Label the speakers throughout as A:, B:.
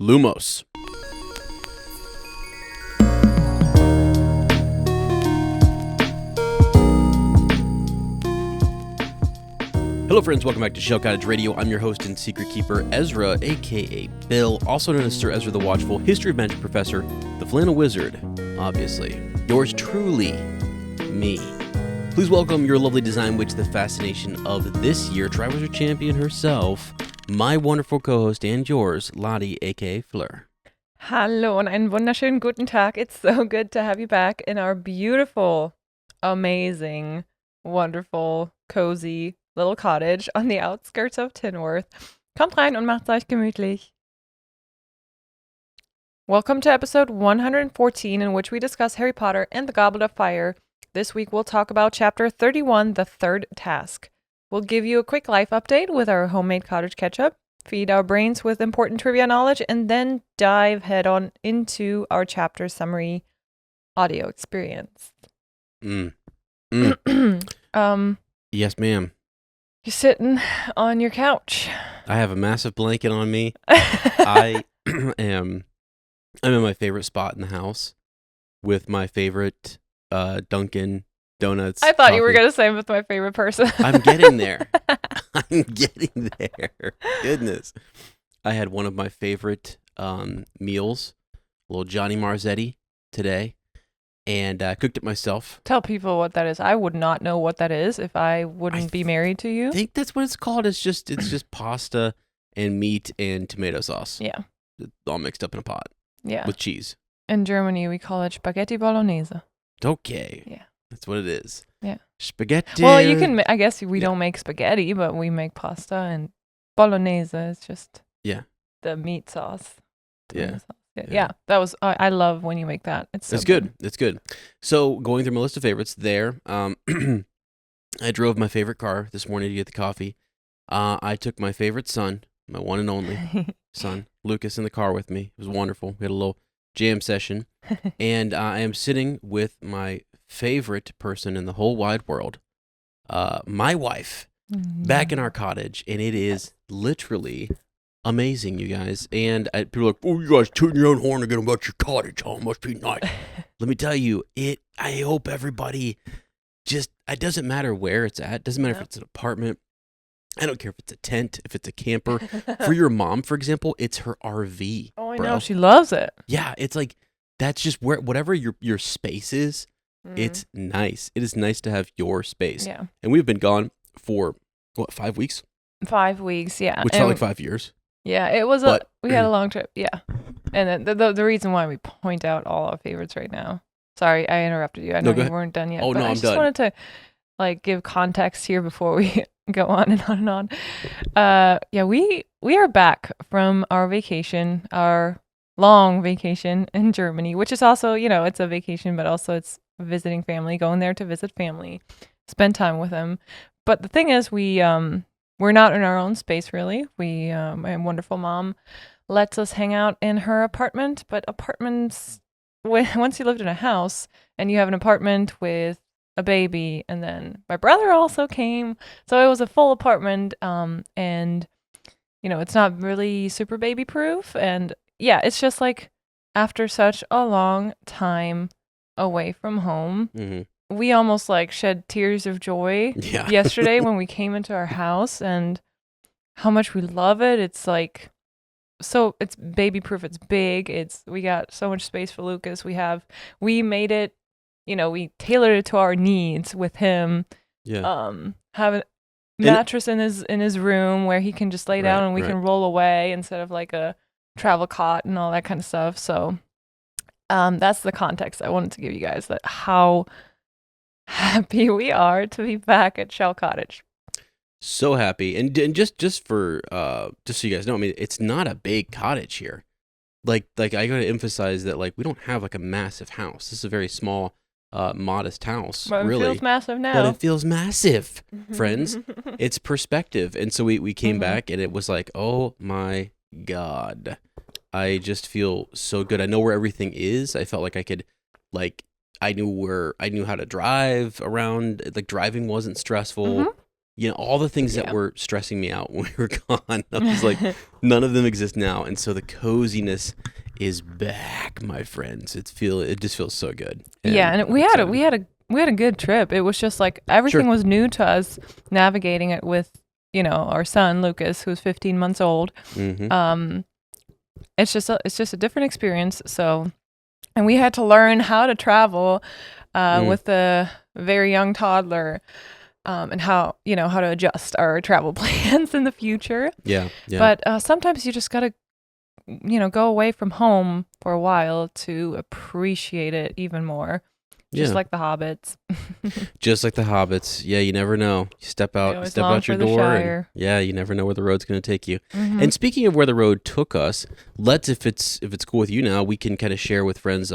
A: Lumos. Hello friends, welcome back to Shell Cottage Radio. I'm your host and secret keeper, Ezra, aka Bill, also known as Sir Ezra the Watchful, History of Magic Professor, the Flannel Wizard, obviously. Yours truly, me. Please welcome your lovely design witch, the fascination of this year, Triwizard champion herself, my wonderful co-host and yours, Lottie, aka Fleur.
B: Hallo und einen wunderschönen guten Tag. It's so good to have you back in our beautiful, amazing, wonderful, cozy little cottage on the outskirts of Tinworth. Kommt rein und macht's euch gemütlich. Welcome to episode 114, in which we discuss Harry Potter and the Goblet of Fire. This week we'll talk about chapter 31, The Third Task. We'll give you a quick life update with our homemade cottage ketchup, feed our brains with important trivia knowledge, and then dive head on into our chapter summary audio experience.
A: Yes, ma'am.
B: You're sitting on your couch.
A: I have a massive blanket on me. I'm in my favorite spot in the house with my favorite Dunkin' Donuts.
B: I thought
A: coffee.
B: you were going to say with my favorite person.
A: I'm getting there. I'm getting there. Goodness. I had one of my favorite meals, a little Johnny Marzetti today, and I cooked it myself.
B: Tell people what that is. I would not know what that is if I wouldn't be married to you.
A: I think that's what it's called. It's just pasta and meat and tomato sauce.
B: Yeah.
A: It's all mixed up in a pot.
B: Yeah.
A: With cheese.
B: In Germany, we call it spaghetti bolognese.
A: Okay.
B: Yeah.
A: That's what it is.
B: Yeah.
A: Spaghetti.
B: Well, you can, I guess we don't make spaghetti, but we make pasta, and bolognese is just the meat sauce.
A: Yeah.
B: Sauce. Yeah. That was, I love when you make that. It's
A: good. It's good. So going through my list of favorites there, I drove my favorite car this morning to get the coffee. I took my favorite son, my one and only son, Lucas, in the car with me. It was wonderful. We had a little jam session. And I am sitting with my favorite person in the whole wide world, my wife, back in our cottage. And it is literally amazing, you guys. And people are like, oh, you guys tooting your own horn again about your cottage. Oh, it must be nice. Let me tell you, I hope everybody it doesn't matter where it's at. It doesn't matter if it's an apartment. I don't care if it's a tent, if it's a camper. For your mom, for example, it's her RV.
B: Oh, I
A: bro.
B: know. She loves it.
A: Yeah, it's like, that's just whatever your space is, it's nice. It is nice to have your space.
B: Yeah.
A: And we've been gone for, 5 weeks?
B: 5 weeks, yeah.
A: Which felt like 5 years.
B: Yeah, it was we had a long trip, yeah. And the reason why we point out all our favorites right now. Sorry, I interrupted you. I know you weren't done yet.
A: Oh, no, I'm done.
B: I just wanted to give context here before we go on and on and on. We are back from our vacation, our long vacation in Germany, which is also, it's a vacation, but also it's visiting family, going there to visit family, spend time with them. But the thing is, we're not in our own space, really. My wonderful mom lets us hang out in her apartment, but apartments, once you lived in a house and you have an apartment with a baby, and then my brother also came, so it was a full apartment, and, it's not really super baby proof, and yeah, it's just like after such a long time away from home, we almost shed tears of joy yesterday when we came into our house and how much we love it. It's it's baby proof. It's big. We got so much space for Lucas. We made it, we tailored it to our needs with him.
A: Yeah.
B: Have a mattress in his room where he can just lay down and we can roll away instead of a travel cot and all that kind of stuff. So that's the context I wanted to give you guys, that how happy we are to be back at Shell Cottage.
A: So happy. And just for just so you guys know, I mean, it's not a big cottage here. Like I gotta emphasize that we don't have a massive house. This is a very small, modest house.
B: But
A: really.
B: It feels massive now.
A: But it feels massive, friends. It's perspective. And so we came back and it was oh my God. I just feel so good. I know where everything is. I felt like I could I knew how to drive around. Driving wasn't stressful. all the things that were stressing me out when we were gone. I was like, none of them exist now, and so the coziness is back, my friends. It just feels so good.
B: And we had a good trip. It was just like everything was new to us, navigating it with our son Lucas, who's 15 months old.
A: Mm-hmm.
B: It's just a different experience. So, and we had to learn how to travel with a very young toddler. And how to adjust our travel plans in the future.
A: Yeah.
B: But sometimes you just gotta, go away from home for a while to appreciate it even more. Just like the hobbits.
A: Just like the hobbits. Yeah, you never know. You step out your door, and you never know where the road's going to take you.
B: Mm-hmm.
A: And speaking of where the road took us, if it's cool with you now, we can kind of share with friends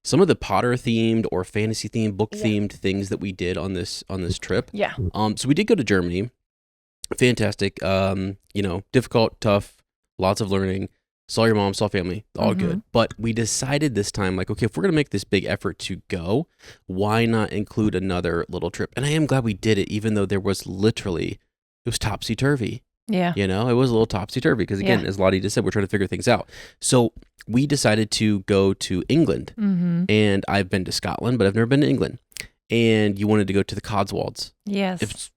A: some of the Potter themed or fantasy themed, book themed things that we did on this trip.
B: Yeah.
A: So we did go to Germany. Fantastic. Difficult, tough, lots of learning. Saw your mom, saw family, all good. But we decided this time, like, okay, if we're going to make this big effort to go, why not include another little trip? And I am glad we did it, even though it was topsy-turvy.
B: Yeah.
A: It was a little topsy-turvy because, again, as Lottie just said, we're trying to figure things out. So we decided to go to England.
B: Mm-hmm.
A: And I've been to Scotland, but I've never been to England. And you wanted to go to the Cotswolds.
B: Yes.
A: It's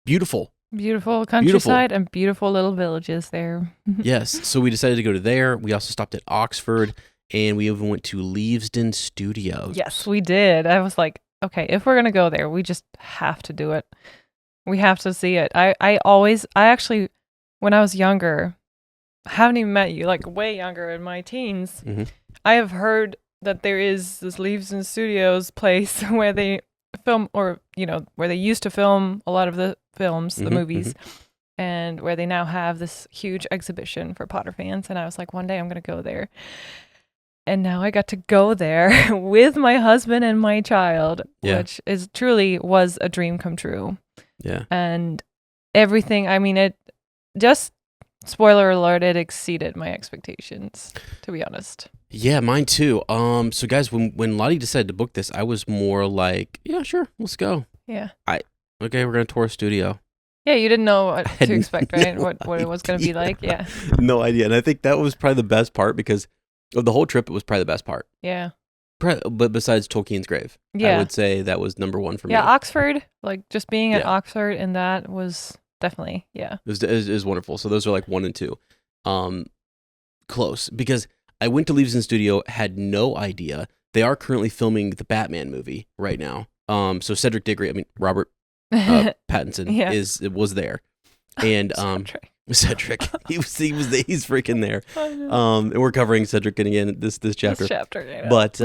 A: beautiful.
B: Beautiful countryside and beautiful little villages there.
A: Yes. So we decided to go to there. We also stopped at Oxford, and we even went to Leavesden Studios.
B: Yes, we did. I was like, okay, if we're going to go there, we just have to do it. We have to see it. I actually, when I was younger, I haven't even met you, like way younger in my teens, I have heard that there is this Leavesden Studios place where they film, or, where they used to film a lot of the films, the movies, and where they now have this huge exhibition for Potter fans. And I was like, one day I'm going to go there. And now I got to go there with my husband and my child, which truly was a dream come true.
A: Yeah.
B: And everything, it just, spoiler alert, it exceeded my expectations, to be honest.
A: Yeah, mine too. So guys, when Lottie decided to book this, I was more like, yeah, sure, let's go.
B: Yeah.
A: Okay, we're going to tour a studio.
B: Yeah, you didn't know what to expect, right? What it was going to be like, yeah.
A: No idea. And I think that was probably the best part, because of the whole trip, it was probably the best part.
B: Yeah.
A: But besides Tolkien's grave, I would say that was number one for me.
B: Yeah, Oxford, like just being at Oxford, and that was definitely, It
A: was wonderful. So those are like 1 and 2. Close, because I went to Leavesden Studio, had no idea. They are currently filming the Batman movie right now. So Cedric Diggory, Robert Pattinson was there, and Cedric, he's freaking there. And we're covering Cedric again this chapter. But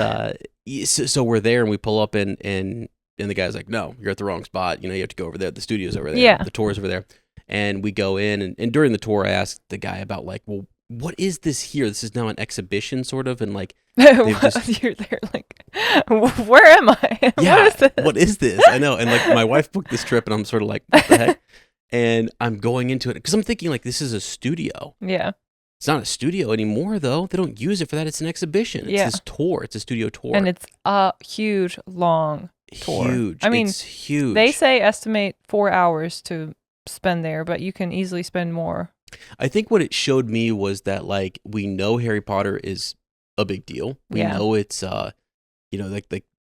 A: so we're there, and we pull up, and the guy's like, "No, you're at the wrong spot. You have to go over there. The studio's over there.
B: Yeah.
A: The tour's over there." And we go in, and during the tour, I asked the guy about, like, well, what is this here? This is now an exhibition, sort of, and like,
B: you're there, like, where am I?
A: Yeah, what is this? I know. And like, my wife booked this trip, and I'm sort of like, what the heck? And I'm going into it because I'm thinking, like, this is a studio.
B: Yeah.
A: It's not a studio anymore, though. They don't use it for that. It's an exhibition. It's this tour. It's a studio tour.
B: And it's a huge, long tour.
A: Huge. It's huge.
B: They say estimate 4 hours to spend there, but you can easily spend more.
A: I think what it showed me was that, like, we know Harry Potter is a big deal. We know it's, like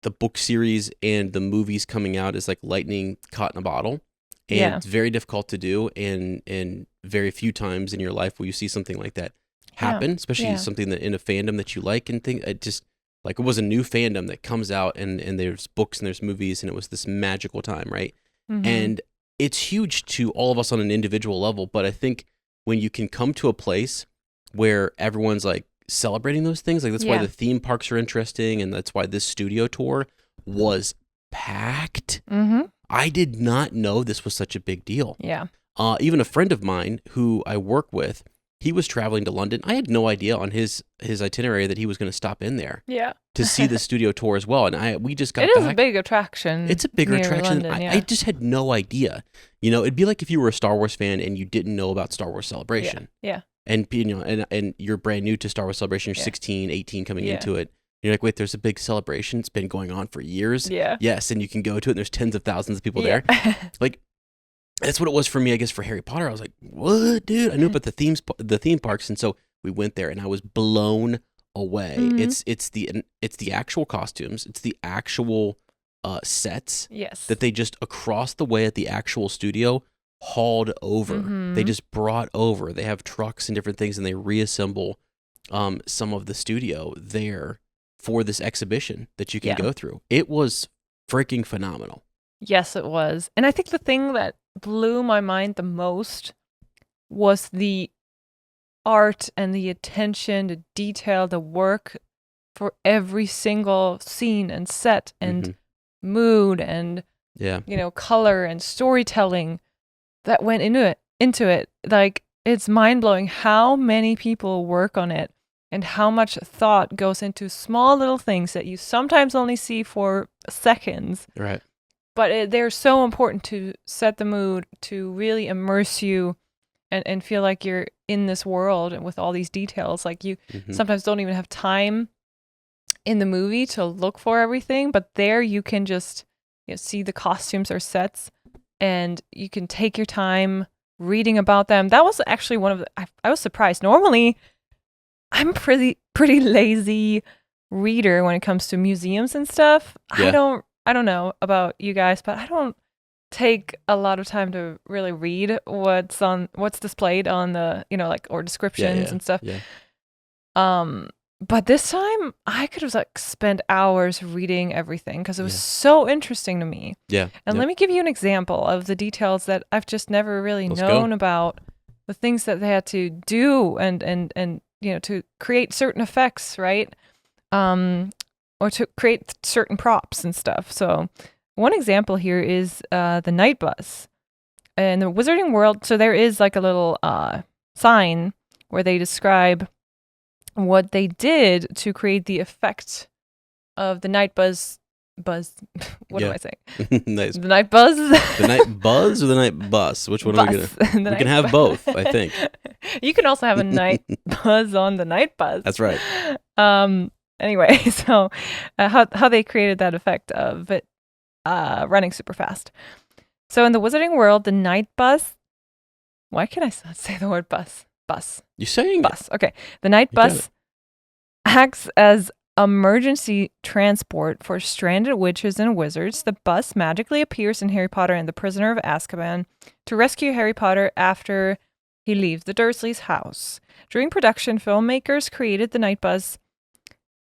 A: the book series and the movies coming out is like lightning caught in a bottle. And it's very difficult to do, and very few times in your life will you see something like that happen, especially something that in a fandom that you like and think. It just, like, it was a new fandom that comes out, and there's books and there's movies, and it was this magical time, right? And it's huge to all of us on an individual level, but I think when you can come to a place where everyone's like celebrating those things, like that's why the theme parks are interesting, and that's why this studio tour was packed. I did not know this was such a big deal.
B: Yeah.
A: Even a friend of mine who I work with, he was traveling to London. I had no idea on his itinerary that he was going to stop in there.
B: Yeah.
A: To see the studio tour as well. And we just got
B: back. It is a big attraction.
A: It's a bigger attraction.
B: London,
A: I just had no idea. It'd be like if you were a Star Wars fan and you didn't know about Star Wars Celebration.
B: Yeah.
A: And and you're brand new to Star Wars Celebration. You're 16, 18 coming into it. You're like, wait, there's a big celebration. It's been going on for years.
B: Yeah.
A: Yes, and you can go to it, and there's tens of thousands of people there. Like, That's what it was for me, I guess, for Harry Potter. I was like, what, dude? I knew about the theme parks, and so we went there, and I was blown away.
B: Mhm.
A: It's the actual costumes, it's the actual sets
B: Yes.
A: that they just across the way at the actual studio hauled over. They
B: Mhm.
A: just brought over. They have trucks and different things, and they reassemble some of the studio there for this exhibition that you can
B: Yeah.
A: go through. It was freaking phenomenal.
B: Yes, it was. And I think the thing that blew my mind the most was the art and the attention, the detail, the work for every single scene and set and mood and
A: Yeah.
B: color and storytelling that went into it. Like, it's mind-blowing how many people work on it and how much thought goes into small little things that you sometimes only see for seconds.
A: Right.
B: But they're so important to set the mood, to really immerse you and feel like you're in this world and with all these details. Like, you sometimes don't even have time in the movie to look for everything, but there you can just see the costumes or sets, and you can take your time reading about them. That was actually one of the, I was surprised. Normally, I'm pretty lazy reader when it comes to museums and stuff.
A: Yeah.
B: I don't know about you guys, but I don't take a lot of time to really read what's displayed on the, like, or descriptions and stuff.
A: Yeah.
B: But this time I could have like spent hours reading everything because it was so interesting to me.
A: Yeah.
B: And let me give you an example of the details that I've just never really known about, the things that they had to do and to create certain effects, right? Or to create certain props and stuff. So one example here is the night bus in the Wizarding World. So there is like a little sign where they describe what they did to create the effect of the night buzz. What am I saying?
A: Nice.
B: The night buzz.
A: The night buzz or the night bus? Which one are we gonna? We can have both, I think.
B: You can also have a night buzz on the night bus.
A: That's right.
B: Anyway, so how they created that effect of it running super fast. So in the Wizarding World, the night bus. Why can I not say the word bus? Bus.
A: You're saying
B: bus. Okay. The night bus acts as emergency transport for stranded witches and wizards. The bus magically appears in Harry Potter and the Prisoner of Azkaban to rescue Harry Potter after he leaves the Dursleys' house. During production, filmmakers created the night bus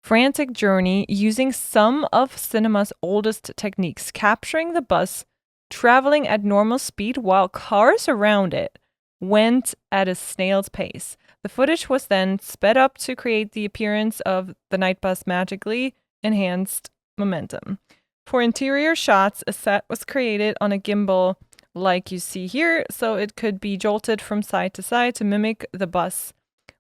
B: frantic journey using some of cinema's oldest techniques, capturing the bus traveling at normal speed while cars around it went at a snail's pace. The footage was then sped up to create the appearance of the night bus magically enhanced momentum. For interior shots, a set was created on a gimbal like you see here, so it could be jolted from side to side to mimic the bus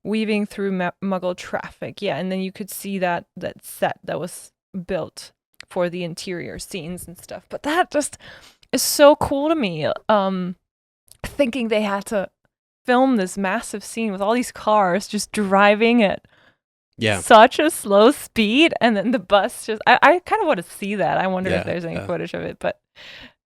B: weaving through Muggle traffic. Yeah, and then you could see that set that was built for the interior scenes and stuff. But that just is so cool to me. Thinking they had to film this massive scene with all these cars just driving at such a slow speed, and then the bus just I kind of want to see that. I wonder if there's any footage of it, but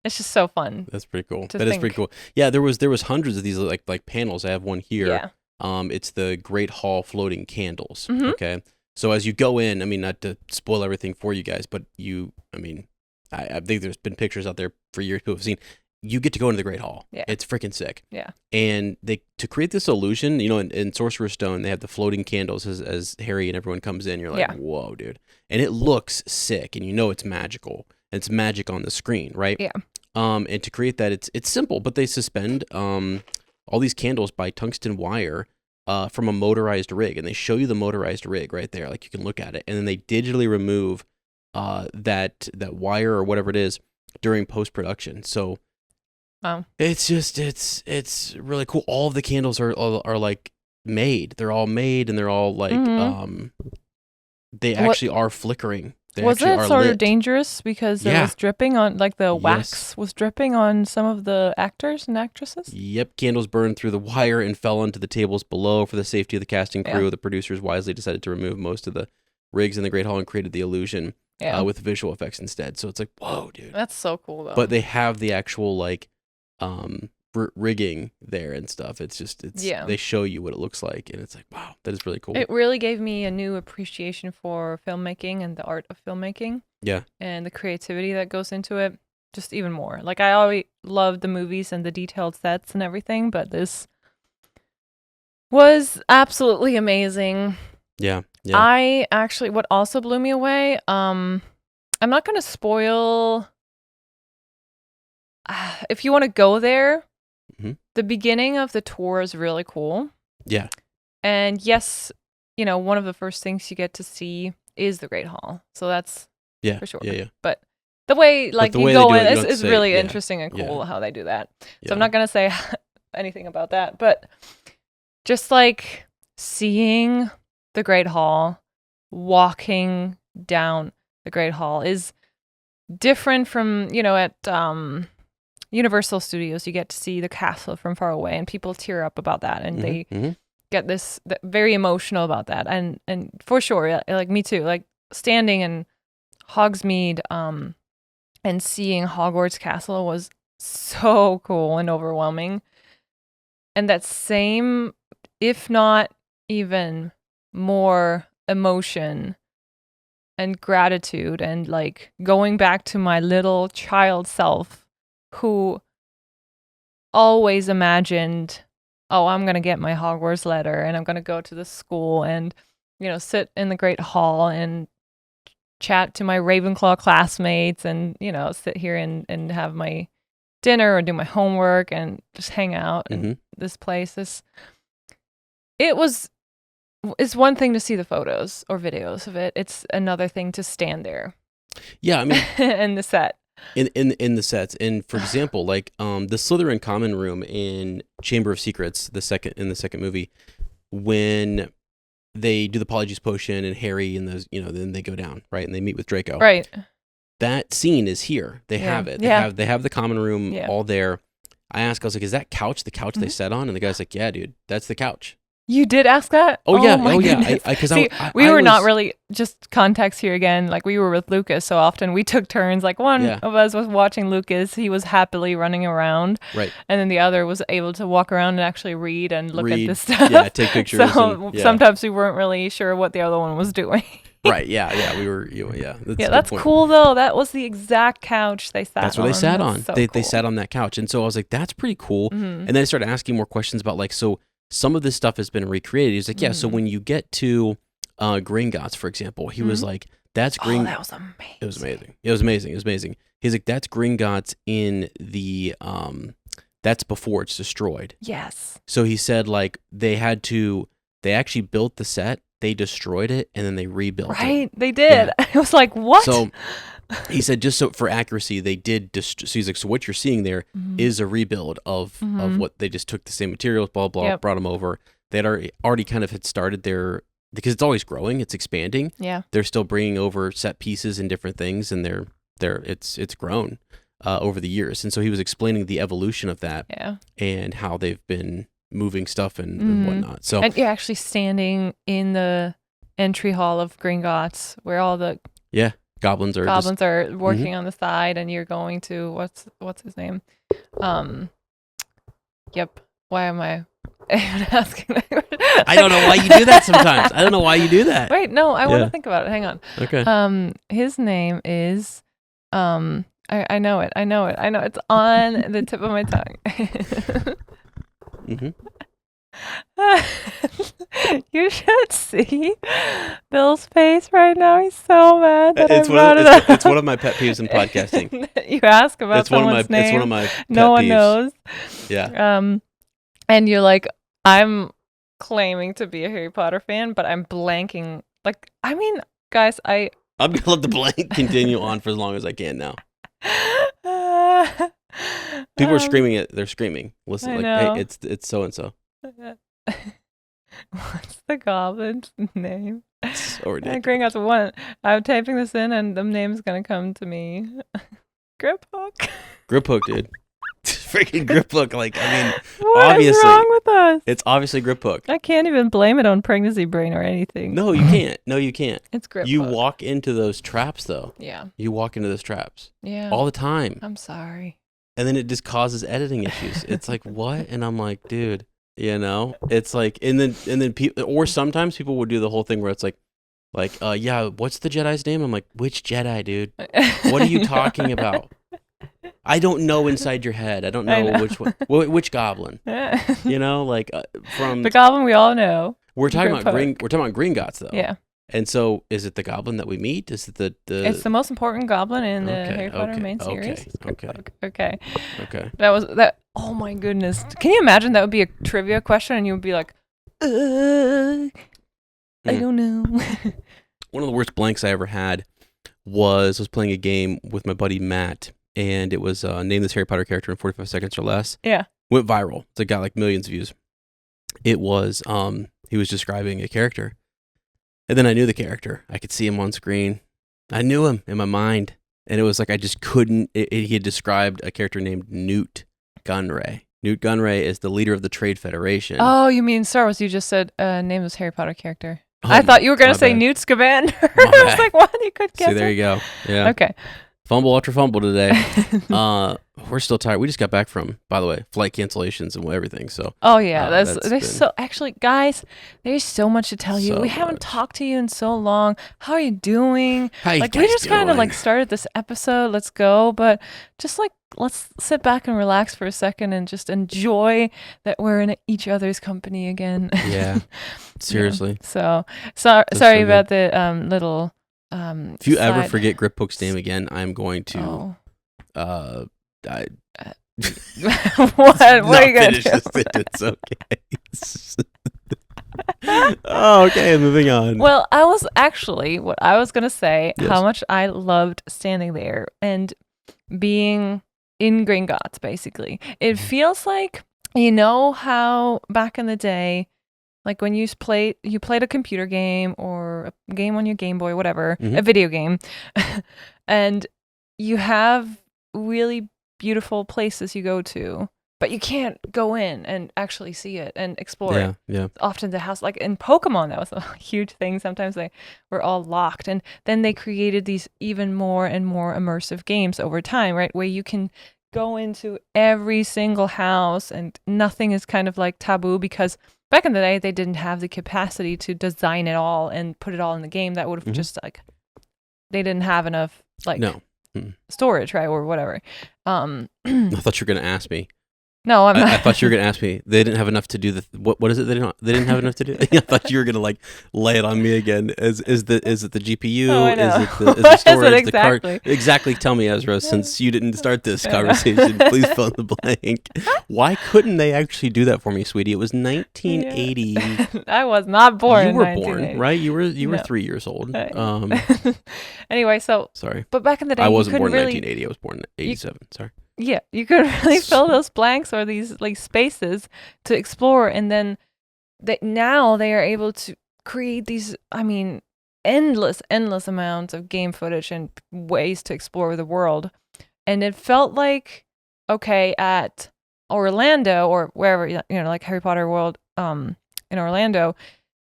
B: it's just so fun.
A: That's pretty cool. That is pretty cool. Yeah, there was hundreds of these like panels. I have one here.
B: Yeah.
A: It's the Great Hall floating candles. Okay. So as you go in, I mean, not to spoil everything for you guys, but I think there's been pictures out there for years people have seen. You get to go into the Great Hall.
B: Yeah.
A: It's freaking sick.
B: Yeah.
A: And to create this illusion, in Sorcerer's Stone, they have the floating candles as Harry and everyone comes in. You're like, whoa, dude. And it looks sick, and it's magical. And it's magic on the screen, right?
B: Yeah.
A: And to create that, it's simple, but they suspend all these candles by tungsten wire from a motorized rig, and they show you the motorized rig right there, like you can look at it, and then they digitally remove that wire or whatever it is during post-production. So
B: wow,
A: it's really cool. All of the candles are like made. They're all made, and they're all like they actually are flickering.
B: Was it sort of dangerous because it was dripping on, like the wax
A: Yes.
B: was dripping on some of the actors and actresses?
A: Yep, candles burned through the wire and fell onto the tables below. For the safety of the casting crew, the producers wisely decided to remove most of the rigs in the Great Hall and created the illusion with visual effects instead. So it's like, whoa, dude.
B: That's so cool, though.
A: But they have the actual, like, rigging there and stuff. They show you what it looks like, and it's like, wow, that is really cool.
B: It really gave me a new appreciation for filmmaking and the art of filmmaking.
A: Yeah.
B: And the creativity that goes into it, just even more. Like, I always loved the movies and the detailed sets and everything, but this was absolutely amazing.
A: Yeah.
B: I actually, what also blew me away, I'm not going to spoil. If you want to go there, the beginning of the tour is really cool.
A: Yeah.
B: And yes, one of the first things you get to see is the Great Hall. So that's for sure.
A: Yeah.
B: But the way you go in is really interesting and cool how they do that. So I'm not going to say anything about that, but just like seeing the Great Hall, walking down the Great Hall is different from, at Universal Studios. You get to see the castle from far away, and people tear up about that, and they get very emotional about that. And for sure, like me too, like standing in Hogsmeade and seeing Hogwarts Castle was so cool and overwhelming. And that same, if not even more emotion and gratitude, and like going back to my little child self who always imagined, oh, I'm going to get my Hogwarts letter and I'm going to go to the school and, sit in the Great Hall and chat to my Ravenclaw classmates and, sit here and have my dinner or do my homework and just hang out in this place. It's one thing to see the photos or videos of it. It's another thing to stand there.
A: Yeah, I mean,
B: in the set.
A: In the sets, and for example, like the Slytherin common room in Chamber of Secrets, the second movie, when they do the Polyjuice Potion and Harry and those, then they go down, right, and they meet with Draco.
B: Right.
A: That scene is here. They have it. They have the common room all there. I asked, I was like, "Is that couch the couch they sat on?" And the guy's like, "Yeah, dude, that's the couch."
B: You did ask that?
A: Oh yeah.
B: Because we were not really, just context here again, like we were with Lucas so often. We took turns. Like one of us was watching Lucas. He was happily running around.
A: Right.
B: And then the other was able to walk around and actually read and look at this stuff.
A: Yeah, take pictures.
B: So sometimes we weren't really sure what the other one was doing.
A: Right. Yeah. We were.
B: That's cool though. That was the exact couch they sat on.
A: That's what they sat on.
B: So
A: they sat on that couch, and so I was like, "That's pretty cool." And then I started asking more questions about like, so some of this stuff has been recreated. He's like, "Yeah." So when you get to Gringotts, for example, he was like, "That's Gringotts."
B: That was amazing.
A: It was amazing. He's like, "That's Gringotts in the that's before it's destroyed."
B: Yes.
A: So he said like they actually built the set. They destroyed it and then they rebuilt it.
B: Right, they did. Yeah. I was like, what?
A: So he said, just so for accuracy, they did. So he's like, so what you're seeing there is a rebuild of what they just took the same materials, blah, blah, brought them over. They'd already kind of had started their, because it's always growing, it's expanding.
B: Yeah.
A: They're still bringing over set pieces and different things, and it's grown over the years. And so he was explaining the evolution of that and how they've been moving stuff and whatnot. So
B: and you're actually standing in the entry hall of Gringotts where all the
A: goblins are
B: working on the side, and you're going to what's his name? Yep. Why am I even asking that?
A: I don't know why you do that sometimes. I don't know why you do that.
B: Wait, no, I want to think about it. Hang on.
A: Okay.
B: His name is I know it. It's on the tip of my tongue. You should see Bill's face right now. He's so mad that I brought it up.
A: It's one of my pet peeves in podcasting.
B: You ask about someone's name.
A: It's one of my pet
B: no one
A: peeves.
B: knows.
A: Yeah.
B: And you're like, I'm claiming to be a Harry Potter fan, but I'm blanking. Like, I mean, guys, I'm
A: gonna let the blank continue on for as long as I can now. People are screaming it. They're screaming. Listen, like, hey, it's so and so.
B: What's the goblin's name?
A: So ridiculous.
B: Gringotts one. I'm typing this in, and the name's gonna come to me. GRIPHOOK.
A: GRIPHOOK, dude. Freaking GRIPHOOK. Like, I mean,
B: what
A: obviously,
B: is wrong with us?
A: It's obviously GRIPHOOK.
B: I can't even blame it on pregnancy brain or anything.
A: No, you can't. It's
B: GRIPHOOK.
A: You walk into those traps, though.
B: Yeah.
A: You walk into those traps.
B: Yeah.
A: All the time.
B: I'm sorry.
A: and then it just causes editing issues. It's like, what? And I'm like, dude, it's like, and then people, or sometimes people would do the whole thing where it's like, yeah, what's the Jedi's name? I'm like, which Jedi, dude? What are you talking about? I don't know inside your head. I don't know, which one, which goblin. Like from
B: the goblin we all know.
A: We're talking about Gringotts though.
B: Yeah.
A: And so, is it the goblin that we meet? Is it the?
B: It's the most important goblin in the Harry Potter main series.
A: Okay.
B: That was that. Oh my goodness! Can you imagine that would be a trivia question, and you would be like, I don't know.
A: One of the worst blanks I ever had was I was playing a game with my buddy Matt, and it was name this Harry Potter character in 45 seconds or less.
B: Yeah.
A: Went viral. It got like millions of views. It was he was describing a character. And then I knew the character. I could see him on screen. I knew him in my mind. And it was like I just couldn't. He had described a character named Newt Gunray. Newt Gunray is the leader of the Trade Federation.
B: Oh, you mean Star Wars? You just said name this Harry Potter character. I thought you were going to say Newt Scamander. I was like, what? You could guess
A: See, there you go. Yeah.
B: Okay.
A: Fumble after fumble today. We're still tired. We just got back from, by the way, flight cancellations and everything. So.
B: Oh yeah, actually, guys, there's so much to tell you. We haven't talked to you in so long. How are you doing?
A: How you
B: we
A: guys
B: just kind of like started this episode. Let's go, but just like let's sit back and relax for a second and just enjoy that we're in each other's company again.
A: Yeah, seriously.
B: So sorry about the little.
A: If you ever forget GRIPHOOK's name again, I'm going to.
B: What are you gonna do?
A: It's okay. Okay, moving on.
B: Well, what I was gonna say, how much I loved standing there and being in Gringotts. Basically, it feels like how back in the day. Like when you played a computer game or a game on your Game Boy, whatever, a video game, and you have really beautiful places you go to, but you can't go in and actually see it and explore it.
A: Yeah.
B: Often the house, like in Pokemon, that was a huge thing. Sometimes they were all locked, and then they created these even more and more immersive games over time, right? Where you can go into every single house and nothing is kind of like taboo because back in the day, they didn't have the capacity to design it all and put it all in the game. That would have just like, they didn't have enough storage, right? Or whatever.
A: I thought you were going to ask me.
B: No, I'm not.
A: I thought you were going to ask me. They didn't have enough to do what is it? They didn't have enough to do. I thought you were going to like lay it on me again. Is it the GPU?
B: Oh, I know.
A: Is it the storage?
B: Exactly?
A: The card? Exactly. Tell me, Ezra, since you didn't start this conversation, please fill in the blank. Why couldn't they actually do that for me, sweetie? It was 1980.
B: I was not born.
A: You were born, right? You were 3 years old.
B: Anyway, so
A: sorry,
B: but back in the day,
A: I wasn't born in
B: really,
A: 1980. I was born in 87. Sorry.
B: Yeah, you could really fill those blanks or these like spaces to explore, and then now they are able to create these. I mean, endless amounts of game footage and ways to explore the world, and it felt like at Orlando or wherever like Harry Potter World in Orlando.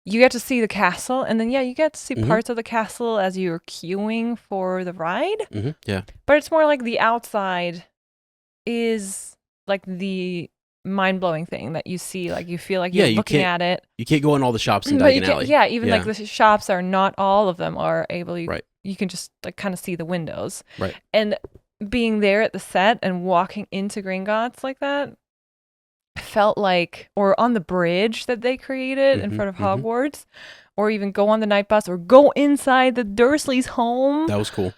B: You get to see the castle, and then you get to see parts of the castle as you're queuing for the ride.
A: Yeah,
B: but it's more like the outside is like the mind-blowing thing that you see, like you feel like you're looking at it.
A: You can't go in all the shops in Diagon Alley.
B: Even like the shops are not all of them are able.
A: Right.
B: You can just like kind of see the windows.
A: Right.
B: And being there at the set and walking into Gringotts like that felt like, or on the bridge that they created in front of Hogwarts, or even go on the night bus or go inside the Dursleys' home.
A: That was cool.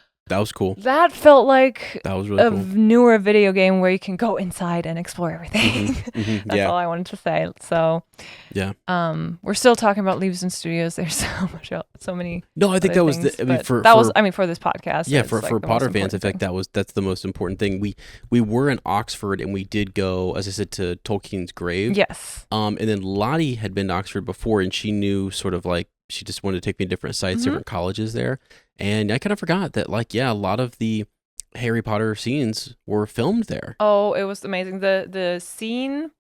B: That felt like
A: that was really
B: a
A: cool.
B: newer video game where you can go inside and explore everything. That's all I wanted to say. So, we're still talking about Leaves in Studios. There's so many.
A: No, I think that was
B: for this podcast.
A: Yeah, for Potter fans, in fact, that's the most important thing. We were in Oxford and we did go, as I said, to Tolkien's grave.
B: Yes.
A: And then Lottie had been to Oxford before, and she knew sort of like she just wanted to take me to different sites, different colleges there. And I kind of forgot that, a lot of the Harry Potter scenes were filmed there.
B: Oh, it was amazing. The scene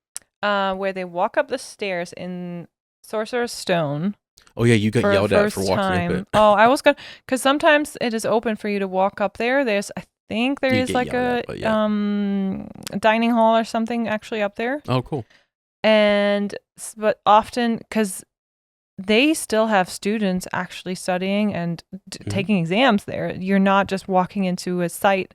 B: where they walk up the stairs in Sorcerer's Stone.
A: Oh, yeah, you got yelled at for walking up it.
B: Oh, I was going to, because sometimes it is open for you to walk up there. think there
A: You
B: is
A: get
B: like
A: yelled
B: a
A: at, but yeah.
B: dining hall or something actually up there.
A: Oh, cool.
B: But often, because they still have students actually studying and taking exams there. You're not just walking into a site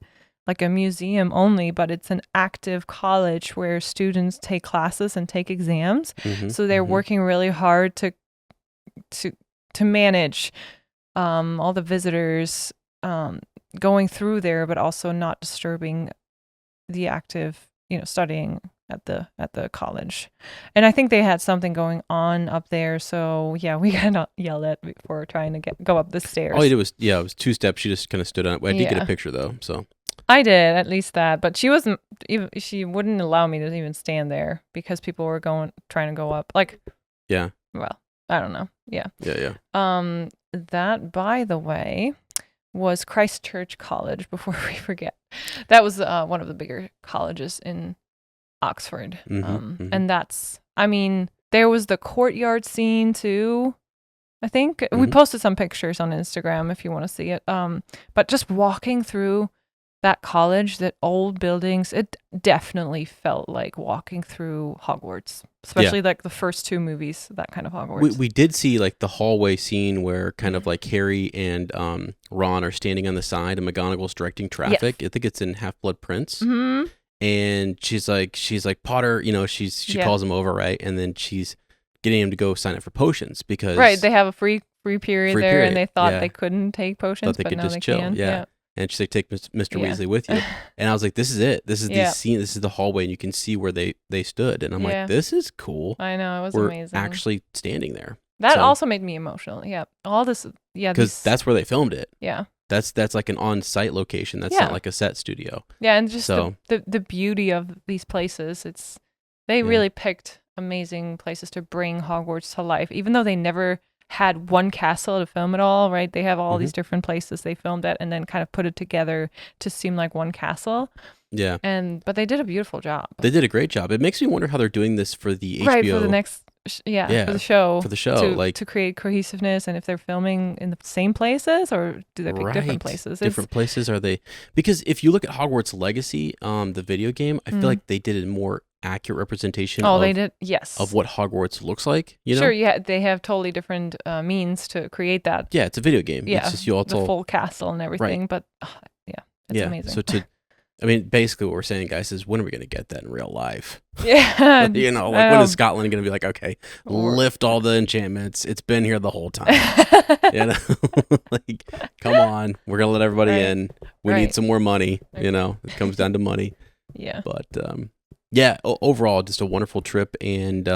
B: like a museum only, but it's an active college where students take classes and take exams. So they're working really hard to manage all the visitors going through there, but also not disturbing the active, studying at the college. And I think they had something going on up there, so yeah, we got yelled at before trying to go up the stairs.
A: All you did was it was 2 steps. She just kind of stood on it. I did get a picture though, so
B: I did at least that, but she wouldn't allow me to even stand there because people were trying to go up. Like,
A: yeah.
B: Well, I don't know. Yeah.
A: Yeah.
B: That, by the way, was Christchurch College. Before we forget, that was one of the bigger colleges in Oxford. And that's, there was the courtyard scene too. I think we posted some pictures on Instagram if you want to see it. But just walking through that college, that old buildings, it definitely felt like walking through Hogwarts, especially like the first 2 movies, that kind of Hogwarts.
A: We did see like the hallway scene where kind of like Harry and Ron are standing on the side and McGonagall's directing traffic. Yes. I think it's in Half-Blood Prince. And she's like Potter, she calls him over, right? And then she's getting him to go sign up for potions because
B: they have a free period there, and they thought they couldn't take potions, but now they
A: chill.
B: can. Yeah.
A: And she's like, take Mr. Weasley with you. And I was like, this is it. This is the scene. This is the hallway, and you can see where they stood. And I'm like, this is cool.
B: I know, it was
A: We're
B: amazing.
A: Actually standing there.
B: That also made me emotional. Yeah, all this. Yeah,
A: because that's where they filmed it.
B: Yeah.
A: That's like an on-site location. That's not like a set studio.
B: Yeah, and just the beauty of these places. They really picked amazing places to bring Hogwarts to life, even though they never had one castle to film it all, right? They have all these different places they filmed at and then kind of put it together to seem like one castle.
A: Yeah.
B: But they did a beautiful job.
A: They did a great job. It makes me wonder how they're doing this for the HBO.
B: Right, for the next for the show.
A: For the show,
B: to create cohesiveness, and if they're filming in the same places or do they pick different places?
A: Different places are they? Because if you look at Hogwarts Legacy, the video game, I feel like they did a more accurate representation
B: they did, yes,
A: of what Hogwarts looks like,
B: Sure, yeah, they have totally different means to create that.
A: Yeah, it's a video game.
B: Yeah,
A: it's just
B: the full castle and everything, right. But it's amazing.
A: So basically what we're saying, guys, is when are we going to get that in real life?
B: Yeah.
A: When is Scotland going to be like, okay, lift all the enchantments. It's been here the whole time. Like, come on. We're going to let everybody in. We need some more money. It comes down to money.
B: Yeah.
A: But, overall, just a wonderful trip. And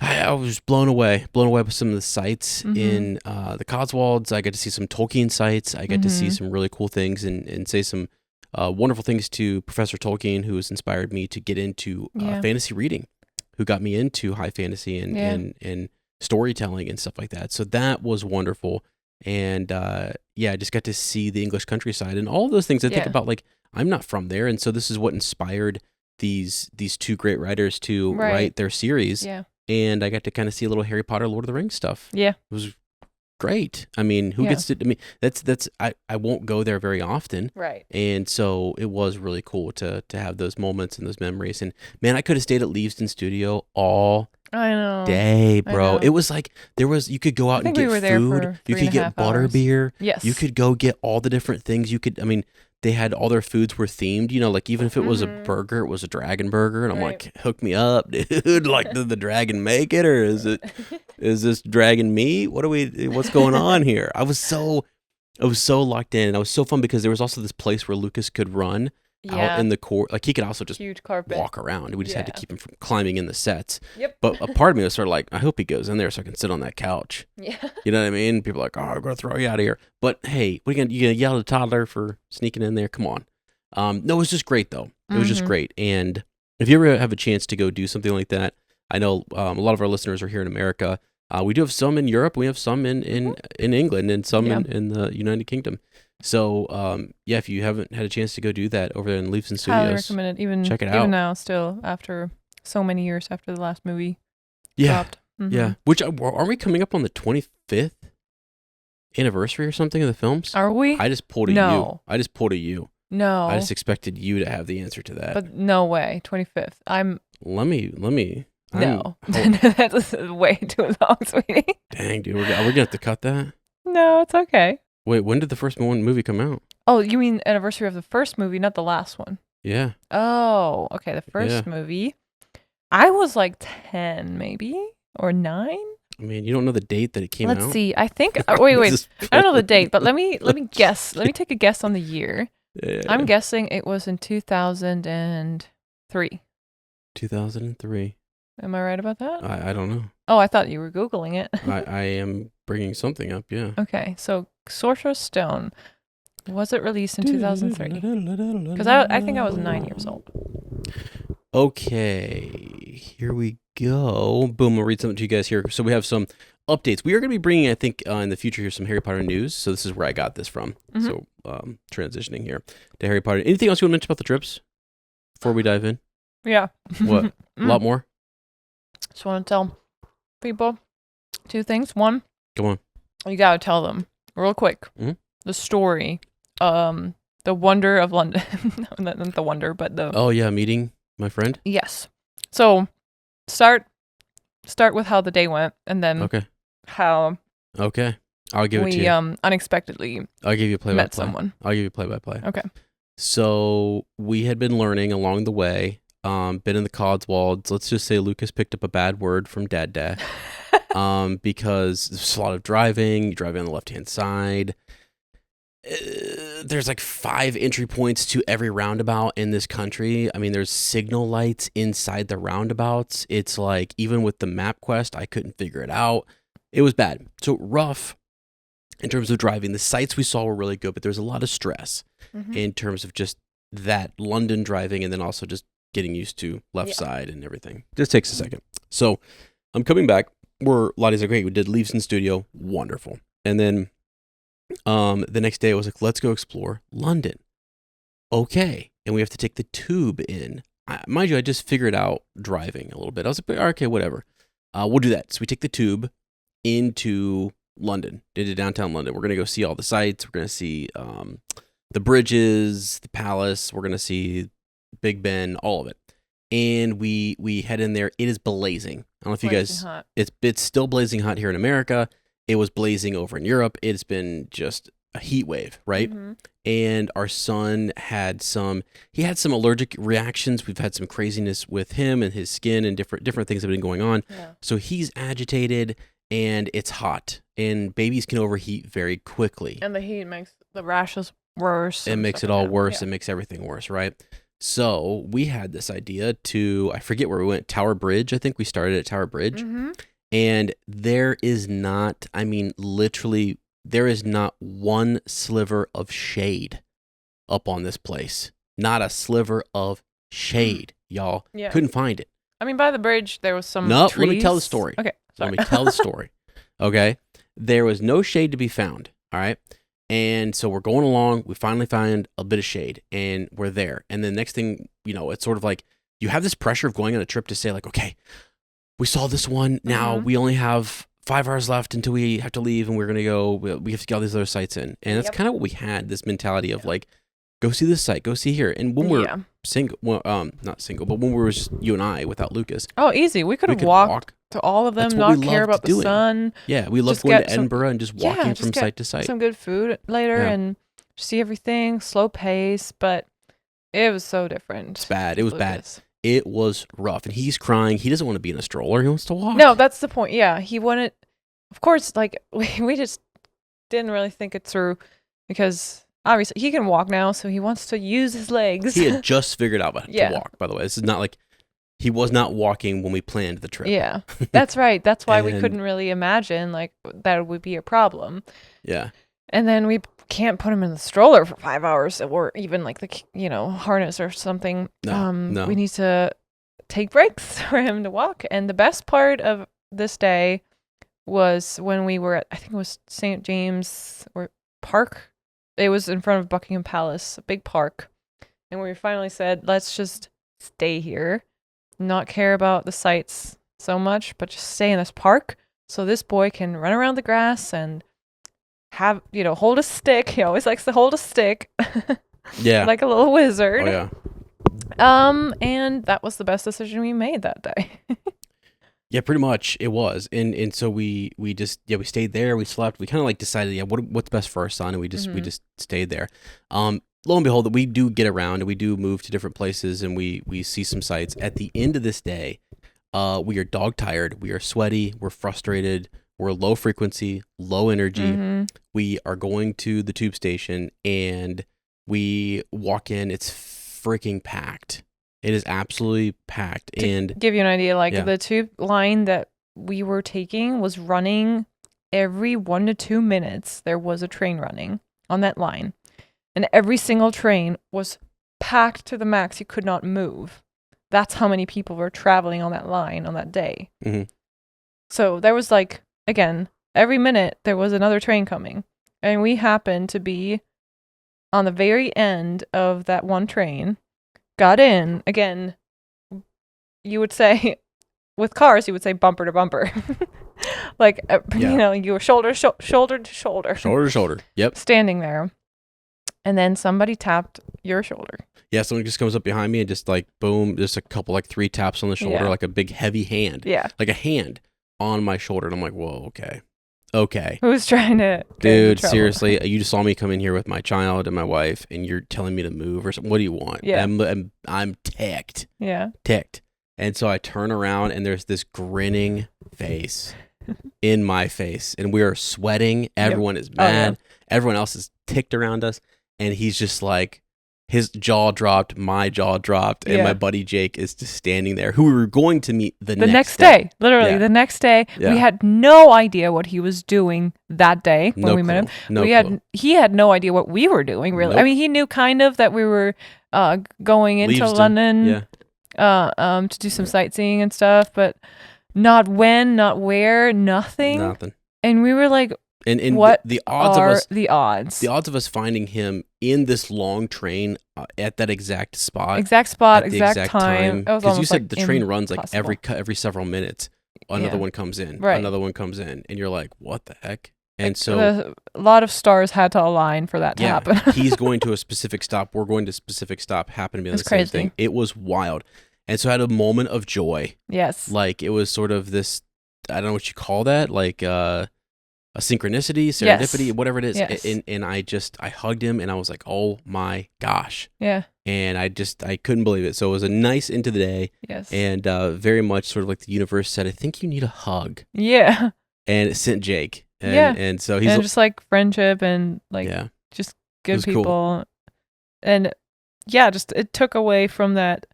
A: I was blown away by some of the sites in the Cotswolds. I got to see some Tolkien sites. I got to see some really cool things and say some wonderful things to Professor Tolkien, who has inspired me to get into fantasy reading, who got me into high fantasy and storytelling and stuff like that. So that was wonderful. And I just got to see the English countryside and all of those things. I think about, like, I'm not from there. And so this is what inspired these 2 great writers to write their series. Yeah. And I got to kind of see a little Harry Potter, Lord of the Rings stuff. Yeah. It was great. I mean, who gets to, that's I won't go there very often. Right. And so it was really cool to have those moments and those memories. And man, I could have stayed at Leavesden Studio all day, bro. It was like you could go out and get food. You could get butterbeer. Yes. You could go get all the different things. They had all their foods were themed, like even if it was a burger, it was a dragon burger. And I'm like, hook me up, dude. Like, did the dragon make it, or is this dragon meat? What's going on here? I was so locked in, and I was so fun because there was also this place where Lucas could run out in the court. Like, he could also just
B: huge carpet
A: walk around. We just had to keep him from climbing in the sets. Yep. But a part of me was sort of like, I hope he goes in there so I can sit on that couch. Yeah. You know what I mean? People are like, oh, I'm going to throw you out of here. But hey, you going to yell at a toddler for sneaking in there? Come on. No, it was just great, though. It was just great. And if you ever have a chance to go do something like that, I know a lot of our listeners are here in America. We do have some in Europe. We have some in England and some in the United Kingdom. So, if you haven't had a chance to go do that over there in Leavesden Studios,
B: highly recommend it. Check it out. Even now, still, after so many years after the last movie dropped.
A: Yeah. Which, aren't we coming up on the 25th anniversary or something of the films?
B: Are we?
A: I just pulled a
B: No.
A: you. I just pulled a you.
B: No.
A: I just expected you to have the answer to that.
B: But no way. 25th.
A: Let me.
B: No. That's way too long, sweetie.
A: Dang, dude. We're gonna have to cut that.
B: No, it's okay.
A: Wait, when did the first movie come out?
B: Oh, you mean anniversary of the first movie, not the last one?
A: Yeah.
B: Oh, okay. The first movie. I was like 10, maybe, or 9.
A: I mean, you don't know the date that it came out?
B: Let's see. I think. Wait. I don't know the date, but let me guess. Let me take a guess on the year.
A: Yeah.
B: I'm guessing it was in 2003.
A: 2003.
B: Am I right about that?
A: I don't know.
B: Oh, I thought you were Googling it.
A: I am bringing something up, yeah.
B: Okay, so Sorcerer's Stone, was it released in 2003? Because I think I was 9 years old.
A: Okay, here we go. Boom, I'll read something to you guys here. So we have some updates. We are going to be bringing, I think, in the future here, some Harry Potter news. So this is where I got this from.
B: Mm-hmm.
A: So transitioning here to Harry Potter. Anything else you want to mention about the trips before we dive in?
B: Yeah.
A: What? A lot more?
B: Just want to tell people 2 things. One,
A: come on,
B: you got to tell them real quick the story, the wonder of London. No, not the wonder, but the...
A: Oh, yeah, meeting my friend?
B: Yes. So start with how the day went, and then how
A: Okay. I'll give it to you.
B: Unexpectedly
A: I'll give you a play-by-play.
B: met someone.
A: I'll give you play-by-play.
B: Okay.
A: So we had been learning along the way, been in the Codswolds. Let's just say Lucas picked up a bad word from Dad, because there's a lot of driving. You drive on the left-hand side. There's like 5 entry points to every roundabout in this country. I mean, there's signal lights inside the roundabouts. It's like, even with the map quest, I couldn't figure it out. It was bad. So rough in terms of driving. The sights we saw were really good, but there's a lot of stress in terms of just that London driving, and then also just getting used to left side and everything. Just takes a second. So I'm coming back. Lottie's like, great, we did Leaves in Studio. Wonderful. And then the next day I was like, let's go explore London. Okay. And we have to take the tube in. Mind you, I just figured out driving a little bit. I was like, okay, whatever. We'll do that. So we take the tube into London, into downtown London. We're going to go see all the sights. We're going to see the bridges, the palace. We're going to see Big Ben, all of it. And we head in there. It is blazing. I don't know if you guys,
B: hot.
A: It's still blazing hot here in America. It was blazing over in Europe. It's been just a heat wave, right? And our son had some allergic reactions. We've had some craziness with him and his skin, and different things have been going on. Yeah. So he's agitated, and it's hot, and babies can overheat very quickly.
B: And the heat makes the rashes worse.
A: It makes it all worse. Yeah. It makes everything worse, right? So we had this idea I forget where we went, Tower Bridge. I think we started at Tower Bridge. And there is not, I mean, literally, there is not one sliver of shade up on this place. Not a sliver of shade, y'all. Yeah. Couldn't find it.
B: I mean, by the bridge, there was some trees.
A: Let me tell the story.
B: Okay, sorry.
A: Let me tell the story. Okay? There was no shade to be found, all right? And so we're going along. We finally find a bit of shade, and we're there. And then next thing, it's sort of like you have this pressure of going on a trip to say, like, okay, we saw this one. Now we only have 5 hours left until we have to leave, and we're going to go. We have to get all these other sites in. And that's kind of what we had, this mentality of like, go see this site, go see here. And when we're single, not single, but when we were just you and I without Lucas.
B: Oh, easy. We could walk to all of them, not care about the sun.
A: Yeah, we loved going to Edinburgh and just walking from site to site.
B: Some good food later and see everything, slow pace, but it was so different.
A: It's bad. It was bad. It was rough, and he's crying. He doesn't want to be in a stroller. He wants to walk.
B: No, that's the point. Yeah, he wanted. Of course, like we just didn't really think it through, because obviously he can walk now, so he wants to use his legs.
A: He had just figured out to walk. By the way, this is not like he was not walking when we planned the trip.
B: Yeah, that's right. That's why we couldn't really imagine like that would be a problem.
A: Yeah.
B: And then we can't put him in the stroller for 5 hours, or even like the harness or something. No. We need to take breaks for him to walk. And the best part of this day was when we were at, I think it was St. James or Park. It was in front of Buckingham Palace, a big park. And we finally said, let's just stay here, not care about the sights so much, but just stay in this park so this boy can run around the grass and have, hold a stick. He always likes to hold a stick.
A: Yeah.
B: Like a little wizard.
A: Oh yeah.
B: And that was the best decision we made that day.
A: Yeah, pretty much it was. And so we just we stayed there, we slept, we kind of like decided what's best for our son, and we just stayed there. Lo and behold, we do get around and we do move to different places and we see some sights. At the end of this day, we are dog tired, we are sweaty, we're frustrated, we're low frequency, low energy. We are going to the tube station and we walk in, it's freaking packed. It is absolutely packed. And
B: give you an idea, the tube line that we were taking was running every 1 to 2 minutes. There was a train running on that line, and every single train was packed to the max. You could not move. That's how many people were traveling on that line on that day. So there was again, every minute there was another train coming, and we happened to be on the very end of that one train. Got in, again, you would say, with cars, you would say bumper to bumper. You were shoulder to shoulder.
A: Shoulder to shoulder, yep.
B: Standing there. And then somebody tapped your shoulder.
A: Yeah, someone just comes up behind me and just boom, just a couple, 3 taps on the shoulder, like a big heavy hand.
B: Yeah.
A: Like a hand on my shoulder. And I'm like, whoa, okay.
B: Who's trying to
A: Dude, seriously, you just saw me come in here with my child and my wife, and you're telling me to move or something. What do you want?
B: Yeah.
A: I'm ticked.
B: Yeah.
A: Ticked. And so I turn around, and there's this grinning face in my face, and we are sweating. Everyone is mad. Everyone else is ticked around us, and he's just his jaw dropped, my jaw dropped, and my buddy Jake is just standing there, who we were going to meet the next day.
B: Literally, the next day. Yeah. We had no idea what he was doing that day when we met him. He had no idea what we were doing, really. Nope. I mean, he knew kind of that we were going into London to do some sightseeing and stuff, but not when, not where, nothing. And we were like,
A: and
B: what
A: the odds
B: are
A: of us,
B: the odds?
A: The odds of us finding him in this long train at that exact spot,
B: exact time.
A: Because you said the train runs every several minutes. Another one comes in,
B: right.
A: Another one comes in, and you're like, what the heck? And so
B: a lot of stars had to align for that to happen.
A: He's going to a specific stop. We're going to a specific stop. Happened to be the same thing. It was wild. And so I had a moment of joy.
B: Yes.
A: It was sort of this, I don't know what you call that, a synchronicity, serendipity, whatever it is.
B: Yes.
A: And I hugged him and I was like, oh my gosh.
B: Yeah.
A: And I couldn't believe it. So it was a nice into the day.
B: Yes.
A: And very much sort of the universe said, I think you need a hug.
B: Yeah.
A: And it sent Jake. And so he's
B: just friendship and just good people. Cool. And just it took away from that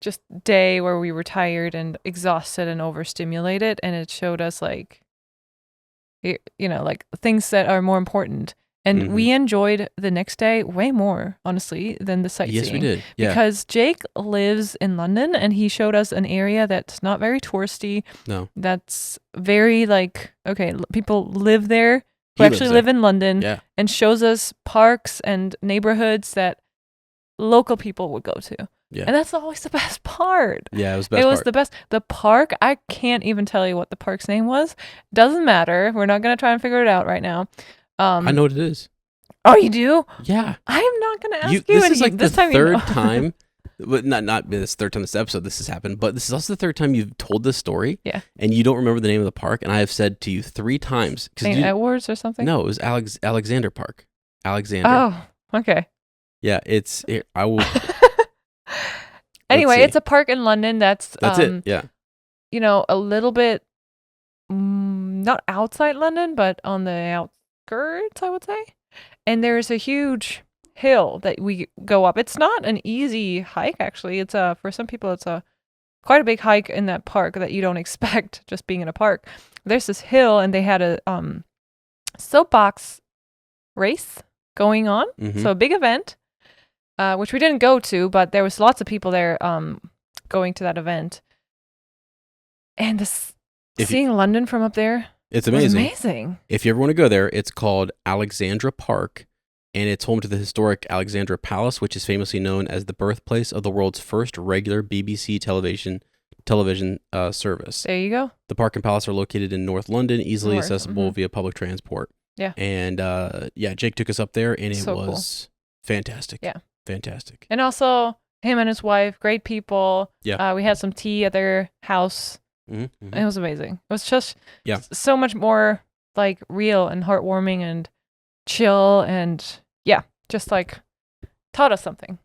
B: just day where we were tired and exhausted and overstimulated, and it showed us things that are more important. And we enjoyed the next day way more, honestly, than the sightseeing.
A: Yes, we did. Yeah.
B: Because Jake lives in London, and he showed us an area that's not very touristy.
A: No.
B: That's very people live there who actually live in London, and shows us parks and neighborhoods that local people would go to.
A: Yeah.
B: And that's always the best part.
A: Yeah, it was the best part.
B: It was the best. The park, I can't even tell you what the park's name was. Doesn't matter. We're not going to try and figure it out right now.
A: I know what it is.
B: Oh, you do?
A: Yeah.
B: I'm not going to ask you.
A: This is the third time, but not this third time this episode this has happened, but this is also the third time you've told this story.
B: Yeah. And
A: you don't remember the name of the park, and I have said to you 3 times.
B: St. Edwards or something?
A: No, it was Alexander Park. Alexander.
B: Oh, okay.
A: Yeah, I will...
B: Anyway, it's a park in London that's
A: it. Yeah.
B: A little bit not outside London, but on the outskirts, I would say. And there's a huge hill that we go up. It's not an easy hike, actually. It's for some people, it's quite a big hike in that park that you don't expect just being in a park. There's this hill, and they had a soapbox race going on. So a big event. Which we didn't go to, but there was lots of people there going to that event. And seeing London from up there,
A: it's amazing.
B: Was amazing.
A: If you ever want to go there, it's called Alexandra Park, and it's home to the historic Alexandra Palace, which is famously known as the birthplace of the world's first regular BBC television television service.
B: There you go.
A: The park and palace are located in North London, easily
B: North,
A: accessible via public transport.
B: Yeah.
A: And Jake took us up there, and it
B: So
A: was fantastic.
B: Yeah.
A: Fantastic.
B: And also, him and his wife, great people.
A: Yeah.
B: We had some tea at their house.
A: Mm-hmm.
B: It was amazing. It was just
A: Yeah.
B: so much more like real and heartwarming and chill and just like taught us something.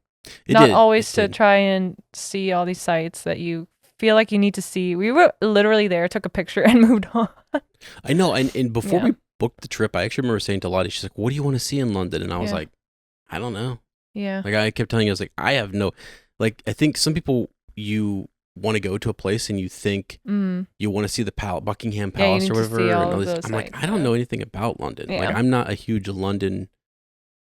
B: Not always to try and see all these sites that you feel like you need to see. We were literally there, took a picture and moved on.
A: I know. And before we booked the trip, I actually remember saying to Lottie, she's like, what do you want to see in London? And I was like, I don't know.
B: Yeah.
A: Like I kept telling you, I was like, I have no, like, I think some people, you want to go to a place and you think you want to see the Buckingham Palace or whatever. And I'm like, I don't know anything about London.
B: Yeah.
A: Like, I'm not a huge London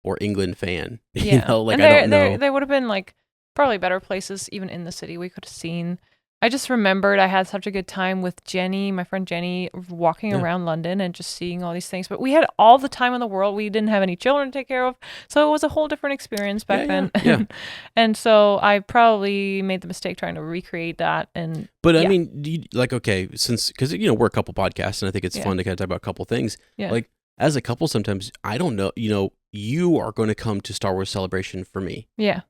A: or England fan.
B: Yeah.
A: You know, like,
B: and
A: I don't know.
B: There would have been like probably better places even in the city we could have seen. I just remembered I had such a good time with Jenny, my friend Jenny, walking around London and just seeing all these things. But we had all the time in the world. We didn't have any children to take care of. So it was a whole different experience back then.
A: Yeah.
B: And so I probably made the mistake trying to recreate that.
A: But I mean, okay, because, we're a couple podcasts and I think it's fun to kind of talk about a couple things.
B: Yeah.
A: Like, as a couple, sometimes I don't know, you are going to come to Star Wars Celebration for me.
B: Yeah.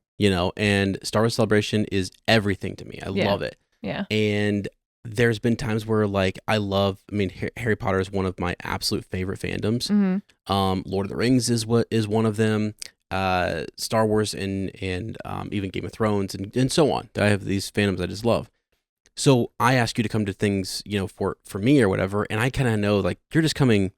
A: And Star Wars Celebration is everything to me. I love it.
B: Yeah.
A: And there's been times where Harry Potter is one of my absolute favorite fandoms.
B: Mm-hmm.
A: Lord of the Rings is one of them. Star Wars and even Game of Thrones and so on. I have these fandoms I just love. So I ask you to come to things, for me or whatever, and I kind of know like you're just coming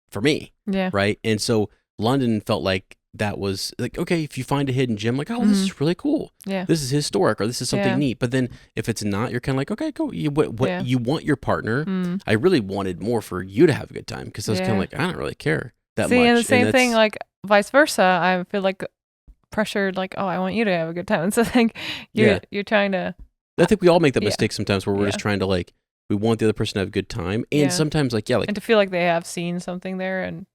A: for me.
B: Yeah.
A: Right. And so London felt like that was like, okay, if you find a hidden gem, like, oh, this is really cool.
B: Yeah.
A: This is historic, or this is something neat. But then if it's not, you're kind of like, okay, cool. You want your partner. I really wanted more for you to have a good time because I was kind of like, I don't really care that much.
B: And the same thing, like vice versa. I feel like pressured, like, oh, I want you to have a good time. And so I think you're trying to.
A: I think we all make that mistake sometimes where we're just trying to like, we want the other person to have a good time. And sometimes like, and
B: to feel like they have seen something there and.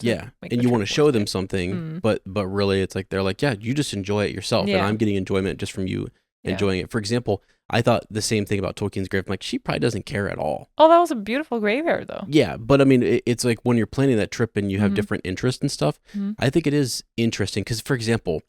A: And you want to show them something, but really it's like, they're like, you just enjoy it yourself. And I'm getting enjoyment just from you enjoying it. For example, I thought the same thing about Tolkien's grave. I'm like, she probably doesn't care at all.
B: Oh, that was a beautiful graveyard though.
A: Yeah. But I mean, it's like when you're planning that trip and you have different interests and stuff, I think it is interesting. Because for example,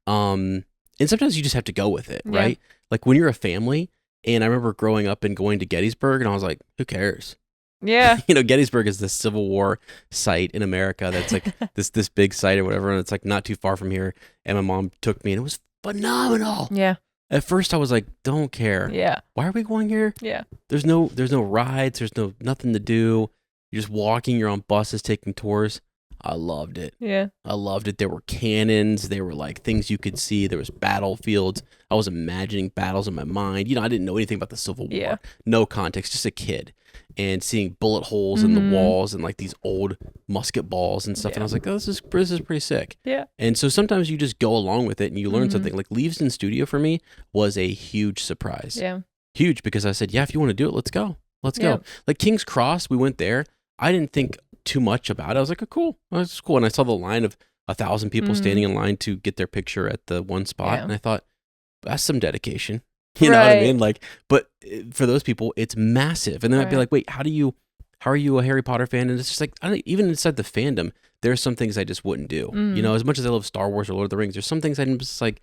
A: and sometimes you just have to go with it, right? Like when you're a family, and I remember growing up and going to Gettysburg and I was like, who cares?
B: Yeah.
A: Gettysburg is the Civil War site in America that's like this big site or whatever, and it's like not too far from here. And my mom took me and it was phenomenal.
B: Yeah.
A: At first I was like, don't care.
B: Yeah.
A: Why are we going here?
B: Yeah.
A: There's no rides, there's nothing to do. You're just walking, you're on buses taking tours. I loved it.
B: Yeah.
A: I loved it. There were cannons, there were like things you could see, there was battlefields. I was imagining battles in my mind. I didn't know anything about the Civil War.
B: Yeah.
A: No context, just a kid. And seeing bullet holes in the walls and like these old musket balls and stuff. And I was like, oh, this is pretty sick.
B: Yeah.
A: And so sometimes you just go along with it and you learn something. Like Leavesden Studio for me was a huge surprise.
B: Yeah.
A: Huge, because I said, if you want to do it, let's go. Let's go. Like King's Cross, we went there. I didn't think too much about it. I was like, oh, cool. Oh, this is cool. And I saw the line of 1,000 people standing in line to get their picture at the one spot. And I thought, that's some dedication. You know what I mean? Like, but for those people, it's massive. And then I'd be like, wait, how are you a Harry Potter fan? And it's just like, even inside the fandom, there's some things I just wouldn't do. As much as I love Star Wars or Lord of the Rings, there's some things I'm just like,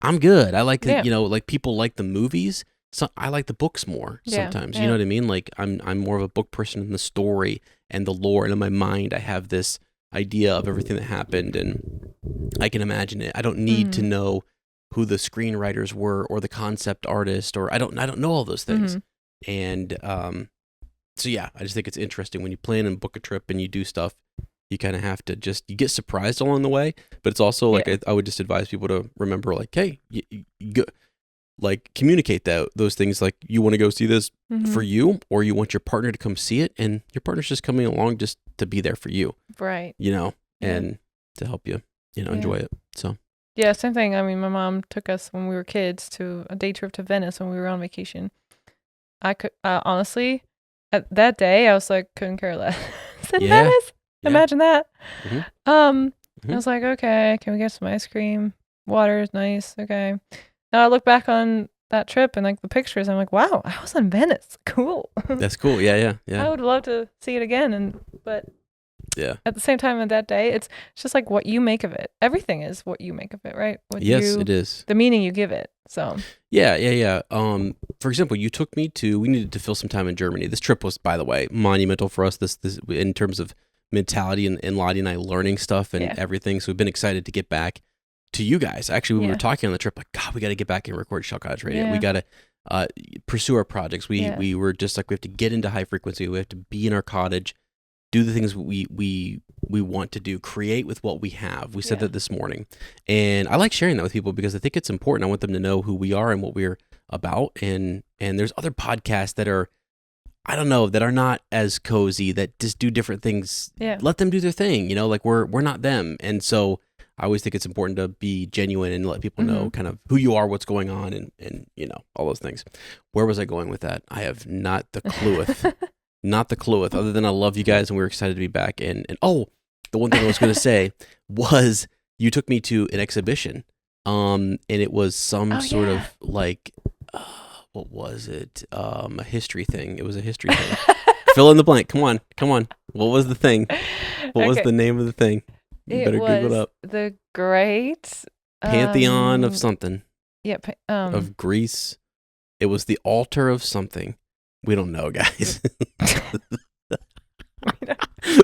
A: I'm good. I like, like people like the movies. So I like the books more sometimes. You know what I mean? Like I'm more of a book person in the story and the lore. And in my mind, I have this idea of everything that happened and I can imagine it. I don't need to know who the screenwriters were or the concept artist, or I don't know all those things. And so I just think it's interesting when you plan and book a trip and you do stuff, you kind of have to you get surprised along the way, but it's also like, I would just advise people to remember like, hey, you go, like communicate those things. Like you want to go see this for you, or you want your partner to come see it, and your partner's just coming along just to be there for you.
B: Right.
A: And to help you, enjoy it. So.
B: Yeah, same thing. I mean, my mom took us when we were kids to a day trip to Venice when we were on vacation. I could honestly, at that day, I was like, couldn't care less. Said Venice, imagine that. I was like, okay, can we get some ice cream? Water is nice. Okay. Now I look back on that trip and like the pictures. I'm like, wow, I was in Venice. Cool.
A: That's cool. Yeah.
B: I would love to see it again. But
A: yeah.
B: at the same time, on that day, it's just like what you make of it. Everything is what you make of it, right?
A: It is.
B: The meaning you give it. So.
A: Yeah. For example, you took me to. We needed to fill some time in Germany. This trip was, by the way, monumental for us. This in terms of mentality and Lottie and I learning stuff and everything. So we've been excited to get back to you guys. Actually, we were talking on the trip, like, God, we got to get back and record Shell Cottage Radio. We got to pursue our projects. We were just like, we have to get into high frequency. We have to be in our cottage, do the things we want to do, create with what we have. We said that this morning. And I like sharing that with people because I think it's important. I want them to know who we are and what we're about. And there's other podcasts that are, I don't know, that are not as cozy, that just do different things.
B: Yeah.
A: Let them do their thing, like we're not them. And so I always think it's important to be genuine and let people know kind of who you are, what's going on, and all those things. Where was I going with that? I have not the clueth. Not the clueth, other than I love you guys and we're excited to be back. And the one thing I was going to say was you took me to an exhibition, and it was some sort of like, what was it? A history thing. It was a history thing. Fill in the blank. Come on. What was the thing? What was the name of the thing? You better Google it up.
B: The Great
A: Pantheon of something.
B: Yeah.
A: Of Greece. It was the altar of something. We don't know, guys.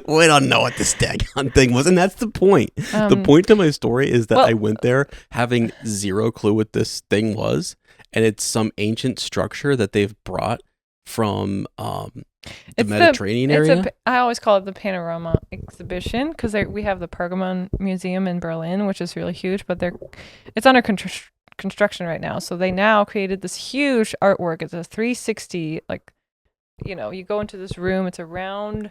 A: We don't know what this daggone thing was, and that's the point. The point to my story is that I went there having zero clue what this thing was, and it's some ancient structure that they've brought from the Mediterranean area.
B: I always call it the Panorama Exhibition because we have the Pergamon Museum in Berlin, which is really huge, but it's under construction right now. So they now created this huge artwork. It's a 360, like, you go into this room. It's a round,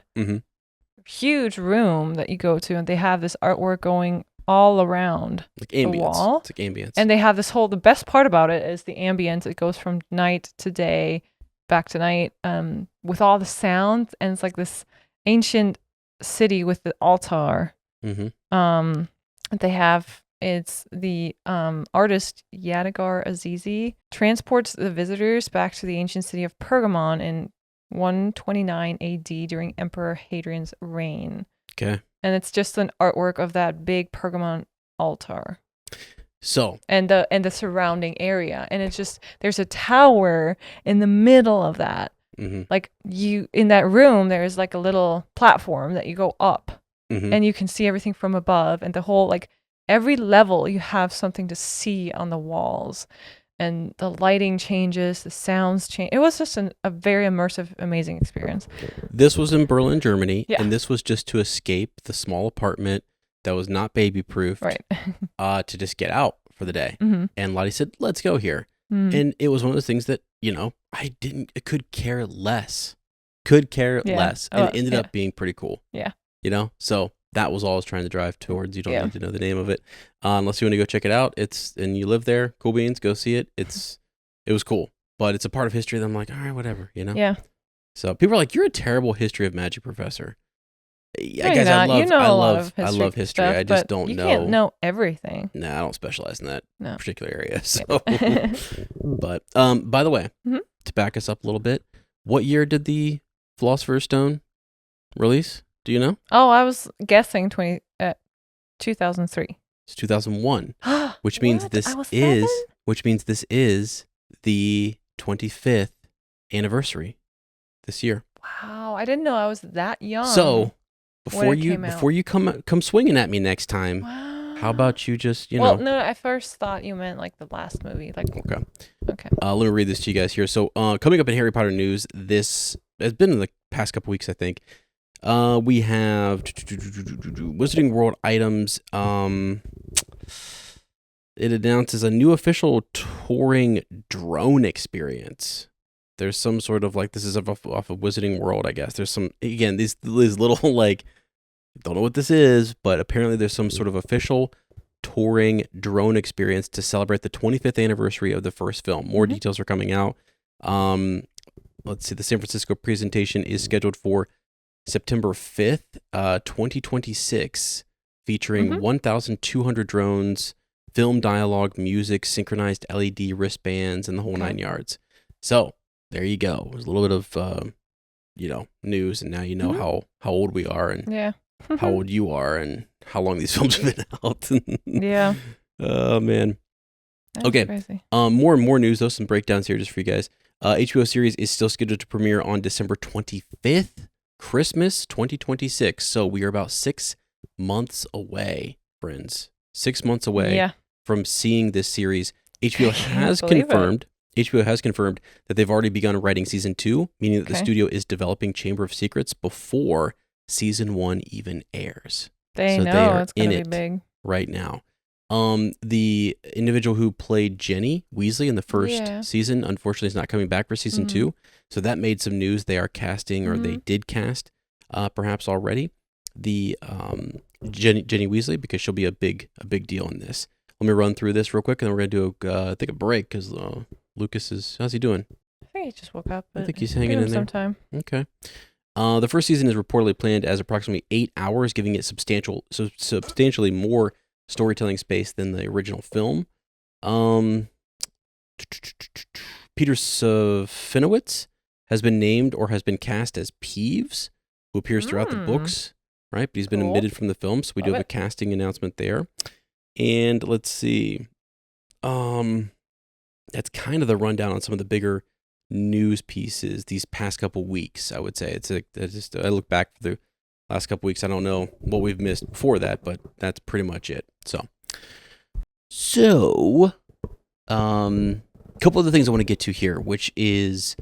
B: huge room that you go to, and they have this artwork going all around the wall.
A: It's like ambience.
B: And they have the best part about it is the ambience. It goes from night to day, back to night, with all the sounds, and it's like this ancient city with the altar. They have. It's the artist Yadigar Azizi transports the visitors back to the ancient city of Pergamon in 129 AD during Emperor Hadrian's reign.
A: Okay.
B: And it's just an artwork of that big Pergamon altar.
A: So.
B: And the surrounding area. And it's just, there's a tower in the middle of that. Like in that room, there's like a little platform that you go up and you can see everything from above, and the whole, like, every level you have something to see on the walls, and the lighting changes, the sounds change. It was just a very immersive, amazing experience.
A: This was in Berlin, Germany, and this was just to escape the small apartment that was not baby-proofed,
B: right?
A: To just get out for the day. And Lottie said, let's go here. And it was one of those things that, I could care less. And it ended up being pretty cool.
B: Yeah.
A: So that was all I was trying to drive towards. You don't need to know the name of it. Unless you want to go check it out. And you live there, cool beans, go see it. It was cool. But it's a part of history that I'm like, all right, whatever,
B: Yeah.
A: So people are like, you're a terrible history of magic professor.
B: No, guys, I
A: love history.
B: Stuff,
A: I just don't know.
B: You can't know everything.
A: Nah, I don't specialize in that particular area. So, but by the way, to back us up a little bit, what year did the Philosopher's Stone release? Do you know?
B: Oh, I was guessing 2003.
A: It's 2001, which means this is the 25th anniversary this year.
B: Wow, I didn't know I was that young.
A: So before you come swinging at me next time, how about you just
B: Well, no, I first thought you meant like the last movie. Like okay.
A: Let me read this to you guys here. So coming up in Harry Potter news, this has been in the past couple weeks, I think. We have Wizarding World items. It announces a new official touring drone experience. There's some sort of like, this is off of Wizarding World, I guess. There's some, again, these little like, don't know what this is, but apparently there's some sort of official touring drone experience to celebrate the 25th anniversary of the first film. More details are coming out. Let's see, the San Francisco presentation is scheduled for September 5th, 2026, featuring 1,200 drones film, dialogue, music, synchronized LED wristbands, and the whole
B: Okay.
A: 9 yards. So there you go. There's a little bit of news, and now you know
B: Mhm.
A: how old we are and
B: Yeah.
A: how old you are and how long these films have been out.
B: Yeah.
A: Oh man.
B: That's
A: Okay.
B: crazy.
A: More and more news though. Some breakdowns here just for you guys. HBO series is still scheduled to premiere on December 25th, Christmas 2026. So we are about 6 months away, friends. 6 months away
B: Yeah.
A: from seeing this series. HBO
B: I can't
A: has
B: believe it.
A: confirmed. HBO has confirmed that they've already begun writing season 2, meaning that the
B: Okay.
A: studio is developing Chamber of Secrets before season 1 even airs.
B: They
A: So
B: know
A: they are
B: it's gonna
A: in
B: be
A: it
B: big.
A: right now. The individual who played Jenny Weasley in the first
B: Yeah.
A: season, unfortunately, is not coming back for season 2. So that made some news. They are casting, or they did cast, perhaps already, the Jenny Weasley, because she'll be a big deal in this. Let me run through this real quick, and then we're gonna do a break because Lucas is, how's he doing?
B: I think he just woke up.
A: I
B: But
A: think he's
B: give
A: hanging
B: him
A: in there.
B: some time.
A: Okay. The first season is reportedly planned as approximately 8 hours, giving it substantially more storytelling space than the original film. Peter Serafinowicz has been named or has been cast as Peeves, who appears throughout the books, right? But he's been
B: Cool.
A: omitted from the film, so we do
B: Love
A: have a
B: it.
A: casting announcement there. And let's see. That's kind of the rundown on some of the bigger news pieces these past couple weeks, I would say. I look back for the last couple weeks. I don't know what we've missed before that, but that's pretty much it. So, a couple of the things I want to get to here, which is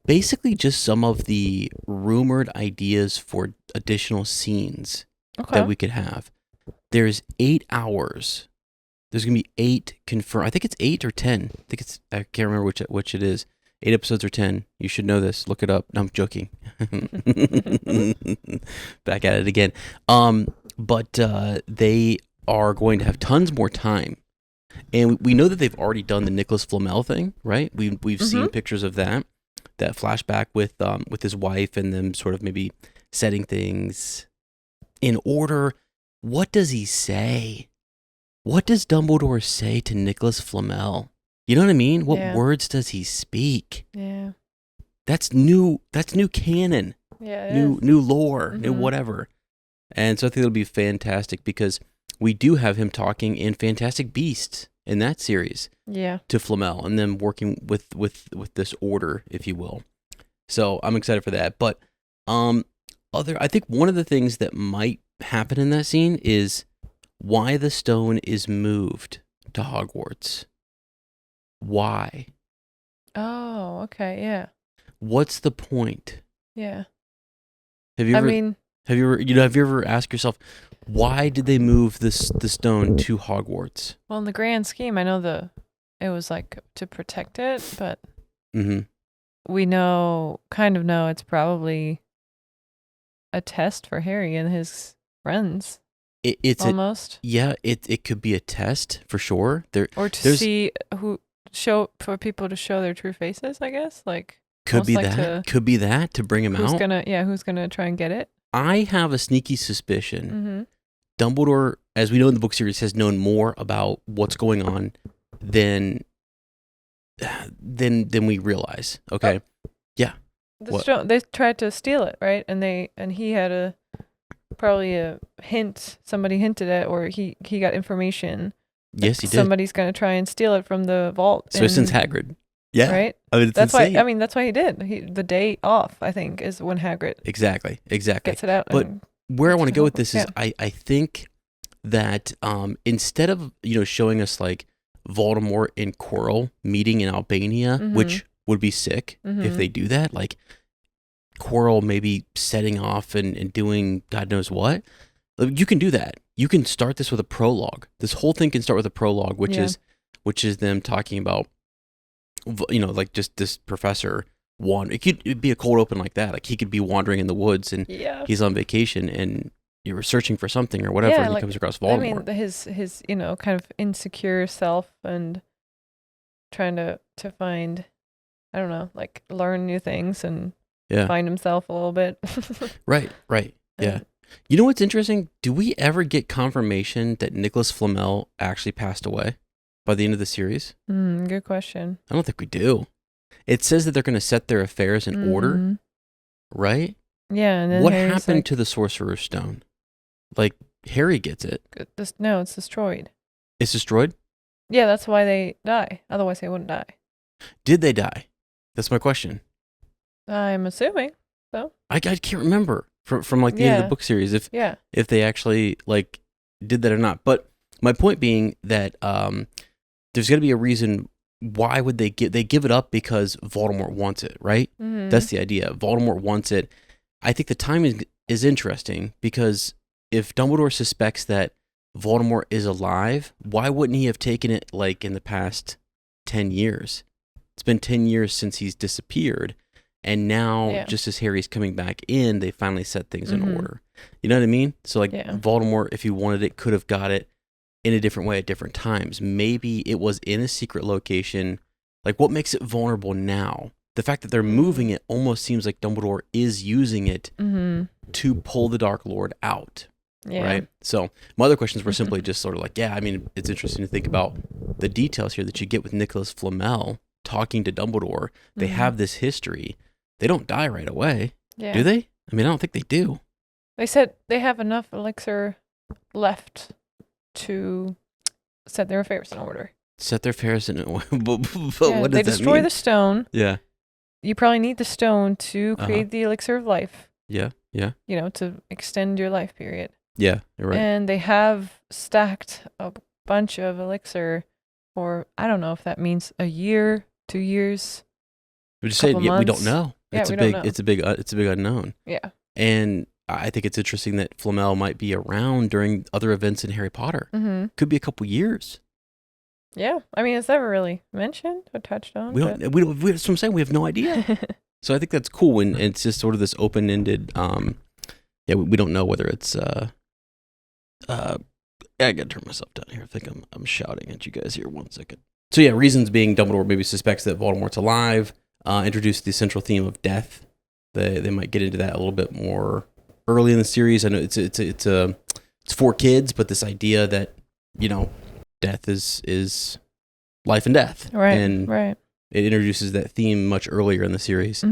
A: basically just some of the rumored ideas for additional scenes
B: Okay.
A: that we could have. There's 8 hours. There's going to be 8 confirmed. I think it's 8 or 10. I can't remember which it is. 8 episodes or 10. You should know this. Look it up. No, I'm joking. Back at it again. But they are going to have tons more time. And we know that they've already done the Nicholas Flamel thing, right? We've seen pictures of that flashback with his wife and them sort of maybe setting things in order. What does he say? What does Dumbledore say to Nicholas Flamel? You know what I mean? What
B: Yeah.
A: words does he speak?
B: Yeah.
A: That's new canon.
B: Yeah. It
A: New lore, new
B: Mhm.
A: whatever. And so I think it'll be fantastic because we do have him talking in Fantastic Beasts in that series
B: Yeah.
A: to Flamel and then working with this order, if you will. So I'm excited for that. But I think one of the things that might happen in that scene is why the stone is moved to Hogwarts. Why?
B: Oh. Okay. Yeah.
A: What's the point?
B: Yeah.
A: Have you
B: I
A: ever
B: mean,
A: have you ever asked yourself why did they move the stone to Hogwarts?
B: well, in the grand scheme, I know it was like to protect it, but
A: Mhm.
B: we kind of know it's probably a test for Harry and his friends.
A: It's
B: almost.
A: It could be a test for sure.
B: Or to see for people to show their true faces, I guess. Like
A: could be
B: like
A: that. Could be that to bring him
B: who's
A: out.
B: who's gonna try and get it?
A: I have a sneaky suspicion.
B: Mm-hmm.
A: Dumbledore, as we know in the book series, has known more about what's going on than we realize. Okay. Yeah.
B: They tried to steal it, right? And he had probably a hint. Somebody hinted at, or he got information.
A: Yes, he did.
B: Somebody's gonna try and steal it from the vault.
A: So since Hagrid. Yeah.
B: Right.
A: I mean, it's
B: that's
A: insane.
B: why. I mean, that's why he did. The day off, I think, is when Hagrid
A: Exactly.
B: gets it out.
A: But where I want to go with this is,
B: Yeah.
A: I think that instead of showing us like Voldemort and Quirrell meeting in Albania, which would be sick if they do that, like Quirrell maybe setting off and doing God knows what. You can do that. You can start this with a prologue. This whole thing can start with a prologue, which is them talking about, like just this professor. It'd be a cold open like that. Like he could be wandering in the woods and he's on vacation and you were searching for something or whatever, and he comes across Voldemort.
B: I mean, his kind of insecure self and trying to find, I don't know, like learn new things and find himself a little bit.
A: Right. Yeah. You know what's interesting? Do we ever get confirmation that Nicholas Flamel actually passed away by the end of the series?
B: Good question.
A: I don't think we do. It says that they're going to set their affairs in order, right?
B: Yeah, and then
A: What
B: Harry's
A: happened
B: like,
A: to the Sorcerer's Stone? Like, Harry gets it.
B: No, it's destroyed.
A: It's destroyed?
B: Yeah, that's why they die. Otherwise, they wouldn't die.
A: Did they die? That's my question.
B: I'm assuming so.
A: I can't remember from like the end of the book series if they actually like did that or not. But my point being that there's got to be a reason. Why would they give it up? Because Voldemort wants it, right?
B: Mm-hmm.
A: That's the idea. Voldemort wants it. I think the timing is interesting because if Dumbledore suspects that Voldemort is alive, why wouldn't he have taken it like in the past 10 years? It's been 10 years since he's disappeared. And now, just as Harry's coming back in, they finally set things in order. You know what I mean? So, like, Voldemort, if he wanted it, could have got it in a different way at different times. Maybe it was in a secret location. Like, what makes it vulnerable now? The fact that they're moving it almost seems like Dumbledore is using it to pull the Dark Lord out. Yeah. Right? So, my other questions were simply just sort of like, I mean, it's interesting to think about the details here that you get with Nicholas Flamel talking to Dumbledore. They have this history. They don't die right away, do they? I mean, I don't think they do.
B: They said they have enough elixir left to set their affairs in order.
A: Set their affairs in order? But what does that mean?
B: They destroy the stone.
A: Yeah.
B: You probably need the stone to create the elixir of life.
A: Yeah, yeah.
B: You know, to extend your life period.
A: Yeah, you're right.
B: And they have stacked a bunch of elixir for, I don't know if that means a year, 2 years.
A: We just say we don't know.
B: Yeah, we don't know.
A: It's a big unknown.
B: Yeah.
A: And I think it's interesting that Flamel might be around during other events in Harry Potter. Could be a couple years.
B: Yeah, I mean, it's never really mentioned or touched on.
A: We don't. That's what I'm saying. We have no idea. So I think that's cool, and it's just sort of this open-ended. We don't know whether it's. I gotta turn myself down here. I think I'm shouting at you guys here. 1 second. So yeah, reasons being Dumbledore maybe suspects that Voldemort's alive. Introduce the central theme of death. They might get into that a little bit more early in the series. I know it's for kids, but this idea that death is life and death,
B: right?
A: And
B: right.
A: It introduces that theme much earlier in the series,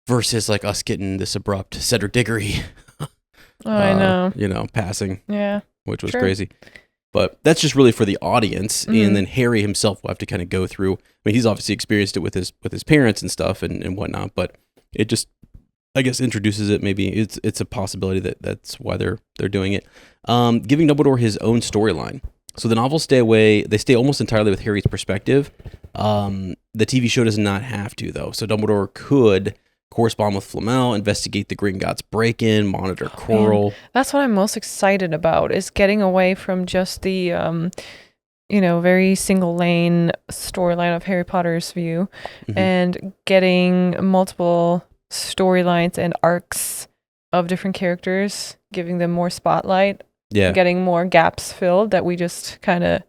A: versus like us getting this abrupt Cedric Diggory.
B: I know.
A: Passing.
B: Yeah,
A: which was crazy. But that's just really for the audience, and then Harry himself will have to kind of go through. I mean, he's obviously experienced it with his parents and stuff and whatnot, but it just, I guess, introduces it. Maybe it's a possibility that's why they're doing it. Giving Dumbledore his own storyline. So the novels they stay almost entirely with Harry's perspective. The TV show does not have to, though. So Dumbledore could correspond with Flamel, investigate the Gringotts break-in, monitor Quirrell.
B: Man. That's what I'm most excited about, is getting away from just the, very single lane storyline of Harry Potter's view and getting multiple storylines and arcs of different characters, giving them more spotlight, getting more gaps filled that we just kind of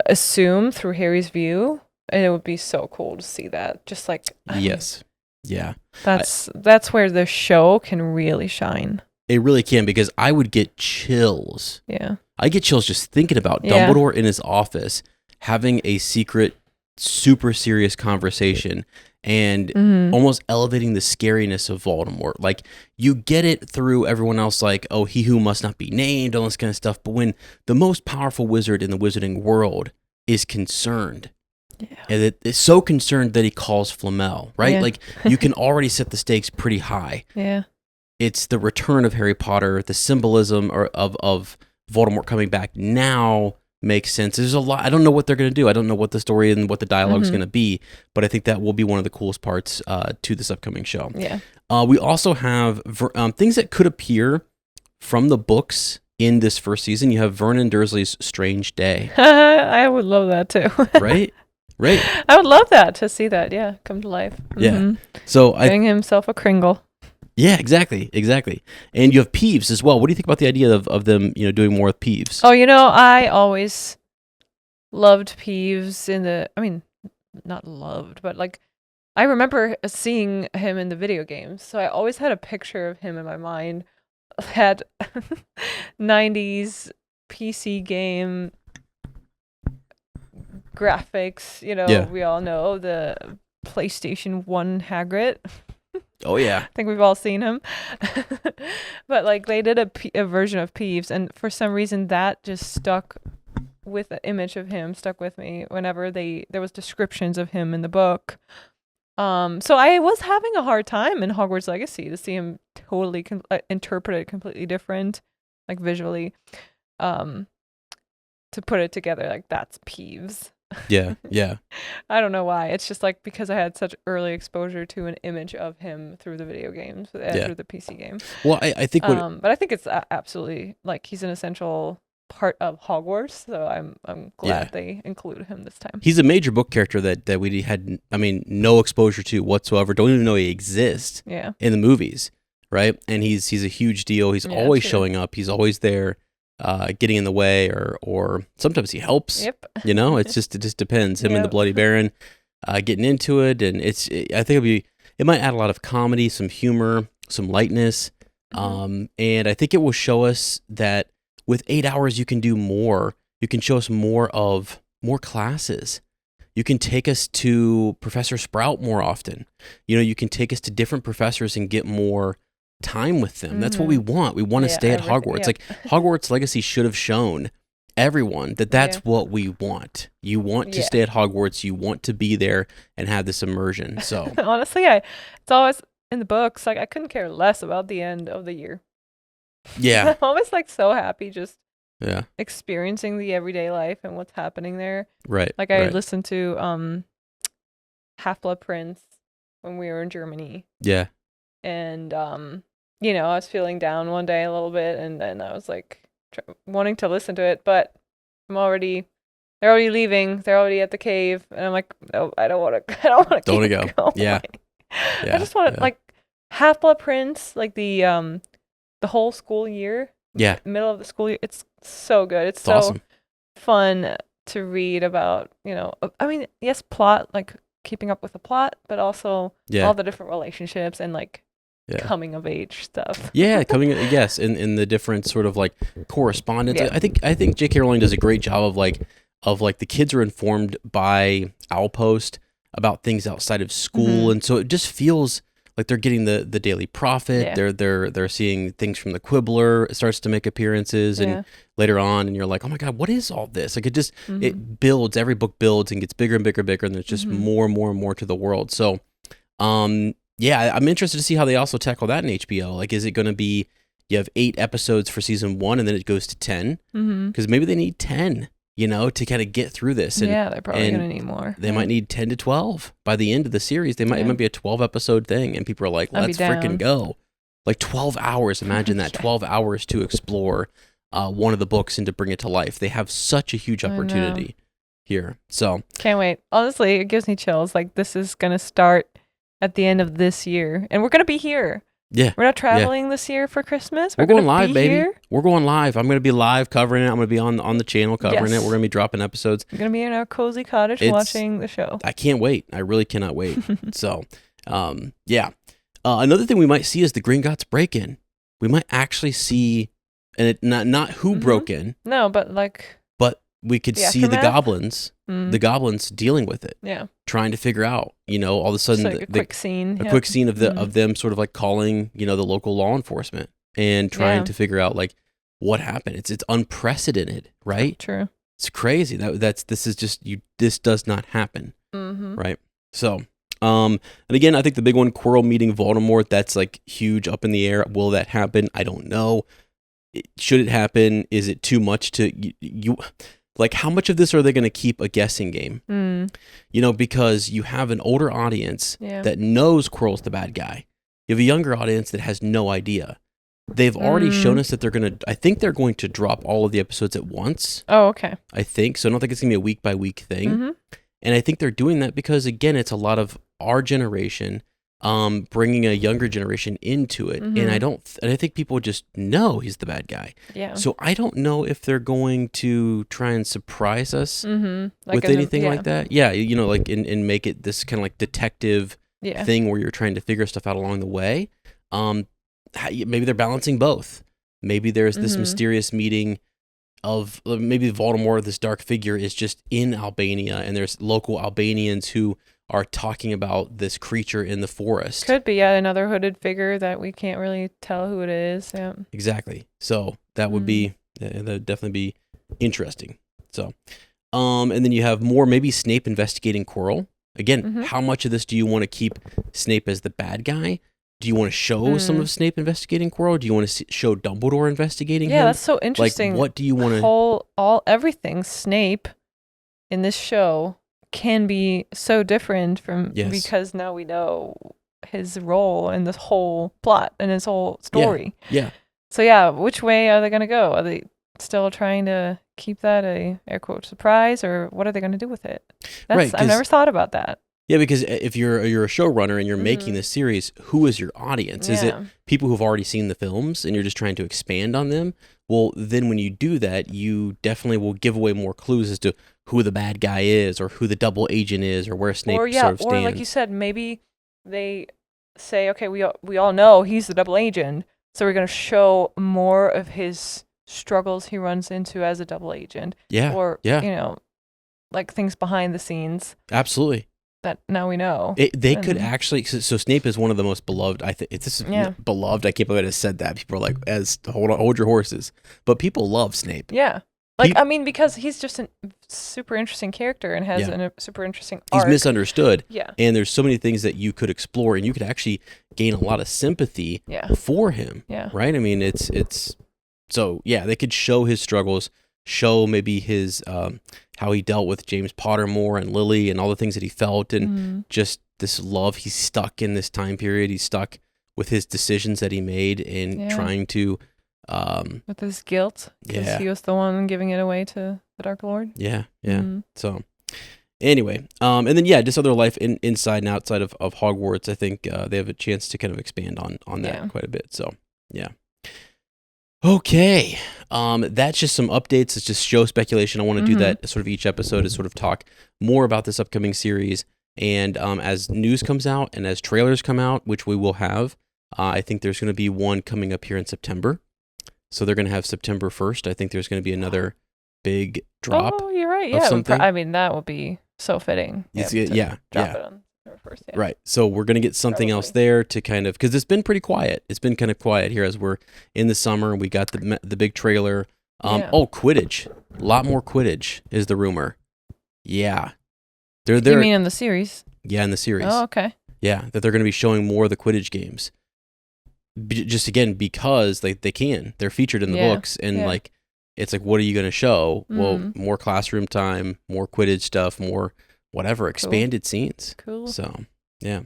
B: assume through Harry's view. And it would be so cool to see that. Just like...
A: Yes. Yeah.
B: That's where the show can really shine.
A: It really can, because I would get chills.
B: Yeah.
A: I get chills just thinking about Dumbledore in his office having a secret, super serious conversation and almost elevating the scariness of Voldemort. Like, you get it through everyone else, like, oh, he who must not be named, all this kind of stuff. But when the most powerful wizard in the wizarding world is concerned, and it is so concerned that he calls Flamel, right?
B: Yeah.
A: Like, you can already set the stakes pretty high.
B: Yeah.
A: It's the return of Harry Potter, the symbolism of Voldemort coming back now makes sense. There's a lot. I don't know what they're going to do. I don't know what the story and what the dialogue is going to be, but I think that will be one of the coolest parts to this upcoming show.
B: Yeah.
A: We also have things that could appear from the books in this first season. You have Vernon Dursley's Strange Day.
B: I would love that too.
A: Right? Right.
B: I would love that, to see that, come to life.
A: Yeah. So
B: Getting himself a Kringle.
A: Yeah, exactly. And you have Peeves as well. What do you think about the idea of them, doing more with Peeves?
B: Oh, I always loved Peeves not loved, but like, I remember seeing him in the video games. So I always had a picture of him in my mind had 90s PC game graphics.
A: Yeah.
B: We all know the PlayStation 1 Hagrid.
A: Oh yeah.
B: I think we've all seen him. But like they did a version of Peeves, and for some reason that just stuck with the image of him stuck with me whenever there was descriptions of him in the book. So I was having a hard time in Hogwarts Legacy to see him totally interpreted completely different, like visually. To put it together, like that's Peeves.
A: Yeah.
B: I don't know why. It's just like because I had such early exposure to an image of him through the video games, through the PC game.
A: Well, I think
B: but I think it's absolutely like he's an essential part of Hogwarts, so I'm glad they included him this time.
A: He's a major book character that we had, no exposure to whatsoever. Don't even know he exists.
B: Yeah.
A: In the movies, right? And he's a huge deal. He's always showing up. He's always there, getting in the way, or sometimes he helps.
B: Yep.
A: It just depends. Him and the Bloody Baron, getting into it, and I think it might add a lot of comedy, some humor, some lightness, and I think it will show us that with 8 hours you can do more. You can show us more classes. You can take us to Professor Sprout more often. You can take us to different professors and get more time with them. That's what we want. We want to stay at Hogwarts.
B: Yeah.
A: Like Hogwarts Legacy should have shown everyone that's what we want. You want to stay at Hogwarts. You want to be there and have this immersion. So
B: honestly, it's always in the books. Like I couldn't care less about the end of the year.
A: Yeah.
B: I'm always like so happy just experiencing the everyday life and what's happening there.
A: Right.
B: Like I listened to Half-Blood Prince when we were in Germany.
A: Yeah.
B: And I was feeling down one day a little bit, and then I was like wanting to listen to it, but they're already leaving. They're already at the cave, and I'm like, no, I don't want to. I don't want to.
A: Don't want to go.
B: Going.
A: Yeah.
B: I just want to like Half-Blood Prince, like the whole school year.
A: Yeah.
B: Middle of the school year. It's so good. It's so
A: awesome.
B: Fun to read about. Yes, plot, like keeping up with the plot, but also all the different relationships and like coming of age stuff.
A: In the different sort of like correspondence. I think J.K. Rowling does a great job of like the kids are informed by Owlpost about things outside of school, and so it just feels like they're getting the Daily Prophet. They're seeing things from the Quibbler. It starts to make appearances, and later on, and you're like, oh my god, what is all this? Like it just it builds. Every book builds and gets bigger and bigger and bigger, and there's just more and more and more to the world. So, I'm interested to see how they also tackle that in HBO. Like, is it going to be you have 8 episodes for season 1, and then it goes to 10? Because maybe they need 10. To kind of get through this. And,
B: they're probably going to need more.
A: They might need 10 to 12 by the end of the series. It might be a 12 episode thing, and people are like, let's freaking go. Like 12 hours. Imagine that 12 hours to explore one of the books and to bring it to life. They have such a huge opportunity here. So
B: can't wait. Honestly, it gives me chills. Like this is going to start at the end of this year, and we're going to be here.
A: Yeah.
B: We're not traveling this year for Christmas.
A: We're going live, baby. Here. We're going live. I'm going to be live covering it. I'm going to be on the channel covering it. We're going to be dropping episodes.
B: We're going to be in our cozy cottage watching the show.
A: I can't wait. I really cannot wait. So, another thing we might see is the Gringotts break-in. We might actually see, and it not who broke in.
B: No, but like.
A: But we could see the goblins dealing with it.
B: Yeah.
A: Trying to figure out, all of a sudden
B: like a quick scene.
A: A quick scene of them sort of like calling, the local law enforcement and trying to figure out like what happened. It's unprecedented, right?
B: True.
A: It's crazy. This does not happen. Right? So, and again, I think the big one, Quirrell meeting Voldemort, that's like huge up in the air. Will that happen? I don't know. Should it happen? Is it too much to you? Like, how much of this are they going to keep a guessing game? Because you have an older audience that knows Quirrell's the bad guy. You have a younger audience that has no idea. They've already shown us that I think they're going to drop all of the episodes at once.
B: Oh, okay.
A: I think. So I don't think it's going to be a week-by-week thing. And I think they're doing that because, again, it's a lot of our generation bringing a younger generation into it. And I think people just know he's the bad guy.
B: Yeah.
A: So I don't know if they're going to try and surprise us with anything like that. Yeah, like and make it this kind of like detective thing where you're trying to figure stuff out along the way. maybe they're balancing both. Maybe there's this mysterious meeting of maybe Voldemort, this dark figure, is just in Albania, and there's local Albanians who are talking about this creature in the forest.
B: Could be another hooded figure that we can't really tell who it is. Yeah.
A: Exactly. So that would be that would definitely be interesting. So, and then you have more maybe Snape investigating Quirrell. Again, how much of this do you want to keep Snape as the bad guy? Do you want to show some of Snape investigating Quirrell? Do you want to show Dumbledore investigating him?
B: Yeah, that's so interesting.
A: Like, what do you want to...
B: Everything Snape in this show can be so different from...
A: Yes.
B: Because now we know his role in this whole plot and his whole story.
A: Yeah.
B: So yeah, which way are they going to go? Are they still trying to keep that a air quote surprise, or what are they going to do with it? I've never thought about that.
A: Yeah, because if you're a showrunner and you're making this series, who is your audience? Is it people who've already seen the films and you're just trying to expand on them? Well, then when you do that, you definitely will give away more clues as to who the bad guy is, or who the double agent is, or where Snape sort of stands.
B: Or like you said, maybe they say, okay, we all know he's the double agent, so we're going to show more of his struggles he runs into as a double agent.
A: Yeah.
B: Or, you know, like things behind the scenes.
A: Absolutely.
B: That now we know.
A: They could actually... So Snape is one of the most beloved... I think it's beloved. I can't believe I just said that. People are like, hold your horses. But people love Snape.
B: Yeah. Like, I mean, because he's just a super interesting character and has a super interesting arc.
A: He's misunderstood.
B: Yeah.
A: And there's so many things that you could explore, and you could actually gain a lot of sympathy for him.
B: Yeah.
A: Right? I mean, it's... So, yeah, they could show his struggles, show maybe his... how he dealt with James Pottermore and Lily and all the things that he felt, and just this love. He's stuck in this time period. He's stuck with his decisions that he made and trying to...
B: with his guilt, because he was the one giving it away to the Dark Lord. Yeah.
A: So, anyway, and then just other life inside and outside of Hogwarts. I think they have a chance to kind of expand on that quite a bit. So, yeah. Okay, that's just some updates. It's just show speculation. I want to do that sort of each episode, is sort of talk more about this upcoming series. And as news comes out and as trailers come out, which we will have, I think there's going to be one coming up here in September. So they're going to have September 1st. I think there's going to be another big drop.
B: Oh, you're right. Yeah, I mean, that would be so fitting. Drop it on September 1st. Yeah.
A: Right. So we're going to get something else there to kind of, because it's been pretty quiet. It's been kind of quiet here as we're in the summer. We got the big trailer. Oh, Quidditch. A lot more Quidditch is the rumor. Yeah. You
B: mean in the series?
A: Yeah, in the series.
B: Oh, okay.
A: Yeah, that they're going to be showing more of the Quidditch games. Just again, because they can. They're featured in the books, and like, it's like, what are you going to show? Well, more classroom time, more Quidditch stuff, more whatever, expanded scenes.
B: Cool.
A: So, yeah.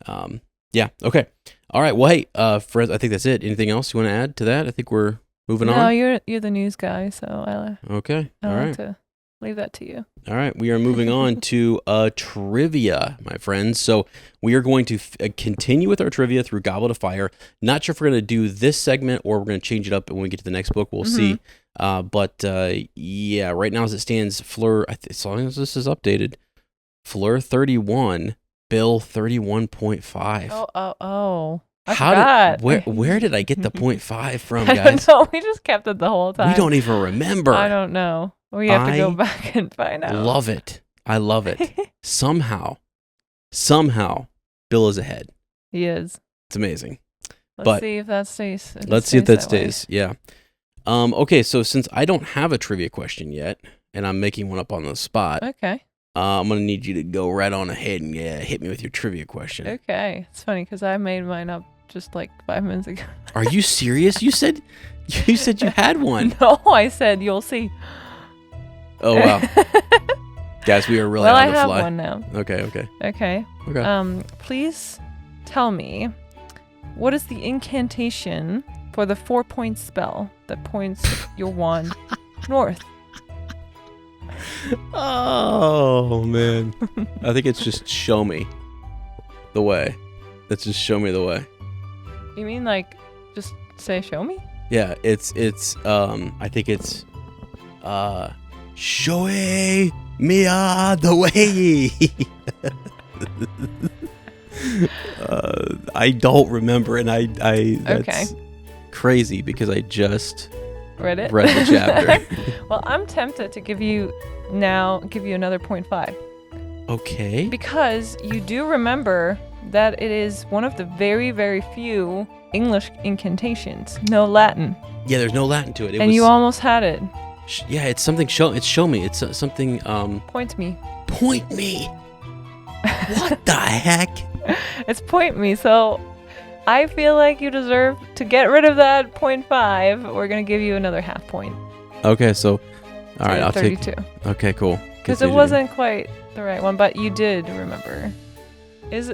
A: Okay. All right. Well, hey, friends, I think that's it. Anything else you want to add to that? I think we're moving on.
B: No, you're the news guy, so
A: okay.
B: I like to leave that to you.
A: All right, we are moving on to trivia, my friends. So we are going to continue with our trivia through Goblet of Fire. Not sure if we're going to do this segment or we're going to change it up when we get to the next book. We'll see. But right now as it stands, Fleur, as long as this is updated, Fleur 31, Bill 31.5.
B: Oh. I forgot.
A: Where did I get the 0.5 from, guys?
B: I don't know. We just kept it the whole time.
A: We don't even remember.
B: I don't know. We have to go back and find out.
A: Love it. I love it. Somehow, Bill is ahead.
B: He is.
A: It's amazing.
B: Let's see if that stays.
A: Let's see if that stays. Yeah. Okay, so since I don't have a trivia question yet, and I'm making one up on the spot.
B: Okay.
A: I'm going to need you to go right on ahead and hit me with your trivia question.
B: Okay. It's funny because I made mine up just like 5 minutes ago.
A: Are you serious? You said you had one.
B: No, I said you'll see.
A: Oh, wow. Guys, we are really on the fly.
B: Well, I have one now.
A: Okay.
B: Please tell me, what is the incantation for the 4-point spell that points your wand north?
A: Oh, man. I think it's just show me the way. Let's just show me the way.
B: You mean like just say show me?
A: Yeah, it's I think it's show me the way. I don't remember, and I that's
B: Okay.
A: crazy because I just
B: Read it?
A: read the chapter.
B: Well, I'm tempted to give you another 0.5
A: Okay.
B: because you do remember that it is one of the very, very few English incantations. No Latin.
A: Yeah, there's no Latin to it.
B: And you almost had it.
A: Yeah, it's something. Show me. It's something.
B: Point me.
A: Point me. What the heck?
B: It's point me. So I feel like you deserve to get rid of that 0.5. We're going to give you another half point.
A: Okay, so all right, I'll
B: 32.
A: take. Okay, cool.
B: Because it wasn't quite the right one, but you did remember. It's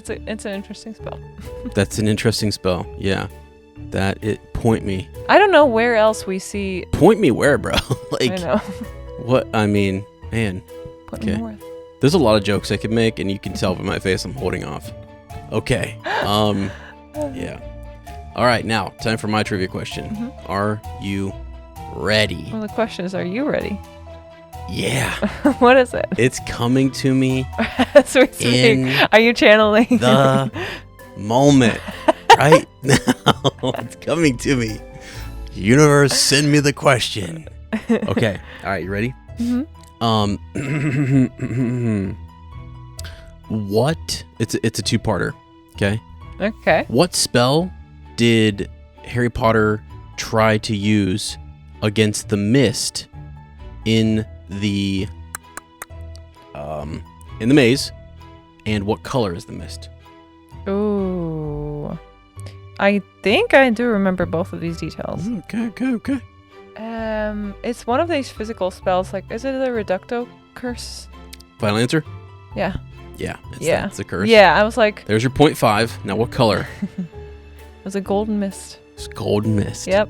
B: an interesting spell.
A: That's an interesting spell. Yeah. Point me.
B: I don't know where else we see.
A: Point me where, bro? Like
B: I know.
A: what? I mean, man.
B: Point
A: Okay.
B: me north.
A: There's a lot of jokes I could make, and you can tell by my face I'm holding off. Okay. Yeah. All right, now time for my trivia question.
B: Mm-hmm.
A: Are you ready?
B: Well, the question is, are you ready?
A: Yeah.
B: What is it?
A: It's coming to me
B: Sweet.
A: in
B: Are you channeling
A: the moment right now. It's coming to me. Universe, send me the question. Okay. All right, you ready?
B: Mm-hmm.
A: What? It's a two-parter. Okay.
B: Okay.
A: What spell did Harry Potter try to use against the mist in the maze? And what color is the mist?
B: Ooh. I think I do remember both of these details.
A: Okay.
B: It's one of these physical spells. Like, is it a Reducto curse?
A: Final answer?
B: Yeah.
A: Yeah. It's a curse.
B: Yeah, I was like,
A: There's your 0.5. Now, what color?
B: it was a golden mist.
A: It's golden mist.
B: Yep.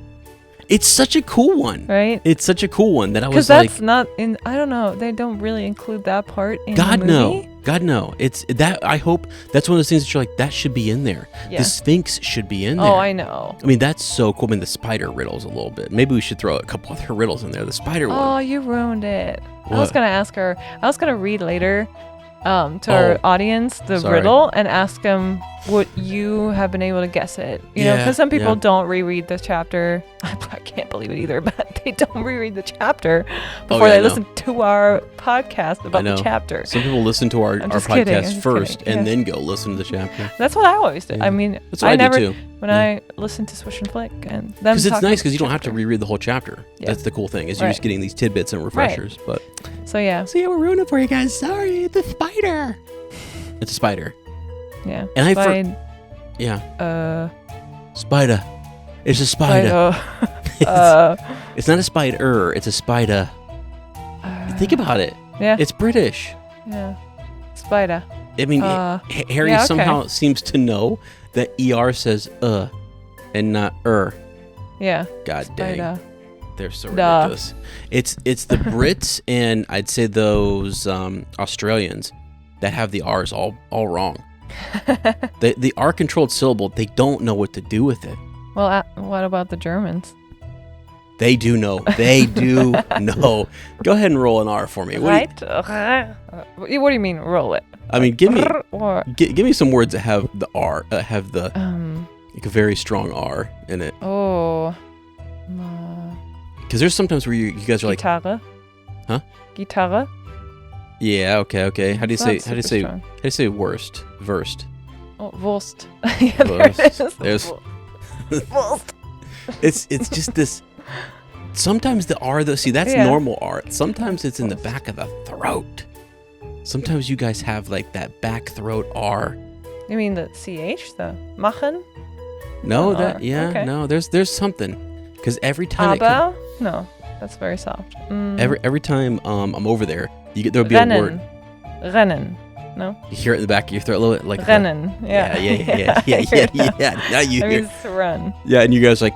A: It's such a cool one.
B: Right?
A: It's such a cool one that I
B: Because
A: was like,
B: that's not in. I don't know. They don't really include that part in
A: God
B: the
A: no.
B: movie.
A: God no. It's that. I hope that's one of those things that you're like, that should be in there.
B: Yeah.
A: The Sphinx should be in there.
B: Oh, I know.
A: I mean, that's so cool. I mean, the spider riddles a little bit. Maybe we should throw a couple other riddles in there. The spider
B: Oh,
A: one.
B: you ruined it. I
A: What?
B: was gonna ask her. I was gonna read later, to our audience the
A: Sorry.
B: riddle and ask them would you have been able to guess it? You know,
A: Yeah,
B: because some people
A: yeah.
B: don't reread the chapter. I can't believe it either, but they don't reread the chapter before
A: yeah, I
B: they
A: know.
B: listen to our podcast about the
A: know.
B: chapter.
A: Some people listen to our
B: I'm just kidding, I'm
A: podcast
B: just
A: first
B: kidding,
A: and
B: yeah.
A: then go listen to the chapter.
B: That's what I always do.
A: Yeah.
B: I mean,
A: That's what I
B: never
A: do too.
B: when
A: Yeah.
B: I listen to Swish and Flick and them
A: Because it's
B: talk
A: nice
B: about
A: because you
B: the
A: don't have to
B: chapter.
A: reread the whole chapter.
B: Yeah.
A: That's the cool thing is you're just
B: Right.
A: getting these tidbits and refreshers. But
B: So yeah,
A: yeah, we're ruining it for you guys. Sorry, the spider. It's a spider.
B: yeah.
A: And I
B: Spide-
A: Yeah. Spider. It's a spider. It's not a spider. It's a spider. Think about it.
B: Yeah.
A: It's British.
B: Yeah. Spider.
A: I mean, Harry
B: yeah, okay.
A: somehow seems to know that ER says and not
B: Yeah.
A: God dang.
B: Spider.
A: They're so
B: Duh.
A: ridiculous. It's the Brits and I'd say those Australians that have the R's all wrong. The R controlled syllable, they don't know what to do with it.
B: Well, what about the Germans?
A: They do know. They do know. Go ahead and roll an R for me.
B: Right? What do you mean roll it?
A: I mean, give me
B: Or,
A: give me some words that have the R, have the
B: um.
A: like a very strong R in it.
B: Oh.
A: Because there's sometimes where you guys are like,
B: Gitarre.
A: Huh?
B: Gitarre.
A: yeah, okay. How do you
B: It's
A: say
B: not super strong.
A: how do you say worst? Versed.
B: Oh, Wurst. Yeah, there it
A: Wurst.
B: is.
A: There's-
B: Wurst.
A: It's just this. Sometimes the R though, see that's
B: Yeah.
A: normal R. Sometimes it's in the back of the throat. Sometimes you guys have like that back throat R.
B: You mean the CH, the machen?
A: No,
B: R.
A: that yeah,
B: Okay.
A: no. There's something because every time
B: Aber? No, that's very soft.
A: every time I'm over there, there'll be a word.
B: Rennen. Rennen. No?
A: You hear it in the back of your throat a little bit, like
B: Rennen. Yeah.
A: yeah. Now you
B: That
A: hear,
B: means to run.
A: yeah, and you guys are like,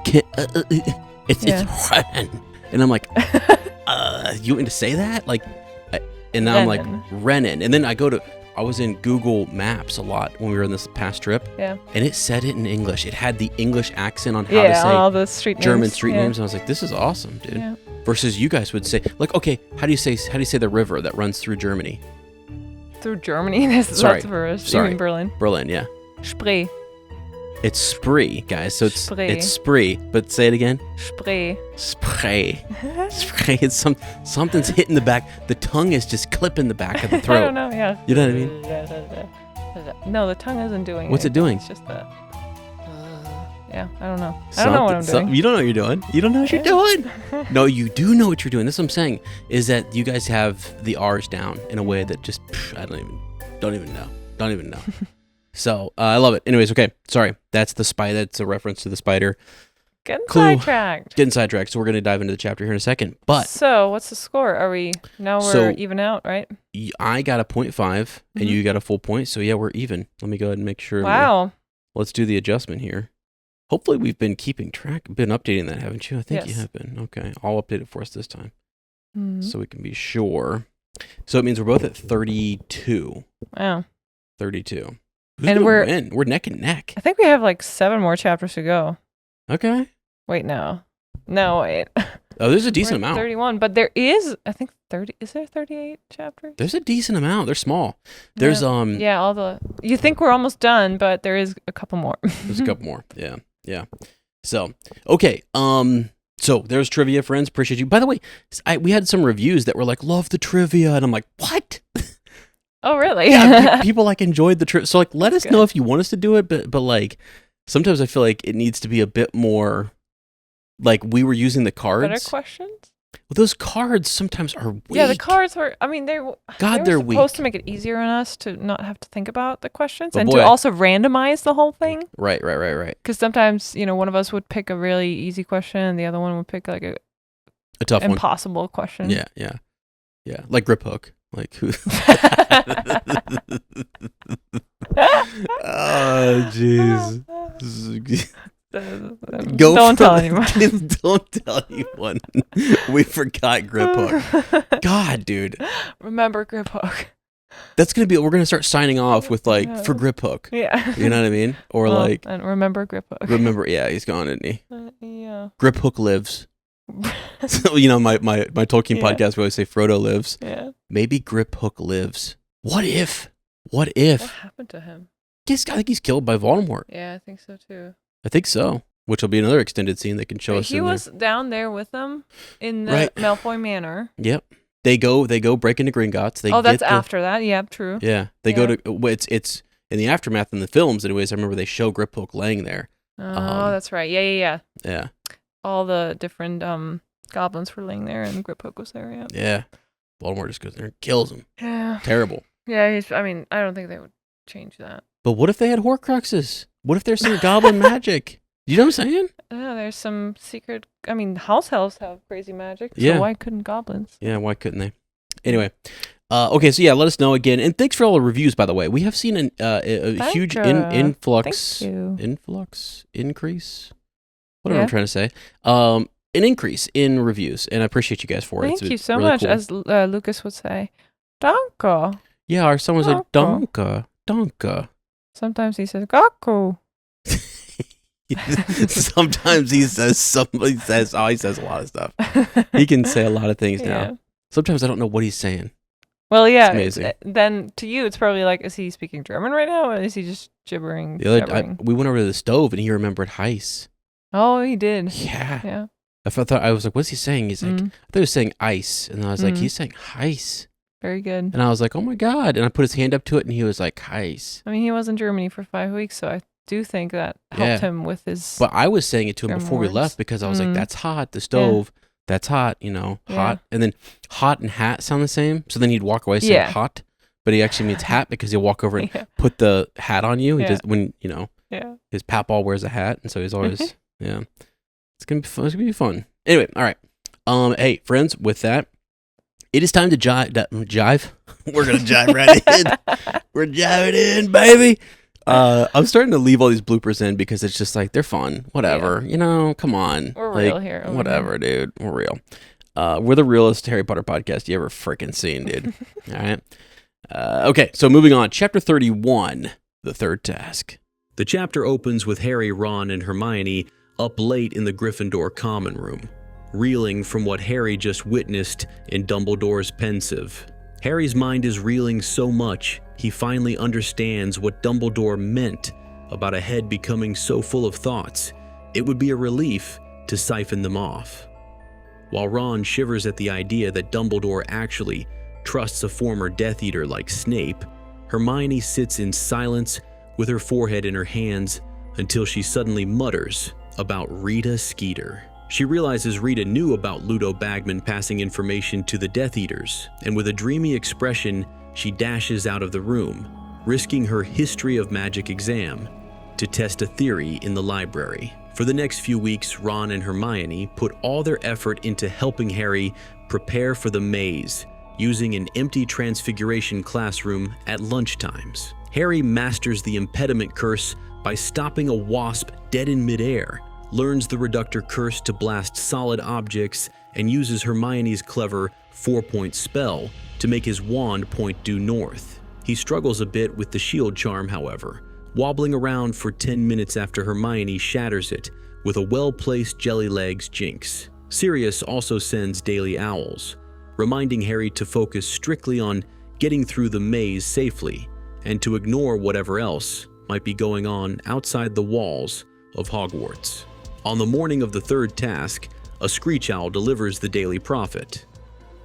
A: it's
B: Yeah.
A: running, and I'm like, you want me to say that, like, and now I'm like
B: Rennen.
A: Rennen, and then I was in Google Maps a lot when we were on this past trip,
B: Yeah.
A: and it said it in English. It had the English accent on how to
B: Yeah, on all
A: say
B: the street
A: German
B: names.
A: street
B: Yeah.
A: names, and I was like, this is awesome, dude.
B: Yeah.
A: Versus you guys would say, like, okay, how do you say the river that runs through Germany?
B: through Germany. That's for us. You mean Berlin?
A: Berlin, yeah.
B: Spree.
A: It's spree, guys. So it's spree. But say it again.
B: Spree.
A: Spray. Spray. It's something's hitting the back. The tongue is just clipping the back of the throat.
B: I don't know. Yeah.
A: You know what I mean?
B: No, the tongue isn't doing it.
A: What's it doing?
B: It's just that. Yeah, I don't know. I don't know what I'm doing.
A: You don't know what you're doing. You don't know what you're doing. No, you do know what you're doing. That's what I'm saying. Is that you guys have the R's down in a way that just I don't even know. So I love it. Anyways, okay. Sorry, that's the spider. That's a reference to the spider.
B: Getting sidetracked.
A: So we're gonna dive into the chapter here in a second. But
B: so what's the score? Are we now? We're even out, right?
A: I got a 0.5 and you got a full point. So yeah, we're even. Let me go ahead and make sure.
B: Wow.
A: Let's do the adjustment here. Hopefully we've been keeping track, been updating that, haven't you? I think you have been. Okay, I'll update it for us this time so we can be sure. So it means we're both at 32.
B: Wow.
A: 32.
B: And we're
A: neck and neck.
B: I think we have like 7 more chapters to go.
A: Okay.
B: Wait, no, wait.
A: Oh, there's a decent amount.
B: 31, but there is, I think 30. Is there 38 chapters?
A: There's a decent amount. They're small. There's
B: Yeah, all the. You think we're almost done, but there is a couple more.
A: There's a couple more. Yeah. So okay. So there's trivia, friends. Appreciate you. By the way, we had some reviews that were like, "Love the trivia," and I'm like, "What?"
B: Oh, really?
A: Yeah. People like enjoyed the trivia. So like, let us know if you want us to do it. But like, sometimes I feel like it needs to be a bit more. Like we were using the cards.
B: Better questions.
A: Well, those cards sometimes are weak.
B: Yeah, the cards were. I mean, they're
A: weak.
B: Supposed to make it easier on us to not have to think about the questions to also randomize the whole thing.
A: Right.
B: Because sometimes one of us would pick a really easy question, and the other one would pick like a
A: tough
B: impossible question.
A: Yeah. Like GRIPHOOK. Like who? Oh, jeez.
B: Don't tell anyone.
A: Don't tell anyone. We forgot GRIPHOOK. God, dude.
B: Remember GRIPHOOK.
A: That's gonna be. We're gonna start signing off with like for GRIPHOOK.
B: Yeah.
A: You know what I mean? Or
B: and remember GRIPHOOK.
A: Remember? Yeah, he's gone, isn't he?
B: Yeah.
A: GRIPHOOK lives. So my Tolkien podcast, we always say Frodo lives.
B: Yeah.
A: Maybe GRIPHOOK lives. What if?
B: What happened to him?
A: I think he's killed by Voldemort.
B: Yeah, I think so too.
A: I think so. Which will be another extended scene they can show us.
B: He was down there with them in the Malfoy Manor.
A: Yep. They go break into Gringotts.
B: That's after that. Yeah, true.
A: Yeah. They go to it's in the aftermath in the films anyways. I remember they show GRIPHOOK laying there.
B: Oh, that's right. Yeah.
A: Yeah.
B: All the different goblins were laying there and GRIPHOOK was there, yeah.
A: Yeah. Voldemort just goes there and kills him.
B: Yeah.
A: Terrible.
B: Yeah, I don't think they would change that.
A: But what if they had Horcruxes? What if there's some goblin magic? You know what I'm saying?
B: Yeah, there's some secret. House elves have crazy magic. So why couldn't goblins?
A: Yeah, why couldn't they? Anyway, okay, so yeah, let us know again, and thanks for all the reviews. By the way, we have seen a huge increase. Whatever I'm trying to say. An increase in reviews, and I appreciate you guys for it.
B: Thank you so really much, cool. As Lucas would say, "Danke."
A: Yeah, or someone said "Danke." Sometimes
B: he says "Gaku."
A: Sometimes he says he says a lot of stuff. He can say a lot of things now. Sometimes I don't know what he's saying.
B: Well, yeah. It's amazing. Then to you, it's probably like, is he speaking German right now, or is he just gibbering?
A: We went over to the stove and he remembered Heiss.
B: Oh, he did.
A: Yeah. I was like, what's he saying? He's like, I thought he was saying ice, and I was like, he's saying Heiss.
B: Very good.
A: And I was like, oh my God. And I put his hand up to it and he was like, Heiss.
B: He was in Germany for 5 weeks, so I do think that helped him with his.
A: But I was saying it to him before we left because I was like, that's hot. The stove, that's hot, hot. And then hot and hat sound the same. So then he'd walk away saying hot, but he actually means hat because he'll walk over and put the hat on you. He just, when, his papal wears a hat. And so he's always, it's going to be fun. Anyway, all right. Hey, friends, with that, it is time to jive. We're going to jive right in. We're jiving in, baby. I'm starting to leave all these bloopers in because it's just like, they're fun. Whatever. Come on.
B: We're real here.
A: Whatever, dude. We're real. We're the realest Harry Potter podcast you ever freaking seen, dude. All right. Okay, so moving on. Chapter 31, The Third Task. The chapter opens with Harry, Ron, and Hermione up late in the Gryffindor common room, reeling from what Harry just witnessed in Dumbledore's pensive.
C: Harry's mind is reeling so much, he finally understands what Dumbledore meant about a head becoming so full of thoughts. It would be a relief to siphon them off. While Ron shivers at the idea that Dumbledore actually trusts a former Death Eater like Snape, Hermione sits in silence with her forehead in her hands until she suddenly mutters about Rita Skeeter. She realizes Rita knew about Ludo Bagman passing information to the Death Eaters, and with a dreamy expression, she dashes out of the room, risking her History of Magic exam to test a theory in the library. For the next few weeks, Ron and Hermione put all their effort into helping Harry prepare for the maze, using an empty Transfiguration classroom at lunchtimes. Harry masters the impediment curse by stopping a wasp dead in midair, learns the reductor curse to blast solid objects, and uses Hermione's clever 4-point spell to make his wand point due north. He struggles a bit with the shield charm, however, wobbling around for 10 minutes after Hermione shatters it with a well-placed jelly legs jinx. Sirius also sends daily owls, reminding Harry to focus strictly on getting through the maze safely and to ignore whatever else might be going on outside the walls of Hogwarts. On the morning of the third task, a screech owl delivers the Daily Prophet.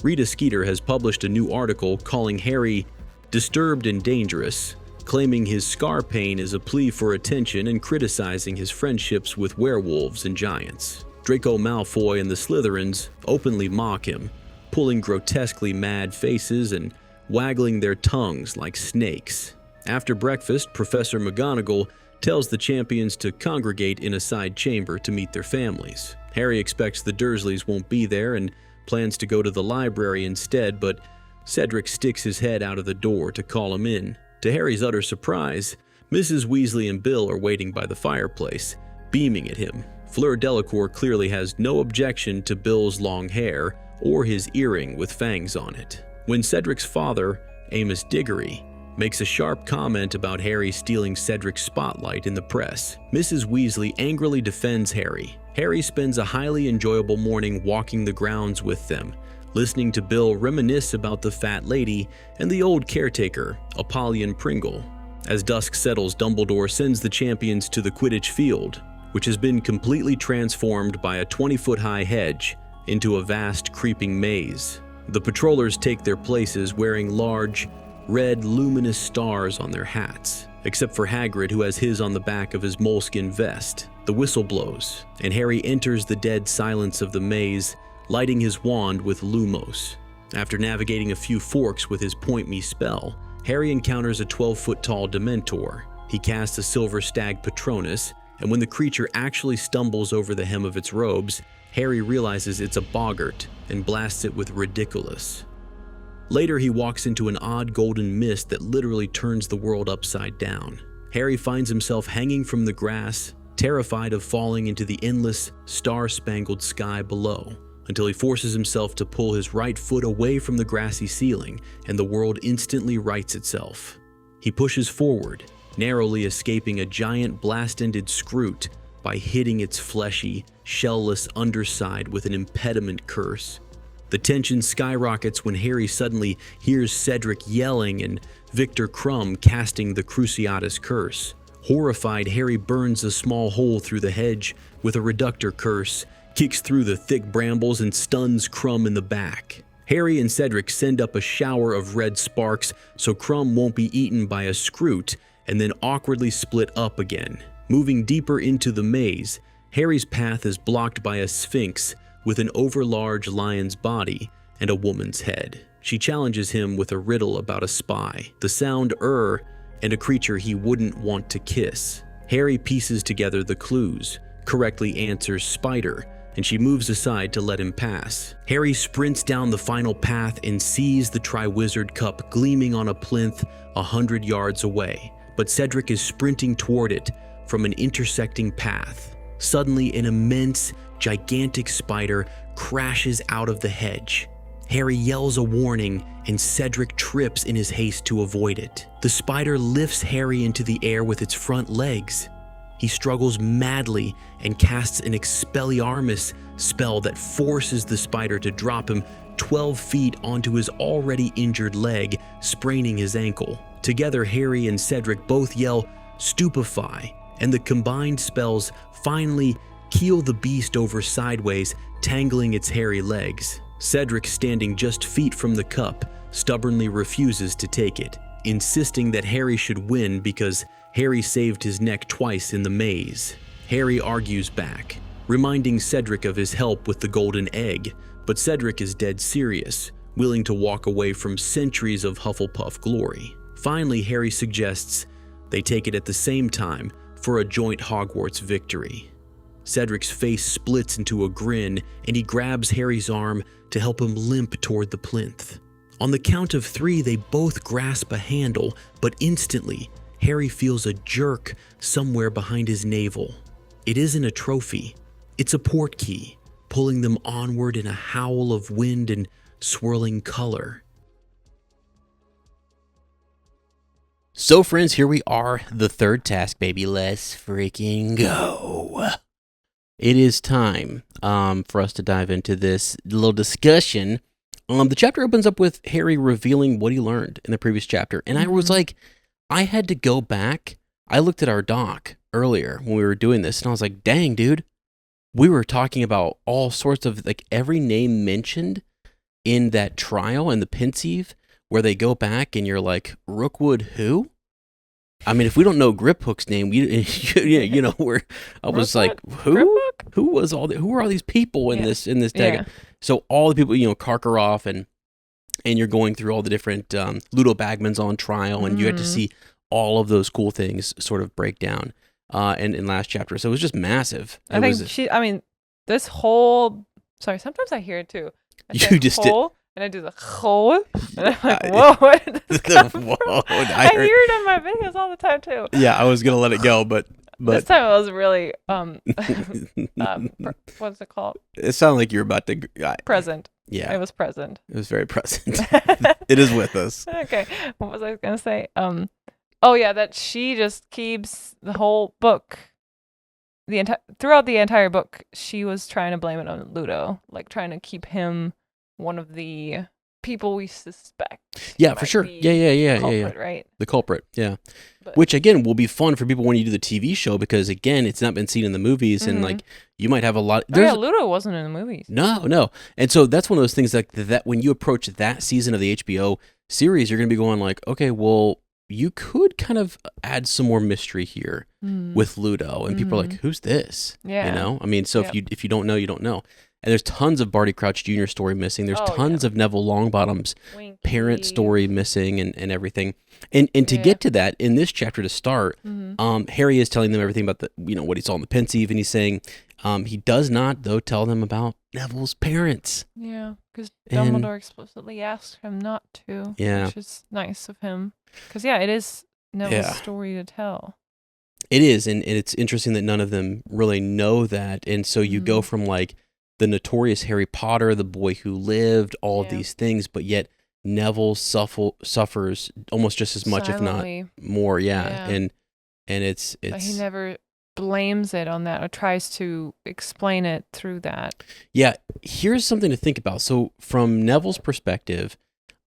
C: Rita Skeeter has published a new article calling Harry disturbed and dangerous, claiming his scar pain is a plea for attention and criticizing his friendships with werewolves and giants. Draco Malfoy and the Slytherins openly mock him, pulling grotesquely mad faces and waggling their tongues like snakes. After breakfast, Professor McGonagall tells the champions to congregate in a side chamber to meet their families. Harry expects the Dursleys won't be there and plans to go to the library instead, but Cedric sticks his head out of the door to call him in. To Harry's utter surprise, Mrs. Weasley and Bill are waiting by the fireplace, beaming at him. Fleur Delacour clearly has no objection to Bill's long hair or his earring with fangs on it. When Cedric's father, Amos Diggory, makes a sharp comment about Harry stealing Cedric's spotlight in the press, Mrs. Weasley angrily defends Harry. Harry spends a highly enjoyable morning walking the grounds with them, listening to Bill reminisce about the fat lady and the old caretaker, Apollyon Pringle. As dusk settles, Dumbledore sends the champions to the Quidditch field, which has been completely transformed by a 20-foot-high hedge into a vast creeping maze. The patrollers take their places wearing large, red, luminous stars on their hats, except for Hagrid, who has his on the back of his moleskin vest. The whistle blows, and Harry enters the dead silence of the maze, lighting his wand with Lumos. After navigating a few forks with his Point Me spell, Harry encounters a 12-foot-tall Dementor. He casts a Silver Stag Patronus, and when the creature actually stumbles over the hem of its robes, Harry realizes it's a boggart and blasts it with Ridiculous. Later, he walks into an odd golden mist that literally turns the world upside down. Harry finds himself hanging from the grass, terrified of falling into the endless, star-spangled sky below, until he forces himself to pull his right foot away from the grassy ceiling, and the world instantly rights itself. He pushes forward, narrowly escaping a giant blast-ended Scroot by hitting its fleshy, shell-less underside with an impediment curse. The tension skyrockets when Harry suddenly hears Cedric yelling and Victor Crumb casting the Cruciatus curse. Horrified, Harry burns a small hole through the hedge with a reductor curse, kicks through the thick brambles, and stuns Crumb in the back. Harry and Cedric send up a shower of red sparks so Crumb won't be eaten by a Scroot, and then awkwardly split up again. Moving deeper into the maze, Harry's path is blocked by a Sphinx with an overlarge lion's body and a woman's head. She challenges him with a riddle about a spy, the sound and a creature he wouldn't want to kiss. Harry pieces together the clues, correctly answers spider, and she moves aside to let him pass. Harry sprints down the final path and sees the Triwizard Cup gleaming on a plinth 100 yards away, but Cedric is sprinting toward it from an intersecting path. Suddenly, an immense, gigantic spider crashes out of the hedge. Harry yells a warning, and Cedric trips in his haste to avoid it. The spider lifts Harry into the air with its front legs. He struggles madly and casts an Expelliarmus spell that forces the spider to drop him 12 feet onto his already injured leg, spraining his ankle. Together, Harry and Cedric both yell, "Stupefy," and the combined spells finally keel the beast over sideways, tangling its hairy legs. Cedric, standing just feet from the cup, stubbornly refuses to take it, insisting that Harry should win because Harry saved his neck twice in the maze. Harry argues back, reminding Cedric of his help with the golden egg, but Cedric is dead serious, willing to walk away from centuries of Hufflepuff glory. Finally, Harry suggests they take it at the same time for a joint Hogwarts victory. Cedric's face splits into a grin, and he grabs Harry's arm to help him limp toward the plinth. On the count of 3, they both grasp a handle, but instantly, Harry feels a jerk somewhere behind his navel. It isn't a trophy, it's a portkey, pulling them onward in a howl of wind and swirling color.
A: So friends, here we are, the third task, baby. Let's freaking go. It is time for us to dive into this little discussion. The chapter opens up with Harry revealing what he learned in the previous chapter. And I was like, I had to go back. I looked at our doc earlier when we were doing this, and I was like, dang, dude, we were talking about all sorts of, like, every name mentioned in that trial and the pensieve, where they go back and you're like, Rookwood who? I mean, if we don't know GRIPHOOK's name, you know, where I was like, who?
B: GRIPHOOK?
A: Who were all these people in this tag?
B: Yeah.
A: So all the people, you know, Karkaroff and you're going through all the different Ludo Bagman's on trial, and you had to see all of those cool things sort of break down in last chapter. So it was just massive.
B: This whole, sorry, sometimes I hear it too.
A: You just did.
B: And I do the whole, and I'm like, whoa, where did this come from? I hear it in my videos all the time too.
A: Yeah, I was gonna let it go, but
B: this time I was really what's it called?
A: It sounded like you were about to
B: present.
A: Yeah,
B: I was present.
A: It was very present. It is with us.
B: Okay, what was I gonna say? Oh yeah, that she just keeps the whole book. Throughout the entire book, she was trying to blame it on Ludo, like trying to keep him one of the people we suspect.
A: Yeah, for sure. Yeah.
B: Culprit, right?
A: The culprit, yeah.
B: But,
A: which, again, will be fun for people when you do the TV show, because, again, it's not been seen in the movies, and, like, you might have a lot...
B: Ludo wasn't in the movies.
A: No. And so that's one of those things that when you approach that season of the HBO series, you're going to be going like, okay, well, you could kind of add some more mystery here with Ludo, and people are like, who's this?
B: Yeah.
A: You know? I mean, so if you don't know, you don't know. And there's tons of Barty Crouch Jr. story missing. There's tons of Neville Longbottom's parent story missing and everything. And to get to that, in this chapter to start, Harry is telling them everything about what he saw in the pensieve, and he's saying he does not, though, tell them about Neville's parents.
B: Yeah, because Dumbledore explicitly asked him not to.
A: Yeah.
B: Which is nice of him. Because, it is Neville's story to tell.
A: It is, and it's interesting that none of them really know that. And so you go from, like, the notorious Harry Potter, the boy who lived, all of these things, but yet Neville suffers almost just as much,
B: silently,
A: if not more. Yeah. And it's
B: but he never blames it on that or tries to explain it through that.
A: Yeah. Here's something to think about. So from Neville's perspective,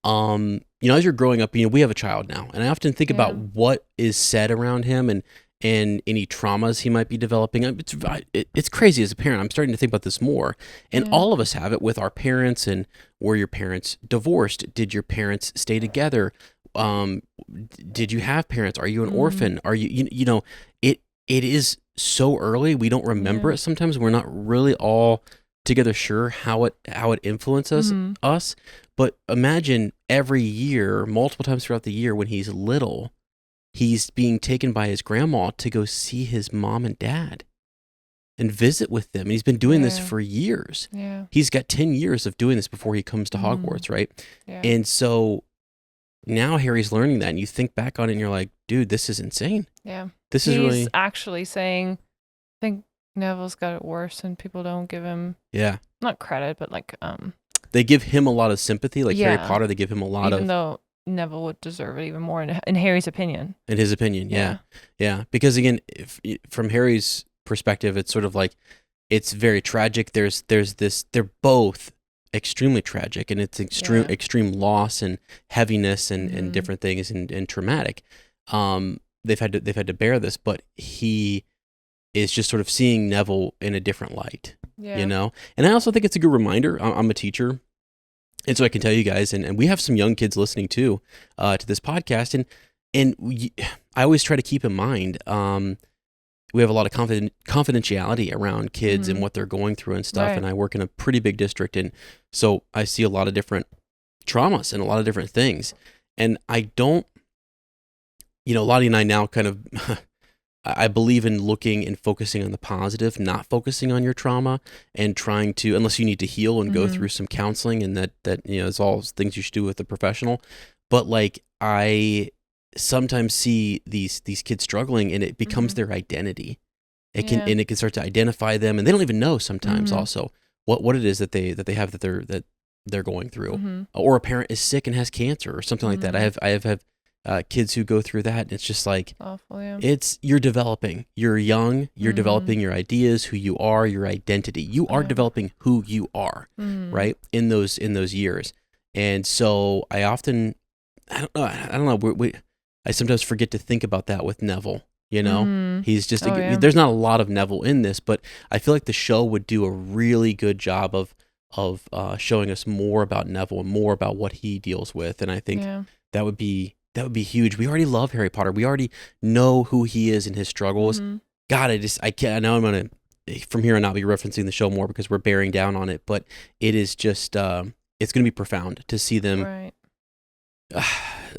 A: as you're growing up, we have a child now, and I often think about what is said around him and any traumas he might be developing. It's crazy as a parent. I'm starting to think about this more. And all of us have it with our parents. And were your parents divorced? Did your parents stay together? Did you have parents? Are you an orphan? Are you it is so early. We don't remember it sometimes. We're not really all together sure how it influences us. But imagine every year, multiple times throughout the year, when he's little, he's being taken by his grandma to go see his mom and dad and visit with them. And he's been doing this for years.
B: Yeah.
A: He's got 10 years of doing this before he comes to Hogwarts, right?
B: Yeah.
A: And so now Harry's learning that, and you think back on it and you're like, dude, this is insane.
B: Yeah.
A: He's
B: really actually saying, I think Neville's got it worse, and people don't give him not credit, but like
A: they give him a lot of sympathy. Like Harry Potter, they give him a lot
B: even though Neville would deserve it even more in Harry's opinion.
A: In his opinion, yeah. Because again, from Harry's perspective, it's sort of like it's very tragic. There's this. They're both extremely tragic, and it's extreme loss and heaviness and different things and traumatic. They've had to bear this, but he is just sort of seeing Neville in a different light, you know? And I also think it's a good reminder. I'm a teacher, and so I can tell you guys, and we have some young kids listening too, to this podcast, and I always try to keep in mind, we have a lot of confidentiality around kids and what they're going through and stuff, and I work in a pretty big district, and so I see a lot of different traumas and a lot of different things, and I don't, Lottie and I now kind of, I believe in looking and focusing on the positive, not focusing on your trauma, and trying to, unless you need to heal and go through some counseling, and that it's all things you should do with a professional. But like, I sometimes see these kids struggling, and it becomes their identity. It can start to identify them, and they don't even know sometimes also what it is that they have that they're going through, or a parent is sick and has cancer or something like that. I have kids who go through that, and it's just like,
B: awful,
A: you're developing, you're young, you're developing your ideas, who you are, your identity. You are developing who you are, right? In those years. And so I often, I don't know, I sometimes forget to think about that with Neville, He's just, there's not a lot of Neville in this, but I feel like the show would do a really good job of showing us more about Neville and more about what he deals with. And I think that would be huge. We already love Harry Potter. We already know who he is and his struggles. God, I can't. I know I'm going to, from here on out, be referencing the show more because we're bearing down on it. But it is just, it's going to be profound to see them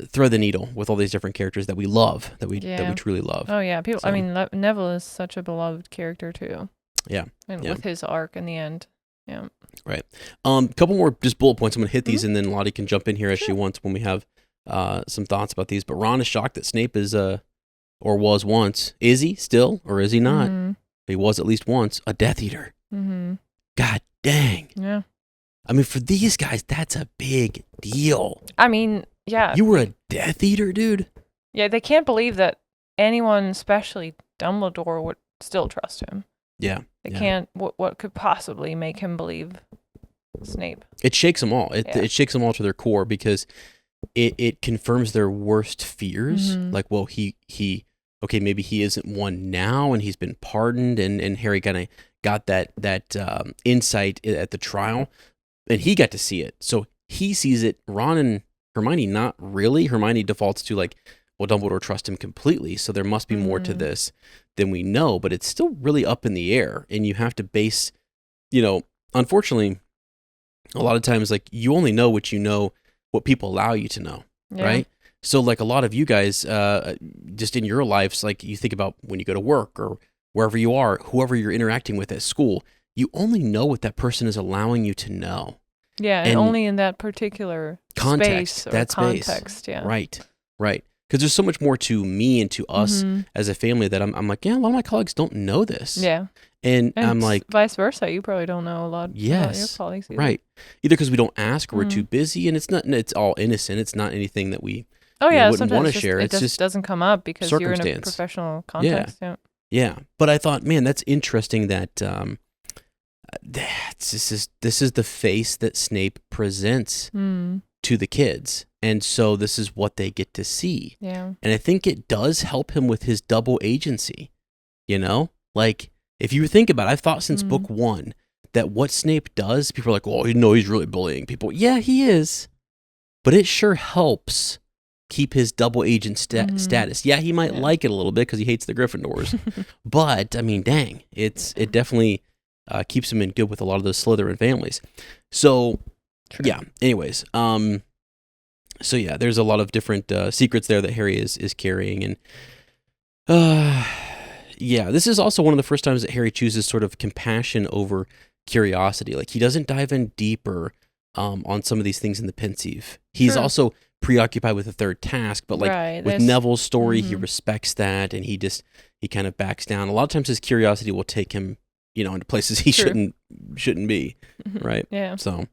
A: thread the needle with all these different characters that we love, that we truly love.
B: Oh yeah, people. So, I mean, Neville is such a beloved character too.
A: Yeah,
B: and with his arc in the end. Yeah.
A: Right. Couple more just bullet points. I'm going to hit these, and then Lottie can jump in here as she wants when we have some thoughts about these. But Ron is shocked that Snape is or was once. Is he still, or is he not? He was at least once a Death Eater. God dang.
B: Yeah.
A: I mean, for these guys, that's a big deal.
B: I mean, yeah.
A: You were a Death Eater, dude?
B: Yeah, they can't believe that anyone, especially Dumbledore, would still trust him.
A: Yeah.
B: They can't, what could possibly make him believe Snape?
A: It shakes them all. It shakes them all to their core, because it confirms their worst fears. Like, well, okay, maybe he isn't one now, and he's been pardoned, and Harry kind of got that insight at the trial, and he got to see it. So he sees it. Ron and Hermione, not really. Hermione defaults to like, well, Dumbledore trusts him completely, so there must be more to this than we know, but it's still really up in the air, and you have to base, unfortunately, a lot of times, like, you only know what people allow you to know, right? So like a lot of you guys, just in your lives, like you think about when you go to work or wherever you are, whoever you're interacting with at school, you only know what that person is allowing you to know.
B: Yeah, and only in that particular
A: context,
B: space or context. Yeah.
A: Right. Because there's so much more to me and to us as a family that I'm like, yeah, a lot of my colleagues don't know this.
B: Yeah.
A: And I'm like,
B: vice versa. You probably don't know a lot about your colleagues either.
A: Right. Either because we don't ask or we're too busy, and it's all innocent. It's not anything that we wouldn't want to share.
B: It just doesn't come up because you're in a professional context.
A: Yeah. But I thought, man, that's interesting that this is the face that Snape presents to the kids. And so this is what they get to see.
B: Yeah.
A: And I think it does help him with his double agency. Like, if you think about it, I've thought since book 1 that what Snape does, people are like, well, he's really bullying people. Yeah, he is. But it sure helps keep his double agent status. Yeah, he might like it a little bit because he hates the Gryffindors. But, I mean, dang, it definitely keeps him in good with a lot of those Slytherin families. So, anyways. So, yeah, there's a lot of different secrets there that Harry is carrying. And, this is also one of the first times that Harry chooses sort of compassion over curiosity. Like, he doesn't dive in deeper on some of these things in the pensieve. He's also preoccupied with the third task, but like with Neville's story, he respects that, and he kind of backs down. A lot of times his curiosity will take him, into places he shouldn't be, right?
B: Yeah.
A: So,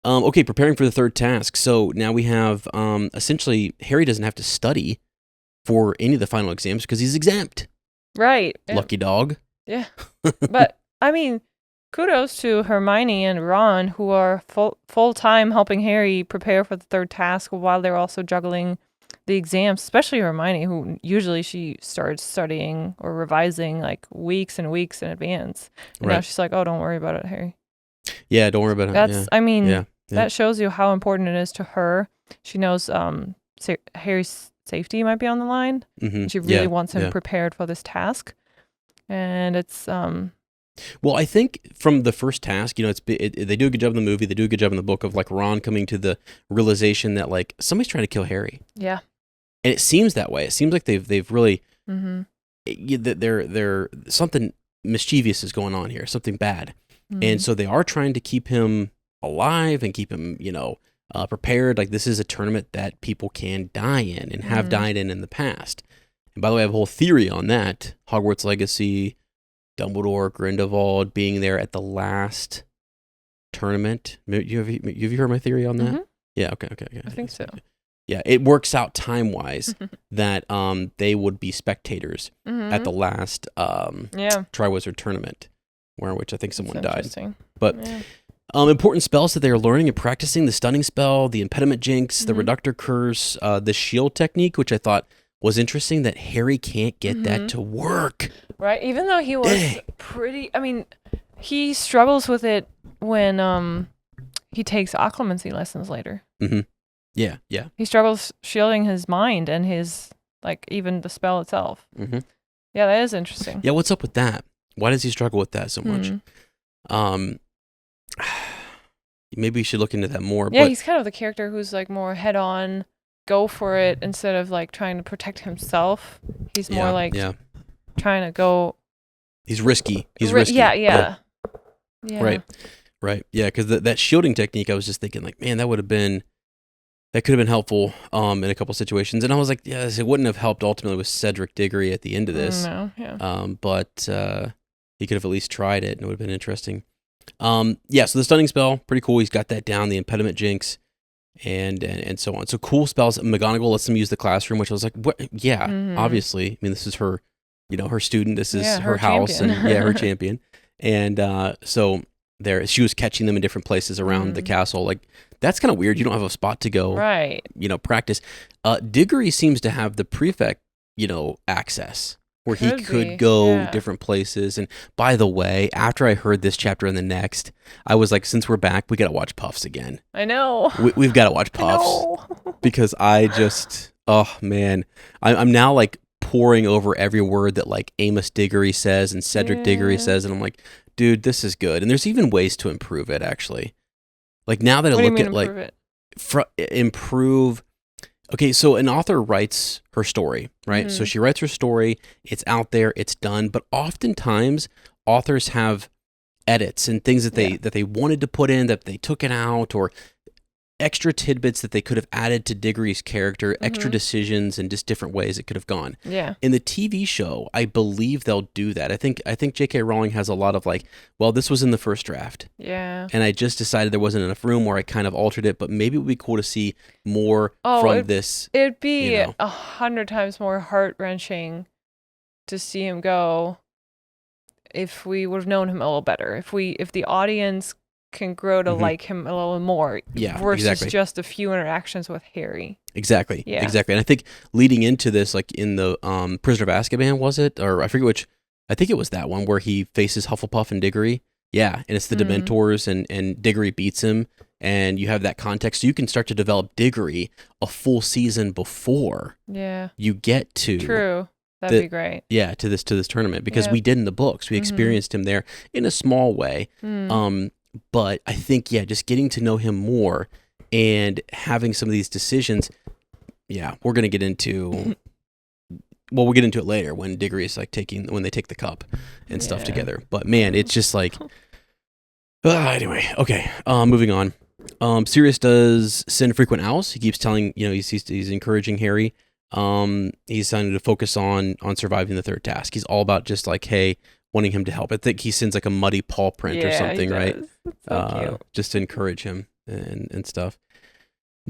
A: okay, preparing for the third task. So now we have, essentially, Harry doesn't have to study for any of the final exams because he's exempt.
B: Right.
A: Lucky dog.
B: Yeah. But, I mean, kudos to Hermione and Ron, who are full time helping Harry prepare for the third task while they're also juggling the exams, especially Hermione, who usually she starts studying or revising like weeks and weeks in advance. And now she's like, oh, don't worry about it, Harry.
A: Yeah, don't worry about it.
B: That's, I mean,
A: Yeah.
B: that shows you how important it is to her. She knows Harry's safety might be on the line.
A: Mm-hmm.
B: She really wants him prepared for this task. And it's...
A: Well, I think from the first task, you know, they do a good job in the movie. They do a good job in the book of like Ron coming to the realization that like somebody's trying to kill Harry.
B: Yeah.
A: And it seems that way. It seems like they've really...
B: Mm-hmm.
A: They're something mischievous is going on here, something bad.
B: Mm-hmm.
A: And so they are trying to keep him alive and keep him, you know, prepared. Like this is a tournament that people can die in and have died in the past. And by the way, I have a whole theory on that. Hogwarts Legacy, Dumbledore, Grindelwald being there at the last tournament. Have you heard my theory on that?
B: Mm-hmm.
A: Yeah, okay.
B: I think so.
A: Yeah, it works out time-wise that they would be spectators at the last Triwizard Tournament, which I think someone died. But important spells that they are learning and practicing: the Stunning Spell, the Impediment Jinx, the Reductor Curse, the Shield Technique, which I thought was interesting that Harry can't get that to work.
B: Right, even though he was pretty... I mean, he struggles with it when he takes occlumency lessons later.
A: Mm-hmm. Yeah.
B: He struggles shielding his mind and his, like, even the spell itself.
A: Mm-hmm.
B: Yeah, that is interesting.
A: Yeah, what's up with that? Why does he struggle with that so much? Maybe you should look into that more.
B: Yeah,
A: but
B: he's kind of the character who's, like, more head-on, go for it, instead of, like, trying to protect himself. He's more, like, trying to go...
A: He's risky. He's risky.
B: Yeah.
A: Right. Yeah, because that shielding technique, I was just thinking, like, man, that could have been helpful in a couple situations. And I was like, yes, it wouldn't have helped ultimately with Cedric Diggory at the end of this.
B: No, yeah.
A: But he could have at least tried it, and it would have been interesting. So the Stunning Spell, pretty cool. He's got that down, the Impediment Jinx, and so on. So cool spells. McGonagall lets them use the classroom, which I was like, what? Yeah, obviously. I mean, this is her, her student. This is her house,
B: champion.
A: and her champion. And so she was catching them in different places around the castle. Like, that's kind of weird. You don't have a spot to go,
B: right?
A: Practice. Diggory seems to have the prefect, access where he could go different places. And by the way, after I heard this chapter and the next, I was like, since we're back, we got to watch Puffs again.
B: I know.
A: We've got to watch Puffs because I just, oh man, I'm now like poring over every word that like Amos Diggory says and Cedric Diggory says. And I'm like, dude, this is good. And there's even ways to improve it, actually. Like now that I look at like improve. Okay, so an author writes her story, right? So she writes her story. It's out there. It's done. But oftentimes, authors have edits and things that they wanted to put in that they took it out, or extra tidbits that they could have added to Diggory's character, extra decisions, and just different ways it could have gone.
B: Yeah.
A: In the TV show, I believe they'll do that. I think J.K. Rowling has a lot of like, well, this was in the first draft.
B: Yeah. And
A: I just decided there wasn't enough room where I kind of altered it, but maybe it would be cool to see more from this.
B: It'd be 100 times more heart-wrenching to see him go if we would have known him a little better. If the audience can grow to like him a little more versus just a few interactions with Harry.
A: Exactly. And I think leading into this, like in the Prisoner of Azkaban, was it? Or I forget which, I think it was that one where he faces Hufflepuff and Diggory. Yeah, and it's the Dementors and Diggory beats him, and you have that context. So you can start to develop Diggory a full season before you get to...
B: True. That'd be great.
A: Yeah, to this tournament, because we did in the books. We experienced him there in a small way. But I think, just getting to know him more and having some of these decisions, we're going to get into, we'll get into it later when Diggory is like when they take the cup and stuff together. But man, it's just like, anyway, okay, moving on. Sirius does send frequent owls. He keeps telling, he's encouraging Harry. He's telling him to focus on surviving the third task. He's all about just like, hey, wanting him to help. I think he sends like a muddy paw print or something, right?
B: So cute.
A: Just to encourage him and stuff.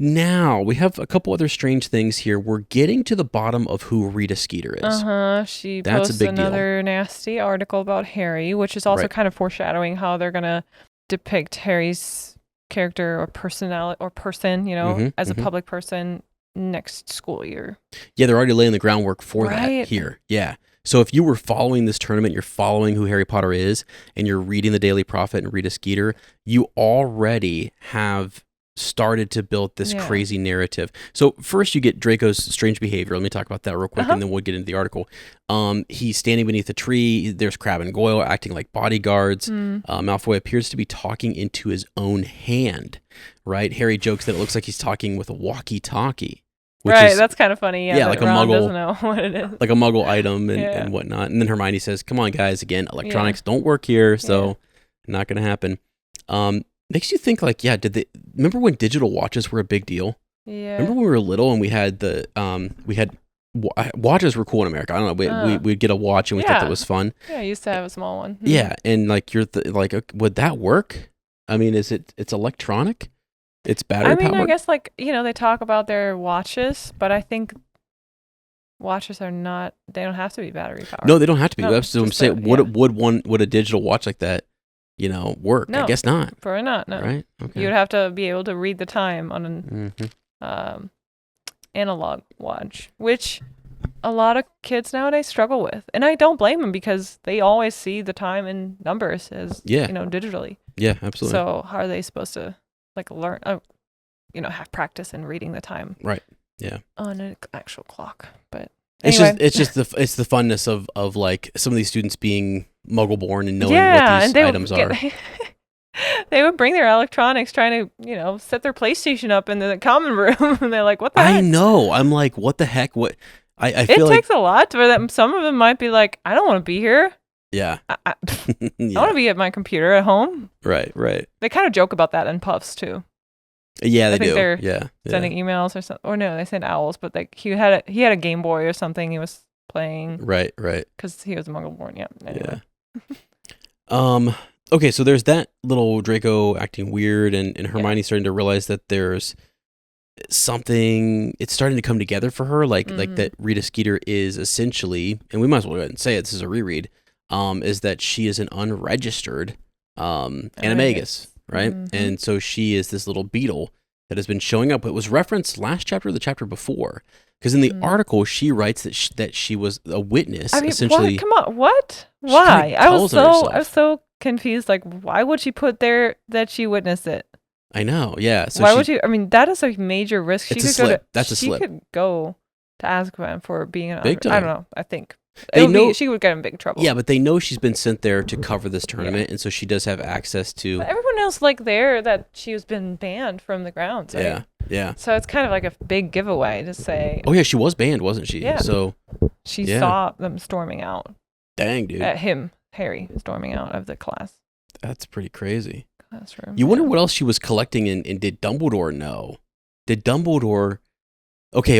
A: Now, we have a couple other strange things here. We're getting to the bottom of who Rita Skeeter is.
B: She
A: That's a
B: posts
A: big deal.
B: another nasty article about Harry, which is also
A: Right.
B: kind of foreshadowing how they're gonna depict Harry's character or personality or person, as a public person next school year.
A: Yeah, they're already laying the groundwork for that
B: Right.
A: here. Yeah. So if you were following this tournament, you're following who Harry Potter is, and you're reading the Daily Prophet and Rita Skeeter, you already have started to build this
B: Yeah.
A: crazy narrative. So first you get Draco's strange behavior. Let me talk about that real quick, and then we'll get into the article. He's standing beneath a tree. There's Crabbe and Goyle acting like bodyguards. Malfoy appears to be talking into his own hand, right? Harry jokes that it looks like he's talking with a walkie-talkie.
B: Right, that's kind of funny. Yeah,
A: like
B: that
A: a
B: Ron
A: muggle,
B: doesn't know what it is.
A: like a muggle item and,
B: Yeah.
A: and whatnot. And then Hermione says, "Come on, guys! Again, electronics don't work here, so not going to happen." Makes you think, like, remember when digital watches were a big deal?
B: Yeah.
A: Remember when we were little and we had watches were cool in America. I don't know. We'd get a watch and we thought that was fun.
B: Yeah, I used to have a small one.
A: Yeah, and like would that work? I mean, it's electronic? It's battery powered?
B: I guess they talk about their watches, but I think watches they don't have to be battery powered.
A: No, they don't have to be.
B: No,
A: That's what I'm
B: just
A: saying. Would a digital watch like that, work?
B: No.
A: I guess not.
B: Probably not, no.
A: Right? Okay.
B: You would have to be able to read the time on an analog watch, which a lot of kids nowadays struggle with. And I don't blame them because they always see the time in numbers as, digitally.
A: Yeah, absolutely.
B: So how are they supposed to learn, have practice in reading the time?
A: Right. Yeah.
B: On an actual clock. But
A: anyway.
B: anyway.
A: It's the funness of like some of these students being muggle born and knowing what these items are.
B: They would bring their electronics trying to, set their PlayStation up in the common room. And they're like, what the heck?
A: I know. I'm like, what the heck? What? I
B: it
A: feel
B: takes a lot for them. Some of them might be like, I don't want to be here.
A: Yeah.
B: I want to be at my computer at home.
A: Right.
B: They kind of joke about that in Puffs too.
A: Yeah, they
B: I think
A: do.
B: They're sending emails or something. Or no, they send owls, but he had a Game Boy or something he was playing.
A: Right.
B: Because he was a Muggle born, yeah. Anyway.
A: Yeah. Okay, so there's that little Draco acting weird and Hermione starting to realize that there's something, it's starting to come together for her, like that Rita Skeeter is essentially, and we might as well go ahead and say it, this is a reread, is that she is an unregistered animagus, right? And so she is this little beetle that has been showing up. It was referenced last chapter or the chapter before, because in the article she writes that she was a witness, essentially.
B: What? Come on, what? Why? I was so confused. Like, why would she put there that she witnessed it?
A: I know, yeah. So
B: why would you? I mean, that is a major risk.
A: It's a slip. That's a slip.
B: She could go to Azkaban for being an
A: big time.
B: I don't know. I think she would get in big trouble.
A: Yeah, but they know she's been sent there to cover this tournament, and so she does have access to.
B: But everyone knows, there, that she has been banned from the grounds. Right?
A: Yeah.
B: So it's kind of like a big giveaway to say.
A: Oh yeah, she was banned, wasn't she?
B: Yeah.
A: So
B: she saw them storming out.
A: Dang, dude.
B: Harry storming out of the class.
A: That's pretty crazy.
B: Classroom.
A: You wonder what else she was collecting, and did Dumbledore know? Did Dumbledore? Okay.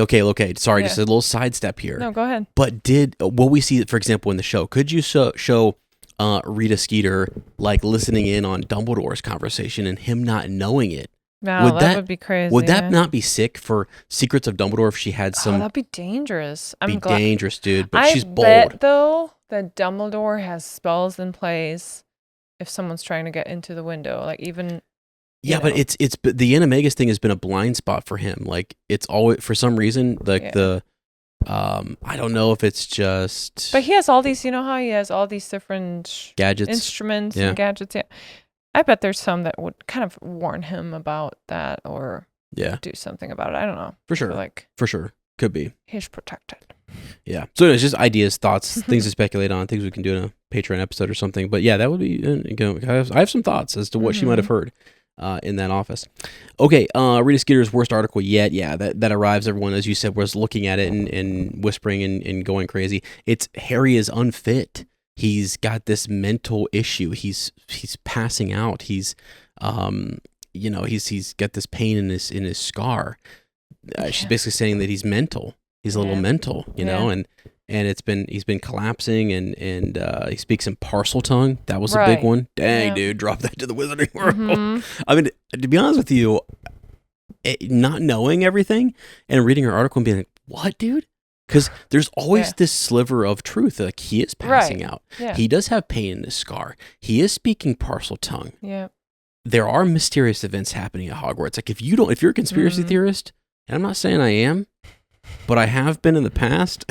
A: Sorry, just a little sidestep here.
B: No, go ahead.
A: But will we see it, for example, in the show? Could you show Rita Skeeter listening in on Dumbledore's conversation and him not knowing it?
B: No, that would be crazy.
A: Would that not be sick for Secrets of Dumbledore if she had some?
B: Oh, that'd be dangerous.
A: Dangerous, dude. But she's bold.
B: I bet, though, that Dumbledore has spells in place if someone's trying to get into the window, even.
A: Yeah, but it's the animagus thing has been a blind spot for him. It's always, for some reason, I don't know if it's just.
B: But he has all these. You know how he has all these different
A: gadgets,
B: instruments, and gadgets. Yeah, I bet there's some that would kind of warn him about that or do something about it. I don't know.
A: For sure. For sure, could be.
B: He's protected.
A: Yeah. So it's just ideas, thoughts, things to speculate on, things we can do in a Patreon episode or something. But yeah, that would be. I have some thoughts as to what she might have heard. In that office. Okay, Rita Skeeter's worst article yet. Yeah, that arrives. Everyone, as you said, was looking at it and whispering and going crazy. It's Harry is unfit. He's got this mental issue. He's passing out. He's he's got this pain in his scar. She's basically saying that he's mental. He's a little mental, know, and he's been collapsing and he speaks in parcel tongue. That was a big one. Dang, dude, drop that to the wizarding world. I mean, to be honest with you, not knowing everything and reading her article and being like, what, dude? Because there's always this sliver of truth. Like, he is passing out.
B: Yeah.
A: He does have pain in his scar. He is speaking parcel tongue.
B: Yeah.
A: There are mysterious events happening at Hogwarts. Like, if you're a conspiracy theorist, and I'm not saying I am, but I have been in the past,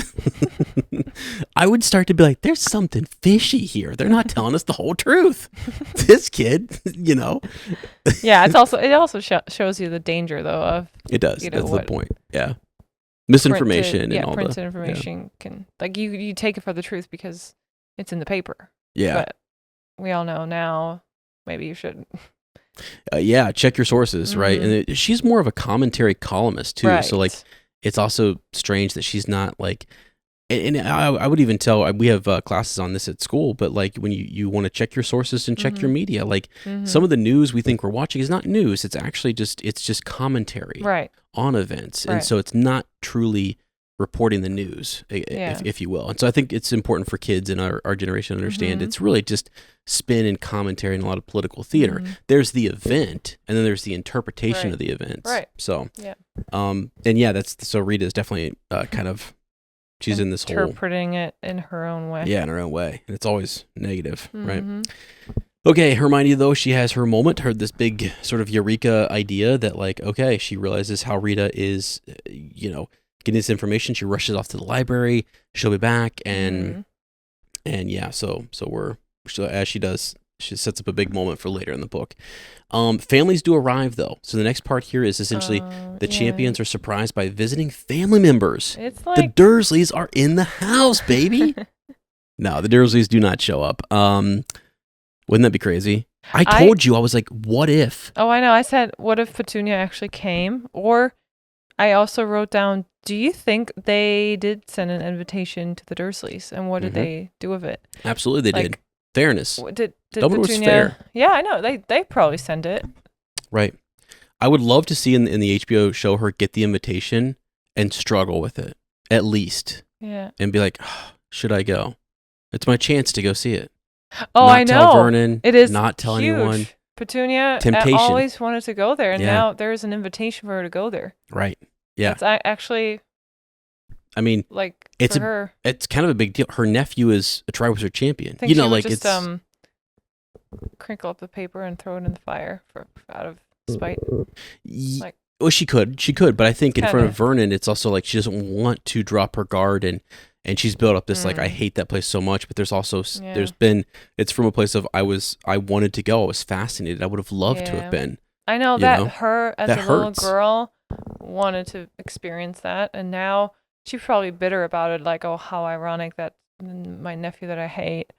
A: I would start to be like, there's something fishy here. They're not telling us the whole truth. This kid,
B: Yeah, it also shows you the danger, though, of...
A: It does. That's the point. Yeah. Misinformation and all that.
B: Printed information can... Like, you take it for the truth because it's in the paper.
A: Yeah.
B: But we all know now, maybe you shouldn't.
A: Yeah, check your sources, right? And she's more of a commentary columnist, too.
B: Right.
A: So, like, it's also strange that she's not, like... And I would even tell, we have classes on this at school, but like when you want to check your sources and check your media, like some of the news we think we're watching is not news. It's actually just commentary on events. And so it's not truly reporting the news, if you will. And so I think it's important for kids in our generation to understand it's really just spin and commentary and a lot of political theater. There's the event and then there's the interpretation of the events. Right. So, and yeah, so Rita is definitely kind of, she's in this whole...
B: Interpreting it in her own way.
A: Yeah, in her own way. And it's always negative, right? Okay, Hermione, though, she has her moment, this big sort of eureka idea that, like, okay, she realizes how Rita is, getting this information. She rushes off to the library. She'll be back. And yeah, so as she does, she sets up a big moment for later in the book. Families do arrive, though. So the next part here is essentially the champions are surprised by visiting family members.
B: It's like...
A: The Dursleys are in the house, baby. No, the Dursleys do not show up. Wouldn't that be crazy? I told you, I was like, what if?
B: Oh, I know. I said, what if Petunia actually came? Or I also wrote down, do you think they did send an invitation to the Dursleys? And what did they do with it?
A: Absolutely, they did. Fairness.
B: Did
A: Dumbledore's
B: Petunia...
A: fair.
B: Yeah, I know. They probably send it.
A: Right. I would love to see in the HBO show her get the invitation and struggle with it, at least.
B: Yeah.
A: And be like, oh, should I go? It's my chance to go see it.
B: Oh,
A: not
B: I know.
A: Tell Vernon.
B: It is
A: not tell
B: huge.
A: anyone.
B: Petunia
A: Temptation.
B: always wanted to go there, and now there's an invitation for her to go there.
A: Right. Yeah.
B: It's actually...
A: I mean,
B: like,
A: it's
B: for her.
A: It's kind of a big deal. Her nephew is a Triwizard champion.
B: Think she would just, crinkle up the paper and throw it in the fire out of spite.
A: Well, she could, but I think in front of Vernon, it's also like she doesn't want to drop her guard, and she's built up this like, I hate that place so much. But there's also it's from a place of I wanted to go. I was fascinated. I would have loved to have been.
B: I know that her as a little girl wanted to experience that, and now she's probably bitter about it. Like, oh, how ironic that my nephew that I hate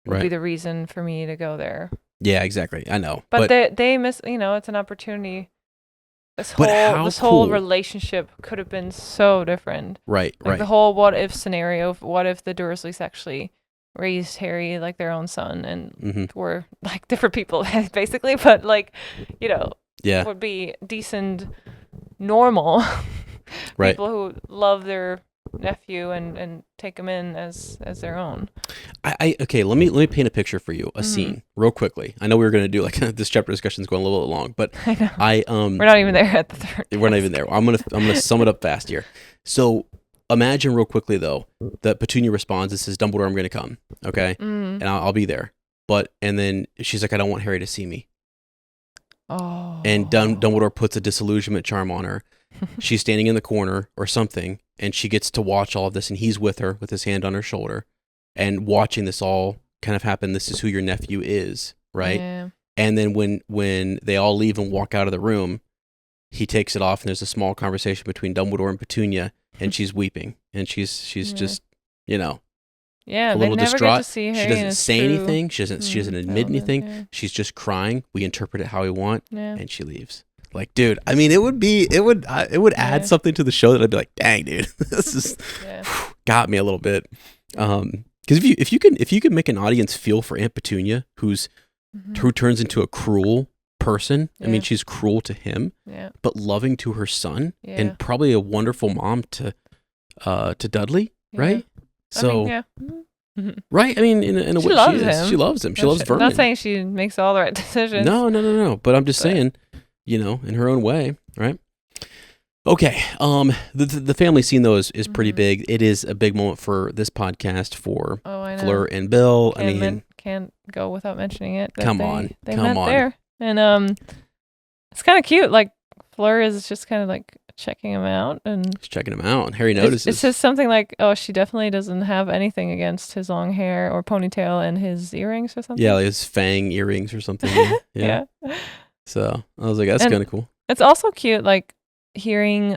B: would be the reason for me to go there.
A: Yeah, exactly. I know.
B: But they miss, it's an opportunity. This whole relationship could have been so different. Right. The whole what if scenario of what if the Dursleys actually raised Harry like their own son and were like different people basically, but like, would be decent, normal people who love their nephew and take him in as their own.
A: Okay, let me paint a picture for you, a scene real quickly. I know we were going to do like this chapter discussion is going a little bit long, but I know.
B: We're not even there at the third.
A: We're not even there. I'm gonna sum it up fast here. So imagine real quickly though that Petunia responds and says, "Dumbledore, I'm going to come, okay, and I'll be there." And then she's like, "I don't want Harry to see me." Oh. And Dumbledore puts a disillusionment charm on her. She's standing in the corner or something, and she gets to watch all of this, and he's with her with his hand on her shoulder and watching this all kind of happen. This is who your nephew is, right? Yeah. And then when they all leave and walk out of the room, he takes it off, and there's a small conversation between Dumbledore and Petunia, and she's weeping, and she's just,
B: yeah,
A: a little
B: they never
A: distraught.
B: Get to see
A: she doesn't say anything. She doesn't admit anything. Yeah. She's just crying. We interpret it how we want, and she leaves. Like, dude, I mean, it would add something to the show that I'd be like, dang, dude, this is got me a little bit. Because if you can make an audience feel for Aunt Petunia, who turns into a cruel person. I mean, she's cruel to him, but loving to her son, and probably a wonderful mom to Dudley, right? So, right? I mean, in a way, she is. She loves him. She loves Vernon.
B: I'm not saying she makes all the right decisions.
A: No. But I'm just saying, in her own way, right? Okay. The family scene though is pretty
B: Mhm.
A: big. It is a big moment for this podcast for
B: Oh, I know.
A: Fleur and Bill. I mean,
B: Can't go without mentioning it. That
A: come
B: they,
A: on,
B: they
A: come
B: met
A: on.
B: there, and it's kind of cute. Like Fleur is just kind of like checking him out, and
A: Just checking him out. Harry
B: it
A: notices.
B: says something like, "Oh, she definitely doesn't have anything against his long hair or ponytail and his earrings or something."
A: Yeah, like his fang earrings or something. Yeah.
B: Yeah.
A: So I was like, that's
B: And-
A: kind of cool.
B: It's also cute, like hearing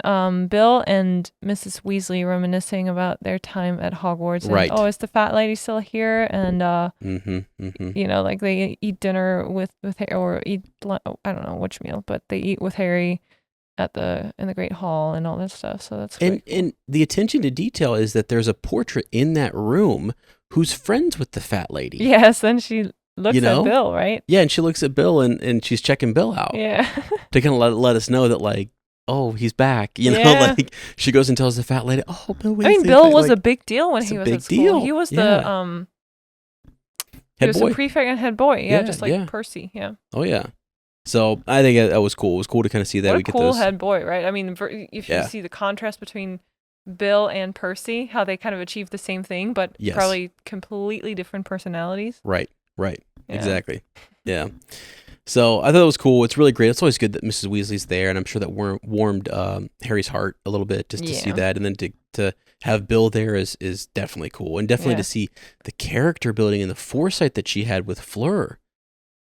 B: Bill and Mrs. Weasley reminiscing about their time at Hogwarts. And,
A: Right.
B: oh, is the fat lady still here? And
A: Mm-hmm.
B: like they eat dinner with or eat, I don't know which meal, but they eat with Harry in the Great Hall and all that stuff. So that's great.
A: And the attention to detail is that there's a portrait in that room who's friends with the fat lady.
B: Yes, and she looks
A: You know?
B: at Bill, right?
A: Yeah, and she looks at Bill and she's checking Bill out
B: Yeah.
A: to kind of let us know that like, oh, he's back. You know,
B: Yeah.
A: like she goes and tells the fat lady, oh, Bill Weasley.
B: I mean, Bill was a big deal when
A: it's
B: he
A: a
B: was
A: big
B: at school.
A: deal.
B: He was
A: Yeah.
B: the he
A: head
B: was
A: boy.
B: the prefect and head boy. Yeah,
A: Yeah,
B: just like
A: yeah.
B: Percy. Yeah.
A: Oh yeah. So I think that was cool. It was cool to kind of see that
B: What
A: we
B: a
A: get
B: cool
A: those.
B: head boy, right? I mean, if
A: Yeah.
B: you see the contrast between Bill and Percy, how they kind of achieve the same thing, but
A: Yes.
B: probably completely different personalities.
A: Right.
B: Yeah.
A: Exactly. Yeah. So I thought it was cool. It's really great. It's always good that Mrs. Weasley's there, and I'm sure that warmed Harry's heart a little bit just to see
B: Yeah.
A: that, and then to have Bill there is definitely cool, and definitely
B: Yeah.
A: to see the character building and the foresight that she had with Fleur.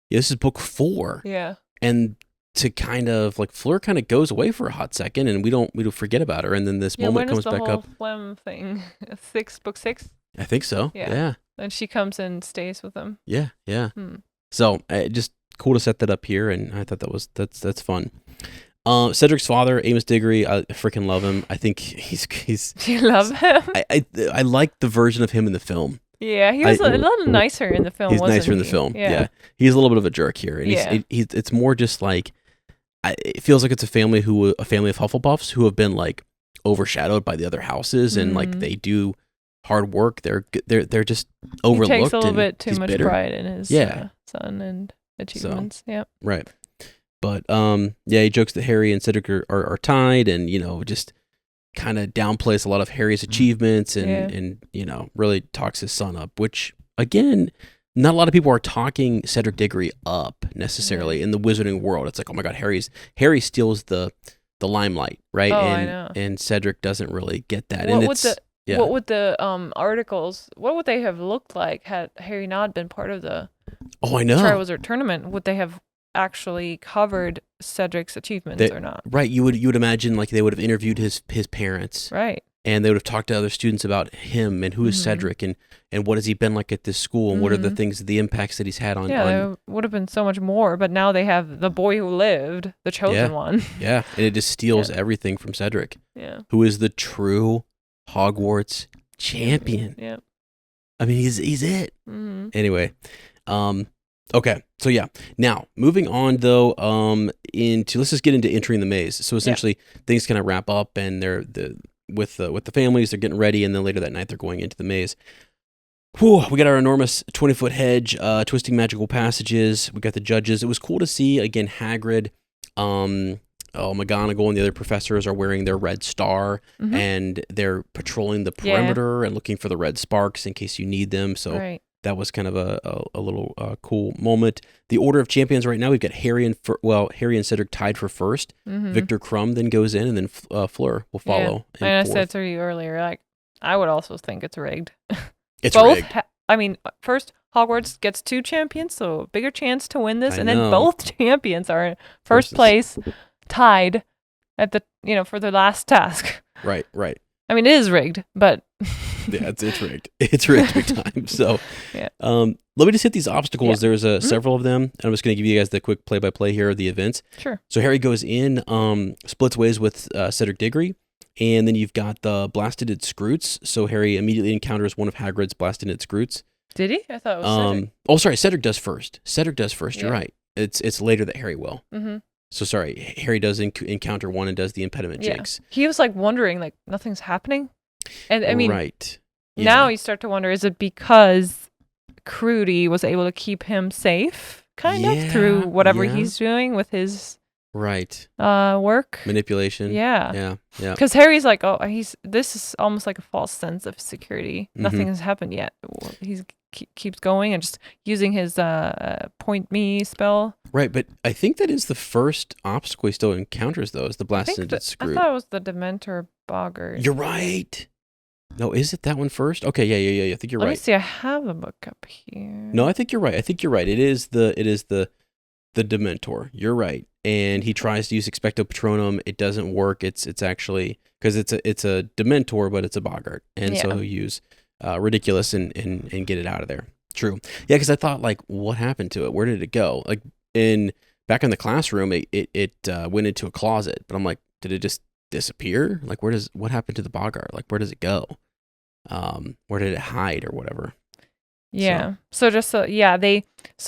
A: Yeah, this is book 4,
B: Yeah.
A: and to kind of like Fleur kind of goes away for a hot second, and we don't forget about her, and then this
B: Yeah,
A: moment
B: when is
A: comes
B: the
A: back
B: whole
A: up.
B: phlegm thing? Book 6?
A: I think so.
B: Yeah.
A: Yeah.
B: And she comes and stays with them.
A: Yeah.
B: Hmm.
A: So just cool to set that up here, and I thought that's fun. Cedric's father, Amos Diggory, I freaking love him. I think he's
B: Do you love him?
A: I like the version of him in the film.
B: Yeah, he was a little nicer in the film,
A: He's
B: wasn't
A: nicer in the
B: he?
A: film.
B: Yeah.
A: Yeah. He's a little bit of a jerk here, and
B: Yeah.
A: it's more just like it feels like it's a family of Hufflepuffs who have been like overshadowed by the other houses, and like
B: Mhm.
A: they do hard work. They're just overlooked.
B: He takes a little
A: and
B: bit too
A: he's
B: much
A: bitter.
B: pride in his
A: Yeah.
B: son and achievements. Yeah.
A: Right. But yeah, he jokes that Harry and Cedric are tied, and just kind of downplays a lot of Harry's achievements, and
B: Yeah.
A: and really talks his son up, which again, not a lot of people are talking Cedric Diggory up necessarily in the wizarding world. It's like, oh my god, Harry steals the limelight, right?
B: Oh,
A: and
B: I know.
A: and Cedric doesn't really get that.
B: What
A: and
B: would
A: it's yeah.
B: What would the articles? What would they have looked like had Harry not been part of the
A: Oh, I know.
B: Triwizard Tournament? Would they have actually covered Cedric's achievements or not?
A: Right, you would imagine like they would have interviewed his parents.
B: Right.
A: And they would have talked to other students about him and who is
B: Mhm.
A: Cedric, and what has he been like at this school, and what are the
B: Mhm.
A: things, the impacts that he's had on.
B: Yeah, there would have been so much more, but now they have the boy who lived, the chosen one.
A: Yeah, and it just steals
B: Yeah.
A: everything from Cedric,
B: Yeah.
A: who is the true Hogwarts champion.
B: Yeah.
A: I mean, he's it.
B: Mm-hmm.
A: Anyway, okay, so yeah. Now moving on though, let's just get into entering the maze. So essentially, things kind of wrap up, and they're with the families, they're getting ready, and then later that night they're going into the maze. Whew, we got our enormous 20-foot hedge, twisting magical passages. We got the judges. It was cool to see again Hagrid, McGonagall, and the other professors are wearing their red star,
B: Mhm.
A: and they're patrolling the
B: Yeah.
A: perimeter and looking for the red sparks in case you need them. So
B: Right.
A: that was kind of a little cool moment. The order of champions right now, we've got Harry and Cedric tied for first.
B: Mhm.
A: Victor Crumb then goes in, and then Fleur will follow. in
B: And I
A: fourth.
B: said to you earlier, like, I would also think it's rigged.
A: It's
B: both.
A: rigged.
B: I mean, first Hogwarts gets 2 champions, so a bigger chance to win this,
A: I
B: and then
A: know.
B: both champions are in first
A: Versus-
B: place, tied at the for the last task.
A: Right.
B: I mean, it is rigged, but
A: Yeah, it's rigged. It's rigged big time. So,
B: Yeah.
A: let me just hit these obstacles.
B: Yeah.
A: There's several of them, and I'm just going to give you guys the quick play-by-play here of the events.
B: sure.
A: So Harry goes in, splits ways with Cedric Diggory, and then you've got the blasted Scroots. So Harry immediately encounters one of Hagrid's blasted Scroots.
B: Did he? I thought it was Cedric.
A: Oh, sorry, Cedric does first. You're
B: Yeah.
A: right. It's later that Harry will.
B: Mm-hmm.
A: So sorry, Harry does encounter one and does the impediment
B: Yeah.
A: jigs.
B: He was like wondering, like nothing's happening, and I mean,
A: right.
B: now
A: Yeah.
B: you start to wonder: is it because Crudy was able to keep him safe, kind of through whatever
A: yeah.
B: he's doing with his
A: Right.
B: work.
A: Manipulation.
B: Yeah.
A: Yeah. Yeah.
B: Because Harry's like, oh, this is almost like a false sense of security.
A: Mhm.
B: Nothing has happened yet. He's keeps going and just using his point me spell.
A: Right, but I think that is the first obstacle he still encounters, though, is the
B: I
A: blasted
B: I
A: screw.
B: thought it was the Dementor Boggart.
A: You're right. No, is it that one first? Okay, yeah. I think you're
B: Let me
A: right.
B: see. I have a book up here.
A: No, I think you're right. It is the Dementor. You're right. And he tries to use Expecto Patronum. It doesn't work. It's actually because it's a Dementor, but it's a Boggart, and so
B: Yeah.
A: he'll use Ridiculous and get it out of there. True. Yeah, because I thought like, what happened to it? Where did it go? Like back in the classroom, it went into a closet, but I'm like, did it just disappear? Like, what happened to the Boggart? Like, where does it go? Where did it hide or whatever?
B: Yeah. So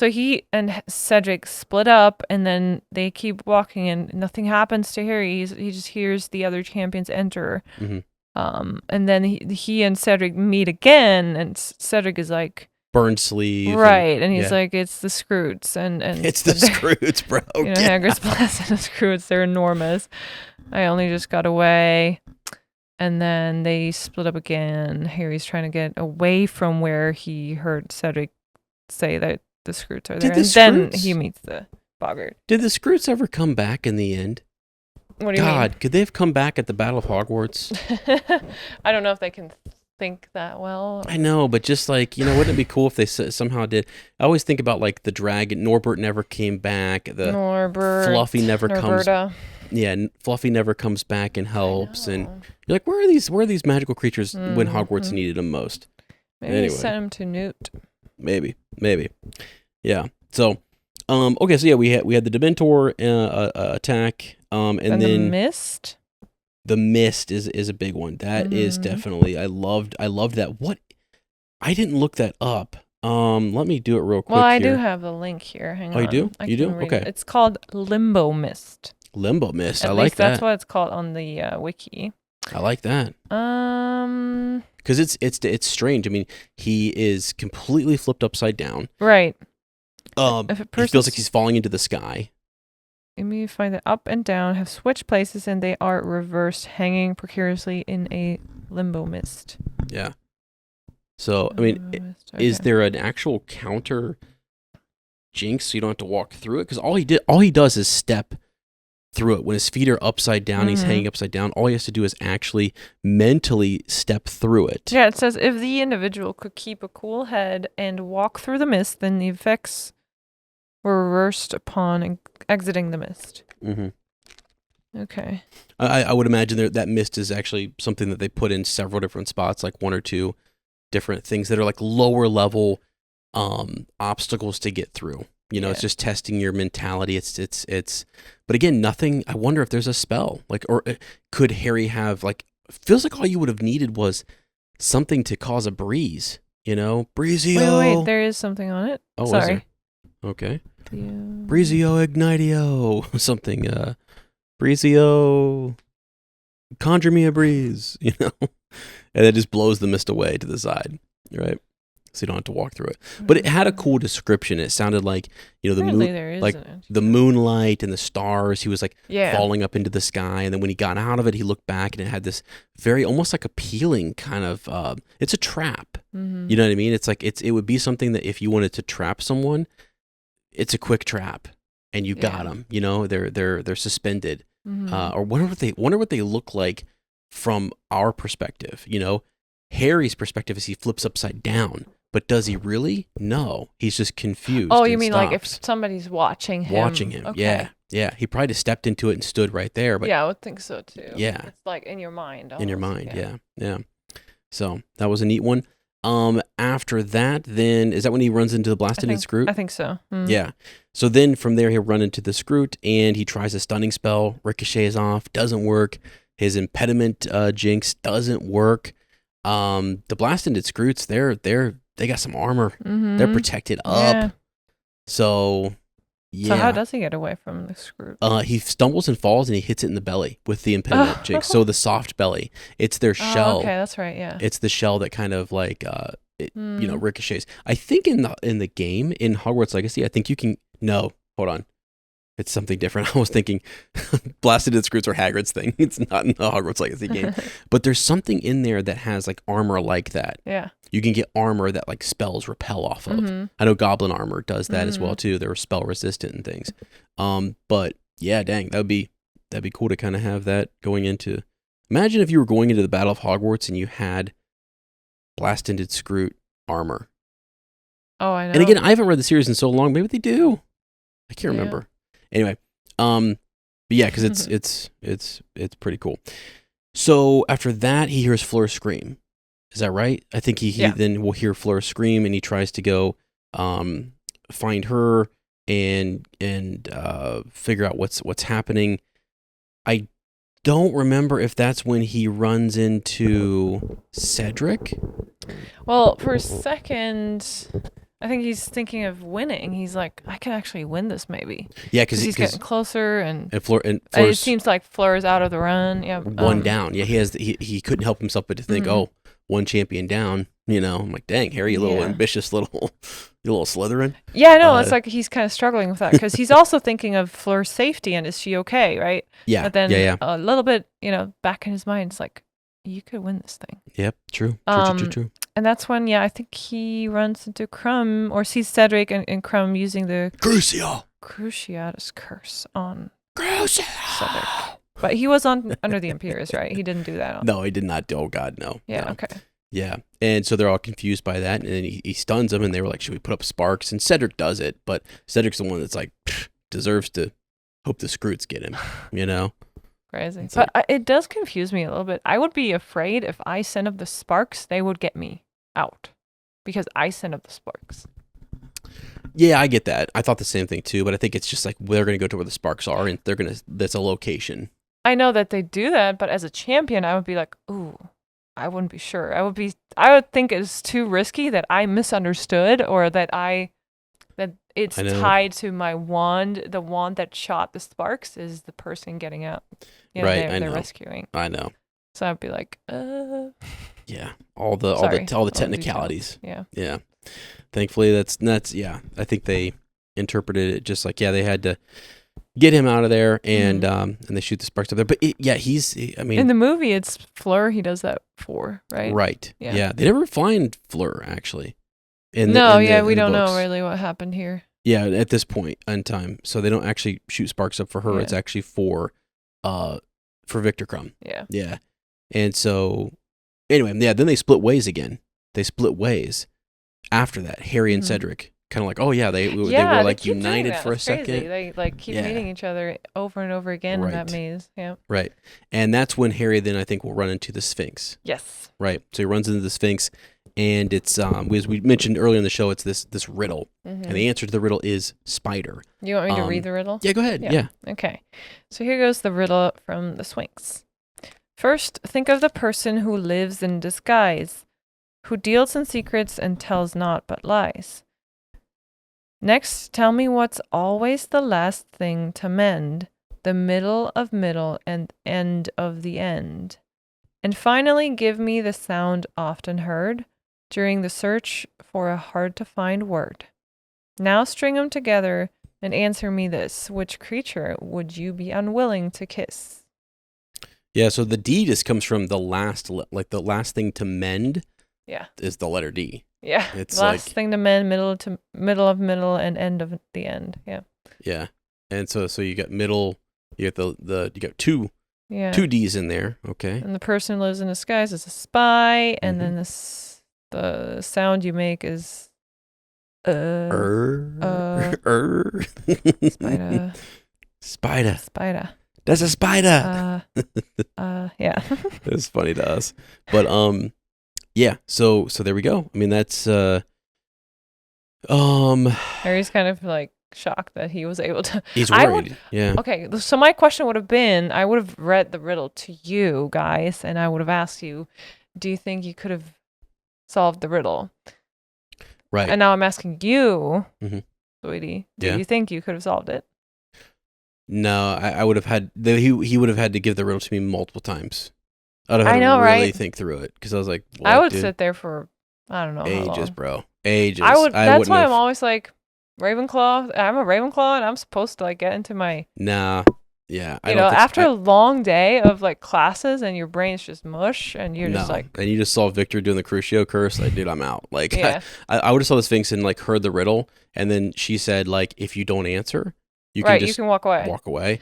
B: he and Cedric split up, and then they keep walking, and nothing happens to Harry. He just hears the other champions enter.
A: Mhm.
B: And then he and Cedric meet again, and Cedric is like,
A: Burned sleeve.
B: right, and he's
A: yeah.
B: like, it's the Scroots, and
A: It's the Scroots, bro.
B: you know, Hagrid's blasting the Scroots. They're enormous. I only just got away. And then they split up again. Harry's trying to get away from where he heard Cedric say that the Scroots are there. And then he meets the Boggart.
A: Did the Scroots ever come back in the end?
B: What do you
A: God, could they have come back at the Battle of Hogwarts?
B: mean? I don't know if they can think that well.
A: I know, but just like, wouldn't it be cool if they somehow did? I always think about like the dragon. Norbert never came back. Fluffy never comes. Yeah, Fluffy never comes back and helps, and you're like, where are these magical creatures when Hogwarts needed them most?
B: Maybe
A: anyway.
B: send him to Newt.
A: Maybe, yeah. So, okay, so yeah, we had the Dementor attack, and then
B: the Mist.
A: The Mist is a big one. That is definitely I loved that. What? I didn't look that up. Let me do it real quick.
B: Well, I
A: here.
B: do have the link here. Hang on.
A: Oh, you do? You do?
B: Read
A: Okay.
B: it. It's called Limbo Mist.
A: Limbo Mist.
B: At
A: I
B: least
A: like that.
B: that's what it's called on the wiki.
A: I like that. Because it's strange. I mean, he is completely flipped upside down.
B: Right.
A: He feels like he's falling into the sky.
B: Let me find that up and down have switched places, and they are reversed, hanging precariously in a limbo mist.
A: Yeah. So I mean, is there an actual counter jinx so you don't have to walk through it? Because all he does is step through it. When his feet are upside down, he's hanging upside down. All he has to do is actually mentally step through it.
B: Yeah, it says if the individual could keep a cool head and walk through the mist, then the effects were reversed upon exiting the mist.
A: Mm-hmm.
B: Okay.
A: I would imagine that mist is actually something that they put in several different spots, like one or two different things that are like lower level obstacles to get through. It's just testing your mentality. It's but again, nothing. I wonder if there's a spell, like, or could Harry have, like, feels like all you would have needed was something to cause a breeze, Breezio.
B: Wait, there is something on it.
A: Oh,
B: sorry.
A: Is there? Okay. Breezio Ignitio, something, Breezio, conjure me a breeze, and it just blows the mist away to the side, right? So you don't have to walk through it. But it had a cool description. It sounded like, the moonlight and the stars. He was like falling up into the sky, and then when he got out of it, he looked back, and it had this very almost like appealing kind of. It's a trap.
B: Mm-hmm.
A: You know what I mean? It's like it would be something that if you wanted to trap someone, it's a quick trap, and you got them. They're suspended.
B: Mm-hmm.
A: Or wonder what they look like from our perspective. Harry's perspective is he flips upside down. But does he really? No. He's just confused.
B: Oh, you mean like if somebody's watching him?
A: Watching him,
B: okay.
A: Yeah. He probably just stepped into it and stood right there. But
B: yeah, I would think so too.
A: Yeah.
B: It's like in your mind.
A: In your mind, yeah. So that was a neat one. After that, then, is that when he runs into the blasted Scroot?
B: I think so. Mm.
A: Yeah. So then from there, he'll run into the Scroot, and he tries a stunning spell. Ricochets off, doesn't work. His impediment jinx doesn't work. The blasted Scroots, they got some armor.
B: Mm-hmm.
A: They're protected up.
B: Yeah.
A: So, yeah.
B: So how does he get away from the Scroot?
A: He stumbles and falls, and he hits it in the belly with the impediment jinx. So the soft belly. It's their shell.
B: Okay, that's right. Yeah.
A: It's the shell that kind of like ricochets. I think in the game in Hogwarts Legacy, I think you can. No, hold on. It's something different. I was thinking Blasted Scroots or Hagrid's thing. It's not in the Hogwarts Legacy game. But there's something in there that has like armor like that.
B: Yeah.
A: You can get armor that like spells repel off of.
B: Mm-hmm.
A: I know Goblin armor does that as well too. They're spell resistant and things. But yeah, dang, that'd be cool to kind of have that going into. Imagine if you were going into the Battle of Hogwarts and you had Blasted Scroot armor.
B: Oh, I know.
A: And again, I haven't read the series in so long. Maybe they do. I can't remember. Anyway, but yeah, because it's pretty cool. So after that, he hears Fleur scream. Is that right? I think he then will hear Fleur scream, and he tries to go find her and figure out what's happening. I don't remember if that's when he runs into Cedric.
B: Well, for a second, I think he's thinking of winning. He's like, I can actually win this maybe.
A: Yeah, because
B: he's getting closer, and
A: Fleur,
B: it seems like Fleur is out of the run. Yeah,
A: one down. Yeah, he couldn't help himself but to think, one champion down. You know, I'm like, dang, Harry, you little ambitious little Slytherin.
B: Yeah, no, it's like he's kind of struggling with that because he's also thinking of Fleur's safety and is she okay, right?
A: Yeah,
B: but then a little bit, back in his mind, it's like, you could win this thing.
A: Yep, true.
B: And that's when, I think he runs into Crumb or sees Cedric and Crumb using the Cruciatus curse on Cedric. But he was under the Imperius, right? He didn't do that.
A: No, he did not. Oh, God, no.
B: Yeah,
A: no.
B: okay.
A: Yeah, and so they're all confused by that, and then he stuns them, and they were like, should we put up sparks? And Cedric does it, but Cedric's the one that's like, deserves to hope the Scroots get him,
B: Crazy.
A: It's
B: but it does confuse me a little bit. I would be afraid if I sent up the sparks, they would get me out because I sent up the sparks.
A: Yeah, I get that. I thought the same thing too, but I think it's just like they're going to go to where the sparks are, and that's a location.
B: I know that they do that, but as a champion, I would be like, ooh, I wouldn't be sure. I would think it's too risky that I misunderstood or that it's tied to my wand. The wand that shot the sparks is the person getting out.
A: Right,
B: they're rescuing.
A: I know.
B: So I'd be like,
A: yeah, all the technicalities.
B: Yeah.
A: Thankfully, that's yeah. I think they interpreted it just like they had to get him out of there, and they shoot the sparks up there. But in
B: the movie, it's Fleur. He does that for, right?
A: Right.
B: Yeah.
A: Yeah. They never find Fleur actually.
B: We don't know really what happened here.
A: Yeah, at this point in time, so they don't actually shoot sparks up for her.
B: Yeah.
A: It's actually for Victor Crumb.
B: Yeah.
A: Yeah. And so, anyway, then they split ways again. They split ways after that. Harry and Cedric kind of like, they were like united for a second.
B: Crazy. They like keep meeting each other over and over again in that maze. Yeah.
A: Right. And that's when Harry then I think will run into the Sphinx.
B: Yes.
A: Right. So he runs into the Sphinx, and it's as we mentioned earlier in the show, it's this riddle, and the answer to the riddle is spider.
B: You want me to read the riddle?
A: Yeah, go ahead. Yeah.
B: Okay. So here goes the riddle from the Sphinx. First, think of the person who lives in disguise, who deals in secrets and tells naught but lies. Next, tell me what's always the last thing to mend, the middle of middle and end of the end. And finally, give me the sound often heard during the search for a hard-to-find word. Now string them together and answer me this. Which creature would you be unwilling to kiss?
A: Yeah, so the D just comes from the last, like the last thing to mend.
B: Yeah.
A: Is the letter D.
B: Yeah.
A: It's
B: last thing to mend, middle of middle, and end of the end. Yeah.
A: Yeah, and so you got middle. You got you got two D's in there. Okay.
B: And the person who lives in disguise is a spy, and then the sound you make is Spider.
A: That's a spider.
B: Yeah.
A: It's funny to us, but yeah. So there we go. I mean, that's
B: Harry's kind of like shocked that he was able to.
A: He's worried. Yeah.
B: Okay, so my question would have been, I would have read the riddle to you guys, and I would have asked you, do you think you could have solved the riddle?
A: Right.
B: And now I'm asking you, sweetie, do you think you could have solved it?
A: No, I would have had he would have had to give the riddle to me multiple times. I'd have had to really think through it because I was like,
B: I would sit there for I don't know
A: ages,
B: how long.
A: Bro, ages.
B: That's why I'm always like, Ravenclaw. I'm a Ravenclaw, and I'm supposed to like get into my.
A: Nah. Yeah. I
B: You
A: don't
B: know,
A: think
B: after a long day of like classes, and your brain's just mush, and you're just like.
A: And you just saw Victor doing the Crucio curse. Like, dude, I'm out. Like,
B: Yeah.
A: I would have saw the Sphinx and like heard the riddle, and then she said like, if you don't answer, you can
B: Right,
A: just
B: you can walk away.
A: walk away.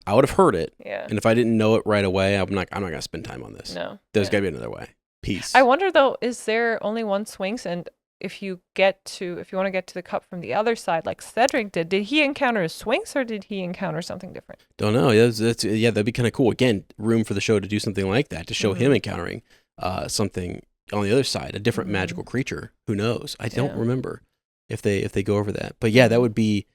A: I would have heard it,
B: Yeah.
A: and if I didn't know it right away, I'm not gonna spend time on this.
B: No.
A: There's
B: yeah.
A: gotta be another way. Peace.
B: I wonder though, is there only one Sphinx? And if you want to get to the cup from the other side, like Cedric did he encounter a Sphinx or did he encounter something different?
A: Don't know. Yeah, that'd be kind of cool. Again, room for the show to do something like that, to show him encountering something on the other side, a different magical creature. Who knows? I don't remember if they go over that. But yeah, that would be.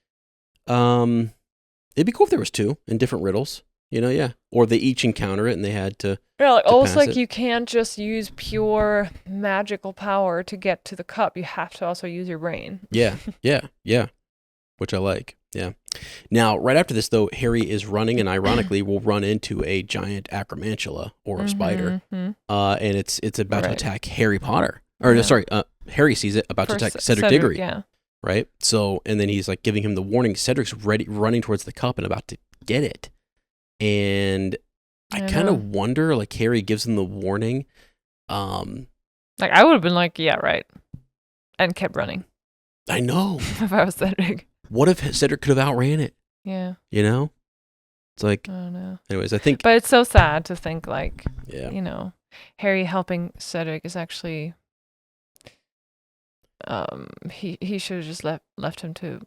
A: It'd be cool if there was two in different riddles. You know, yeah. Or they each encounter it and they had to.
B: Yeah, like almost like
A: it.
B: you can't just use pure magical power to get to the cup. You have to also use your brain.
A: Yeah. Which I like. Yeah. Now, right after this, though, Harry is running and ironically will run into a giant acromantula or a spider. And it's about to attack Harry Potter. Or, sorry, Harry sees it about to attack Cedric Diggory.
B: Yeah.
A: Right? So, and then he's like giving him the warning. Cedric's running towards the cup and about to get it. And I kind of wonder, like, Harry gives him the warning.
B: Like, I would have been like, yeah, right. And kept running.
A: I know.
B: If I was Cedric.
A: What if Cedric could have outran it?
B: Yeah.
A: You know? It's like,
B: I don't know.
A: Anyways, I think.
B: But it's so sad to think, like,
A: yeah.
B: you know, Harry helping Cedric is actually. He should have just left him to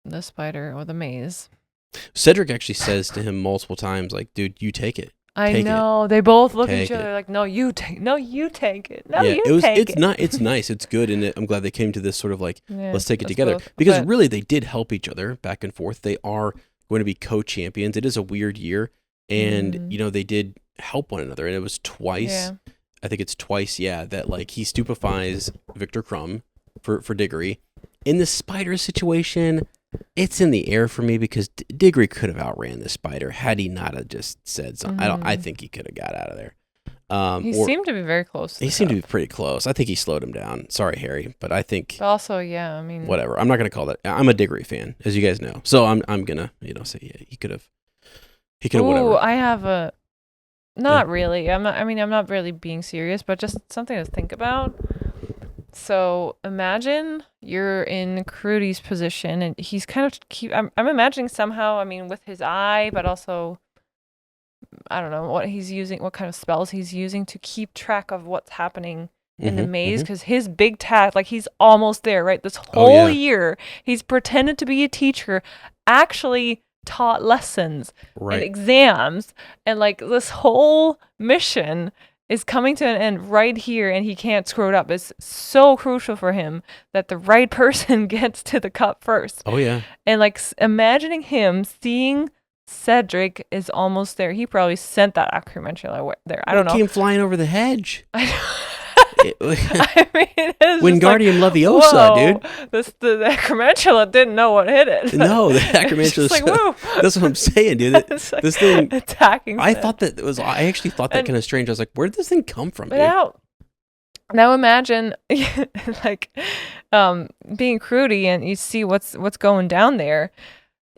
B: the spider or the maze.
A: Cedric actually says to him multiple times, like, dude, you take it.
B: I know. They both look at
A: Take
B: each other
A: it.
B: like, no, you take it. No, you take it. No,
A: Yeah,
B: you take it.
A: It's nice. It's good. And I'm glad they came to this sort of like, let's take it
B: us
A: together.
B: both.
A: Because
B: But-
A: really, they did help each other back and forth. They are going to be co-champions. It is a weird year. And, you know, they did help one another. And it was twice.
B: Yeah.
A: I think it's twice, that like he stupefies Victor Crumb for Diggory. In the spider situation, it's in the air for me because Diggory could have outran the spider had he not have just said something. I think he could have got out of there.
B: He seemed to be very close.
A: He seemed to be pretty close. I think he slowed him down. Sorry, Harry, but I think.
B: But also, yeah, I mean.
A: Whatever. I'm not gonna call that. I'm a Diggory fan, as you guys know. So I'm gonna say he could have. He could have whatever.
B: I have a. Not really. I'm not really being serious, but just something to think about. So imagine you're in Crudy's position, and he's kind of I'm imagining somehow. I mean, with his eye, but also, I don't know what he's using, what kind of spells he's using to keep track of what's happening in the maze. Because his big task, like he's almost there, right? This whole year, he's pretended to be a teacher, actually taught lessons and exams, and like this whole mission is coming to an end right here, and he can't screw it up. It's so crucial for him that the right person gets to the cup first.
A: Oh yeah.
B: And like imagining him seeing Cedric is almost there. He probably sent that acromantula there. I don't know.
A: Came flying over the hedge.
B: I mean,
A: Wingardium Leviosa, dude.
B: The acromantula didn't know what hit it.
A: No, the acromantula.
B: Like, woo.
A: That's what I'm saying, dude.
B: Like
A: this thing
B: attacking.
A: I actually thought that kind of strange. I was like, where did this thing come from, dude?
B: Now imagine like being Crudy, and you see what's going down there.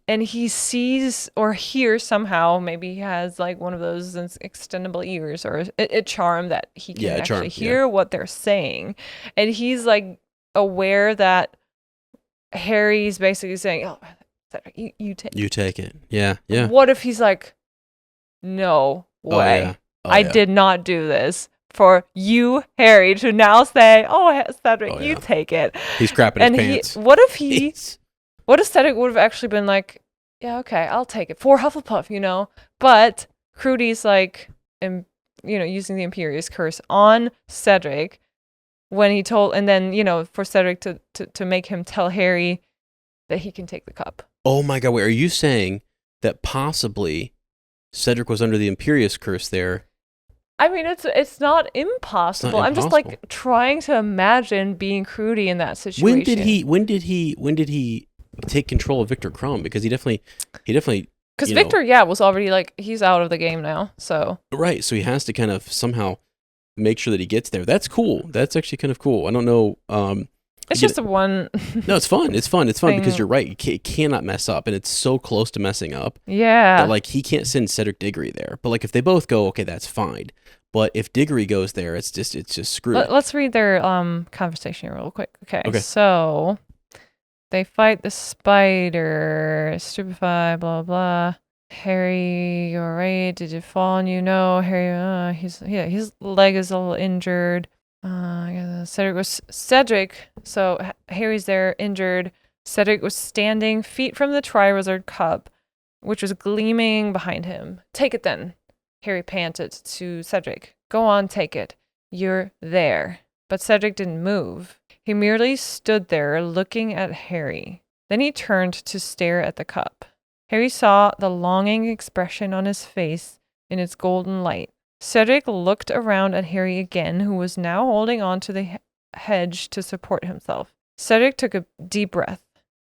B: And he sees or hears somehow, maybe he has like one of those extendable ears or a charm that he can actually hear what they're saying. And he's like aware that Harry's basically saying, oh, you take it.
A: You take it. Yeah, yeah.
B: What if he's like, no way.
A: Oh, yeah.
B: I did not do this for you, Harry, to now say, oh, Cedric, you take it.
A: He's crapping his pants.
B: What if Cedric would have actually been like, yeah, okay, I'll take it for Hufflepuff, you know? But Crudy's like, using the Imperious Curse on Cedric when he told, and then, for Cedric to make him tell Harry that he can take the cup.
A: Oh my God, wait, are you saying that possibly Cedric was under the Imperious Curse there?
B: I mean, it's not impossible. I'm just like trying to imagine being Crudy in that situation.
A: When did he take control of Victor Crumb? Because he definitely
B: because Victor was already like, he's out of the game now, so
A: right, so he has to kind of somehow make sure that he gets there. That's cool. That's actually kind of cool. I don't know
B: It's
A: You
B: just a one.
A: No, it's fun. It's fun because
B: thing.
A: you're right. It cannot mess up, and it's so close to messing up
B: Yeah.
A: that like he can't send Cedric Diggory there. But like if they both go, okay, that's fine. But if Diggory goes there, it's just screwed.
B: Let's read their conversation here real quick. Okay.
A: Okay.
B: So they fight the spider. Stupefy. Blah blah. Harry, you're right. Did you fall? And you know, Harry. His leg is a little injured. Cedric. So Harry's there, injured. Cedric was standing feet from the Triwizard Cup, which was gleaming behind him. Take it then, Harry panted to Cedric. Go on, take it. You're there. But Cedric didn't move. He merely stood there looking at Harry. Then he turned to stare at the cup. Harry saw the longing expression on his face in its golden light. Cedric looked around at Harry again, who was now holding on to the hedge to support himself. Cedric took a deep breath.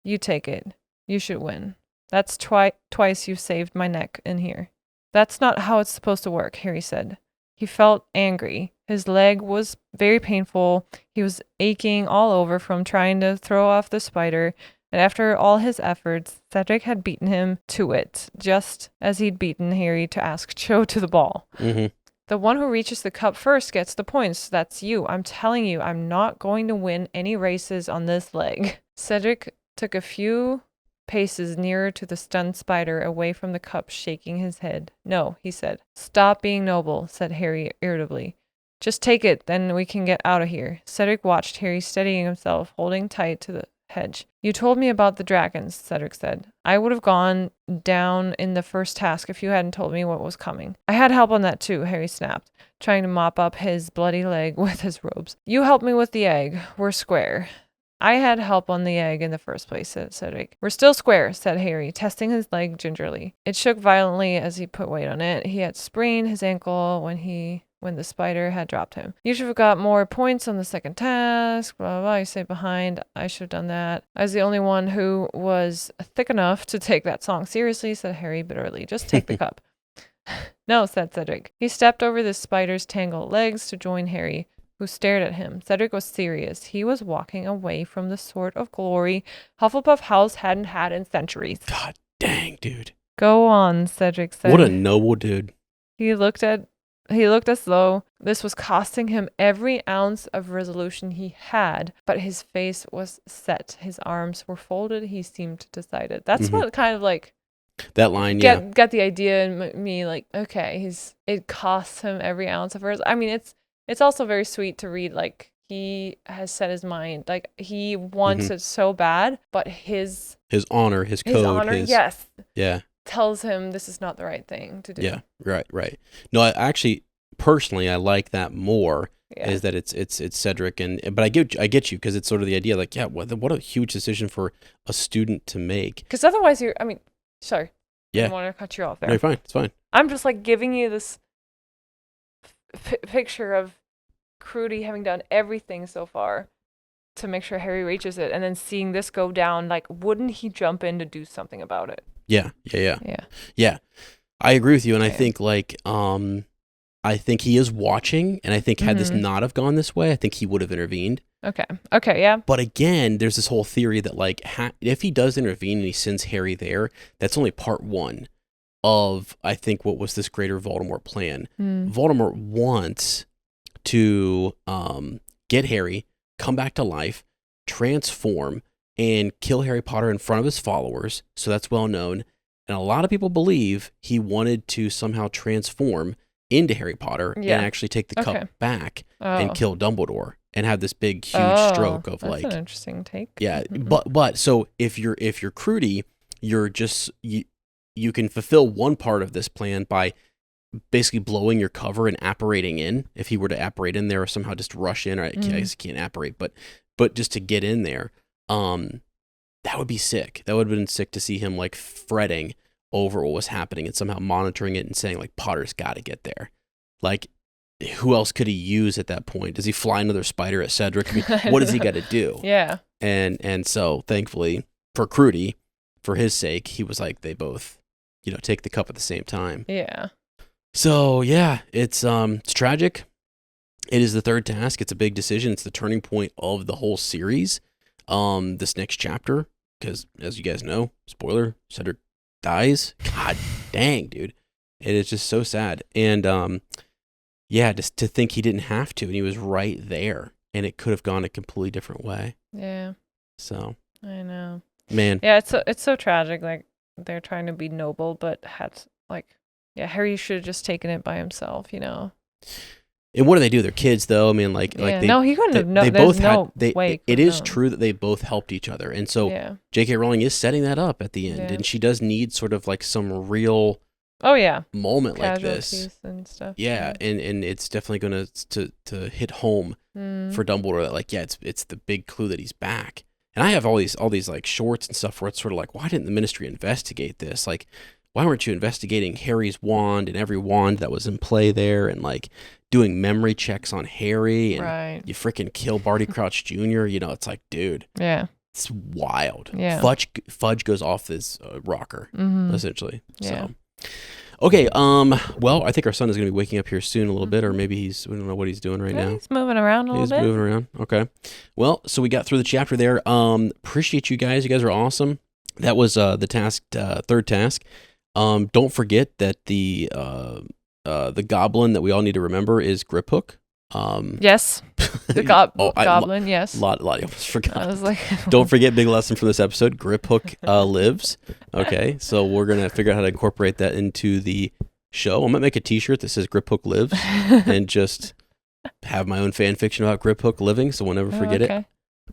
B: You take it. You should win. That's twice you've saved my neck in here. That's not how it's supposed to work, Harry said. He felt angry. His leg was very painful. He was aching all over from trying to throw off the spider. And after all his efforts, Cedric had beaten him to it, just as he'd beaten Harry to ask Cho to the ball.
A: Mm-hmm.
B: The one who reaches the cup first gets the points. That's you. I'm telling you, I'm not going to win any races on this leg. Cedric took a few paces nearer to the stunned spider, away from the cup, shaking his head. No, he said. Stop being noble, said Harry irritably. Just take it, then we can get out of here. Cedric watched Harry steadying himself, holding tight to the hedge. You told me about the dragons, Cedric said. I would have gone down in the first task if you hadn't told me what was coming. I had help on that too, Harry snapped, trying to mop up his bloody leg with his robes. You helped me with the egg. We're square. I had help on the egg in the first place, said Cedric. We're still square, said Harry, testing his leg gingerly. It shook violently as he put weight on it. He had sprained his ankle when the spider had dropped him. You should have got more points on the second task, blah, blah, blah. You say behind. I should have done that. I was the only one who was thick enough to take that song seriously, said Harry bitterly. Just take the cup. No, said Cedric. He stepped over the spider's tangled legs to join Harry, who stared at him. Cedric was serious. He was walking away from the sort of glory Hufflepuff House hadn't had in centuries.
A: God dang, dude.
B: Go on, Cedric said.
A: What a noble dude.
B: He looked as though this was costing him every ounce of resolution he had, but his face was set. His arms were folded. He seemed decided. That's what kind of like
A: that line,
B: got the idea in me, like, okay, it costs him every ounce of hers. I mean, it's also very sweet to read, like, he has set his mind, like, he wants it so bad, but his honor, his code, yes,
A: yeah,
B: tells him this is not the right thing to do.
A: Yeah, right. No, I actually, personally, I like that more.
B: Yeah.
A: Is that it's Cedric but I get you, because it's sort of the idea, like, yeah, what a huge decision for a student to make.
B: Because otherwise sorry.
A: Yeah.
B: I don't want to cut you off there.
A: No, you're fine. It's fine.
B: I'm just like giving you this picture of Crudy having done everything so far to make sure Harry reaches it, and then seeing this go down, like, wouldn't he jump in to do something about it?
A: Yeah. I agree with you, and I think, like, I think he is watching, and I think had this not have gone this way, I think he would have intervened. Okay, yeah. But again, there's this whole theory that, like, if he does intervene and he sends Harry there, that's only part one of, I think, what was this greater Voldemort plan. Voldemort wants to get Harry, come back to life, transform, and kill Harry Potter in front of his followers, so that's well known. And a lot of people believe he wanted to somehow transform into Harry Potter and actually take the cup back and kill Dumbledore and have this big, huge stroke of, like...
B: That's an interesting take.
A: Yeah, but so if you're Crudy, you're just... You can fulfill one part of this plan by basically blowing your cover and apparating in. If he were to apparate in there or somehow just rush in, or I guess he can't apparate, but just to get in there, that would be sick. That would have been sick to see him, like, fretting over what was happening and somehow monitoring it and saying, like, Potter's got to get there. Like, who else could he use at that point? Does he fly another spider at Cedric? I mean, what does he got to do?
B: Yeah.
A: And so, thankfully, for Crudy, for his sake, he was like, they both, take the cup at the same time.
B: Yeah.
A: So, yeah, it's tragic. It is the third task. It's a big decision. It's the turning point of the whole series. This next chapter, because as you guys know, spoiler, Cedric dies. God dang, dude. It is just so sad. And yeah, just to think he didn't have to, and he was right there, and it could have gone a completely different way.
B: Yeah.
A: So
B: I know.
A: man,
B: Yeah, it's so tragic. Like they're trying to be noble, but Harry should have just taken it by himself, you know.
A: and what do they do? They're kids, though. I mean, like they
B: no, he couldn't have. No,
A: they
B: there's
A: both
B: no
A: had.
B: way.
A: It is true that they both helped each other, and so
B: Yeah.
A: J.K. Rowling is setting that up at the end,
B: Yeah.
A: and she does need sort of like some real
B: Oh yeah.
A: moment like this.
B: Casualties and stuff.
A: Yeah, and it's definitely going to hit home for Dumbledore that like, yeah, it's the big clue that he's back. And I have all these like shorts and stuff where it's sort of like, why didn't the Ministry investigate this? Like, why weren't you investigating Harry's wand and every wand that was in play there, and like doing memory checks on Harry, and
B: Right.
A: you freaking kill Barty Crouch Jr. You know, it's like, dude,
B: Yeah.
A: it's wild.
B: Yeah.
A: Fudge goes off this rocker essentially.
B: Yeah.
A: So. Okay, well, I think our son is going to be waking up here soon a little bit, or maybe we don't know what he's doing right now.
B: He's moving around a little bit.
A: He's moving around. Okay. Well, so we got through the chapter there. Appreciate you guys. You guys are awesome. That was the task, third task. Don't forget that the goblin that we all need to remember is GRIPHOOK.
B: Yes. The goblin, yes.
A: A lot, you almost forgot.
B: I was like,
A: Don't forget, big lesson from this episode, GRIPHOOK lives. Okay, so we're going to figure out how to incorporate that into the show. I might make a t-shirt that says GRIPHOOK lives and just have my own fan fiction about GRIPHOOK living, so we'll never forget it.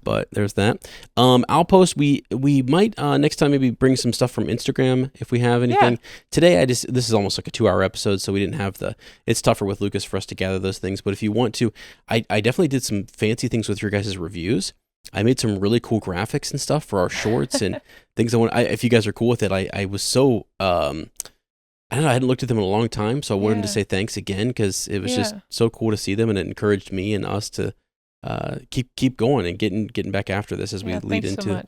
A: But there's that. Outpost, we might next time maybe bring some stuff from Instagram if we have anything.
B: Yeah.
A: Today this is almost like a 2-hour episode, so we didn't have it's tougher with Lucas for us to gather those things. But if you want to, I definitely did some fancy things with your guys' reviews. I made some really cool graphics and stuff for our shorts and things if you guys are cool with it, I was so I don't know, I hadn't looked at them in a long time, so I wanted to say thanks again, because it was just so cool to see them, and it encouraged me and us to keep going and getting back after this as we lead into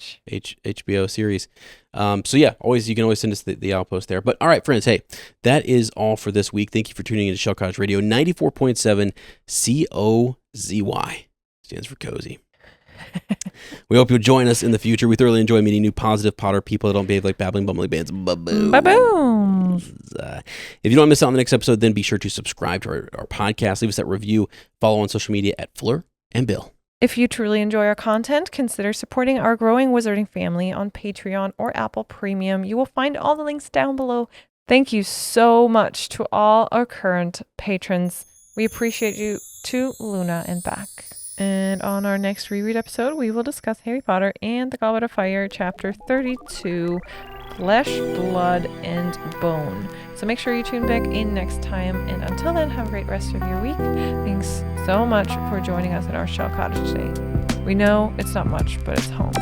A: HBO series. So yeah, you can always send us the outpost there. But all right, friends, hey, that is all for this week. Thank you for tuning into Shell Cottage Radio 94.7 COZY. Stands for cozy. We hope you'll join us in the future. We thoroughly enjoy meeting new positive Potter people that don't behave like babbling, bumbling bands.
B: Ba-boom.
A: If you don't want to miss out on the next episode, then be sure to subscribe to our podcast. Leave us that review. Follow on social media at fleurandbill.
B: If you truly enjoy our content, consider supporting our growing wizarding family on Patreon or Apple Premium. You will find all the links down below. Thank you so much to all our current patrons. We appreciate you, to Luna and back. And on our next reread episode, we will discuss Harry Potter and the Goblet of Fire, Chapter 32, Flesh, Blood, and Bone. So make sure you tune back in next time. And until then, have a great rest of your week. Thanks so much for joining us at our Shell Cottage today. We know it's not much, but it's home.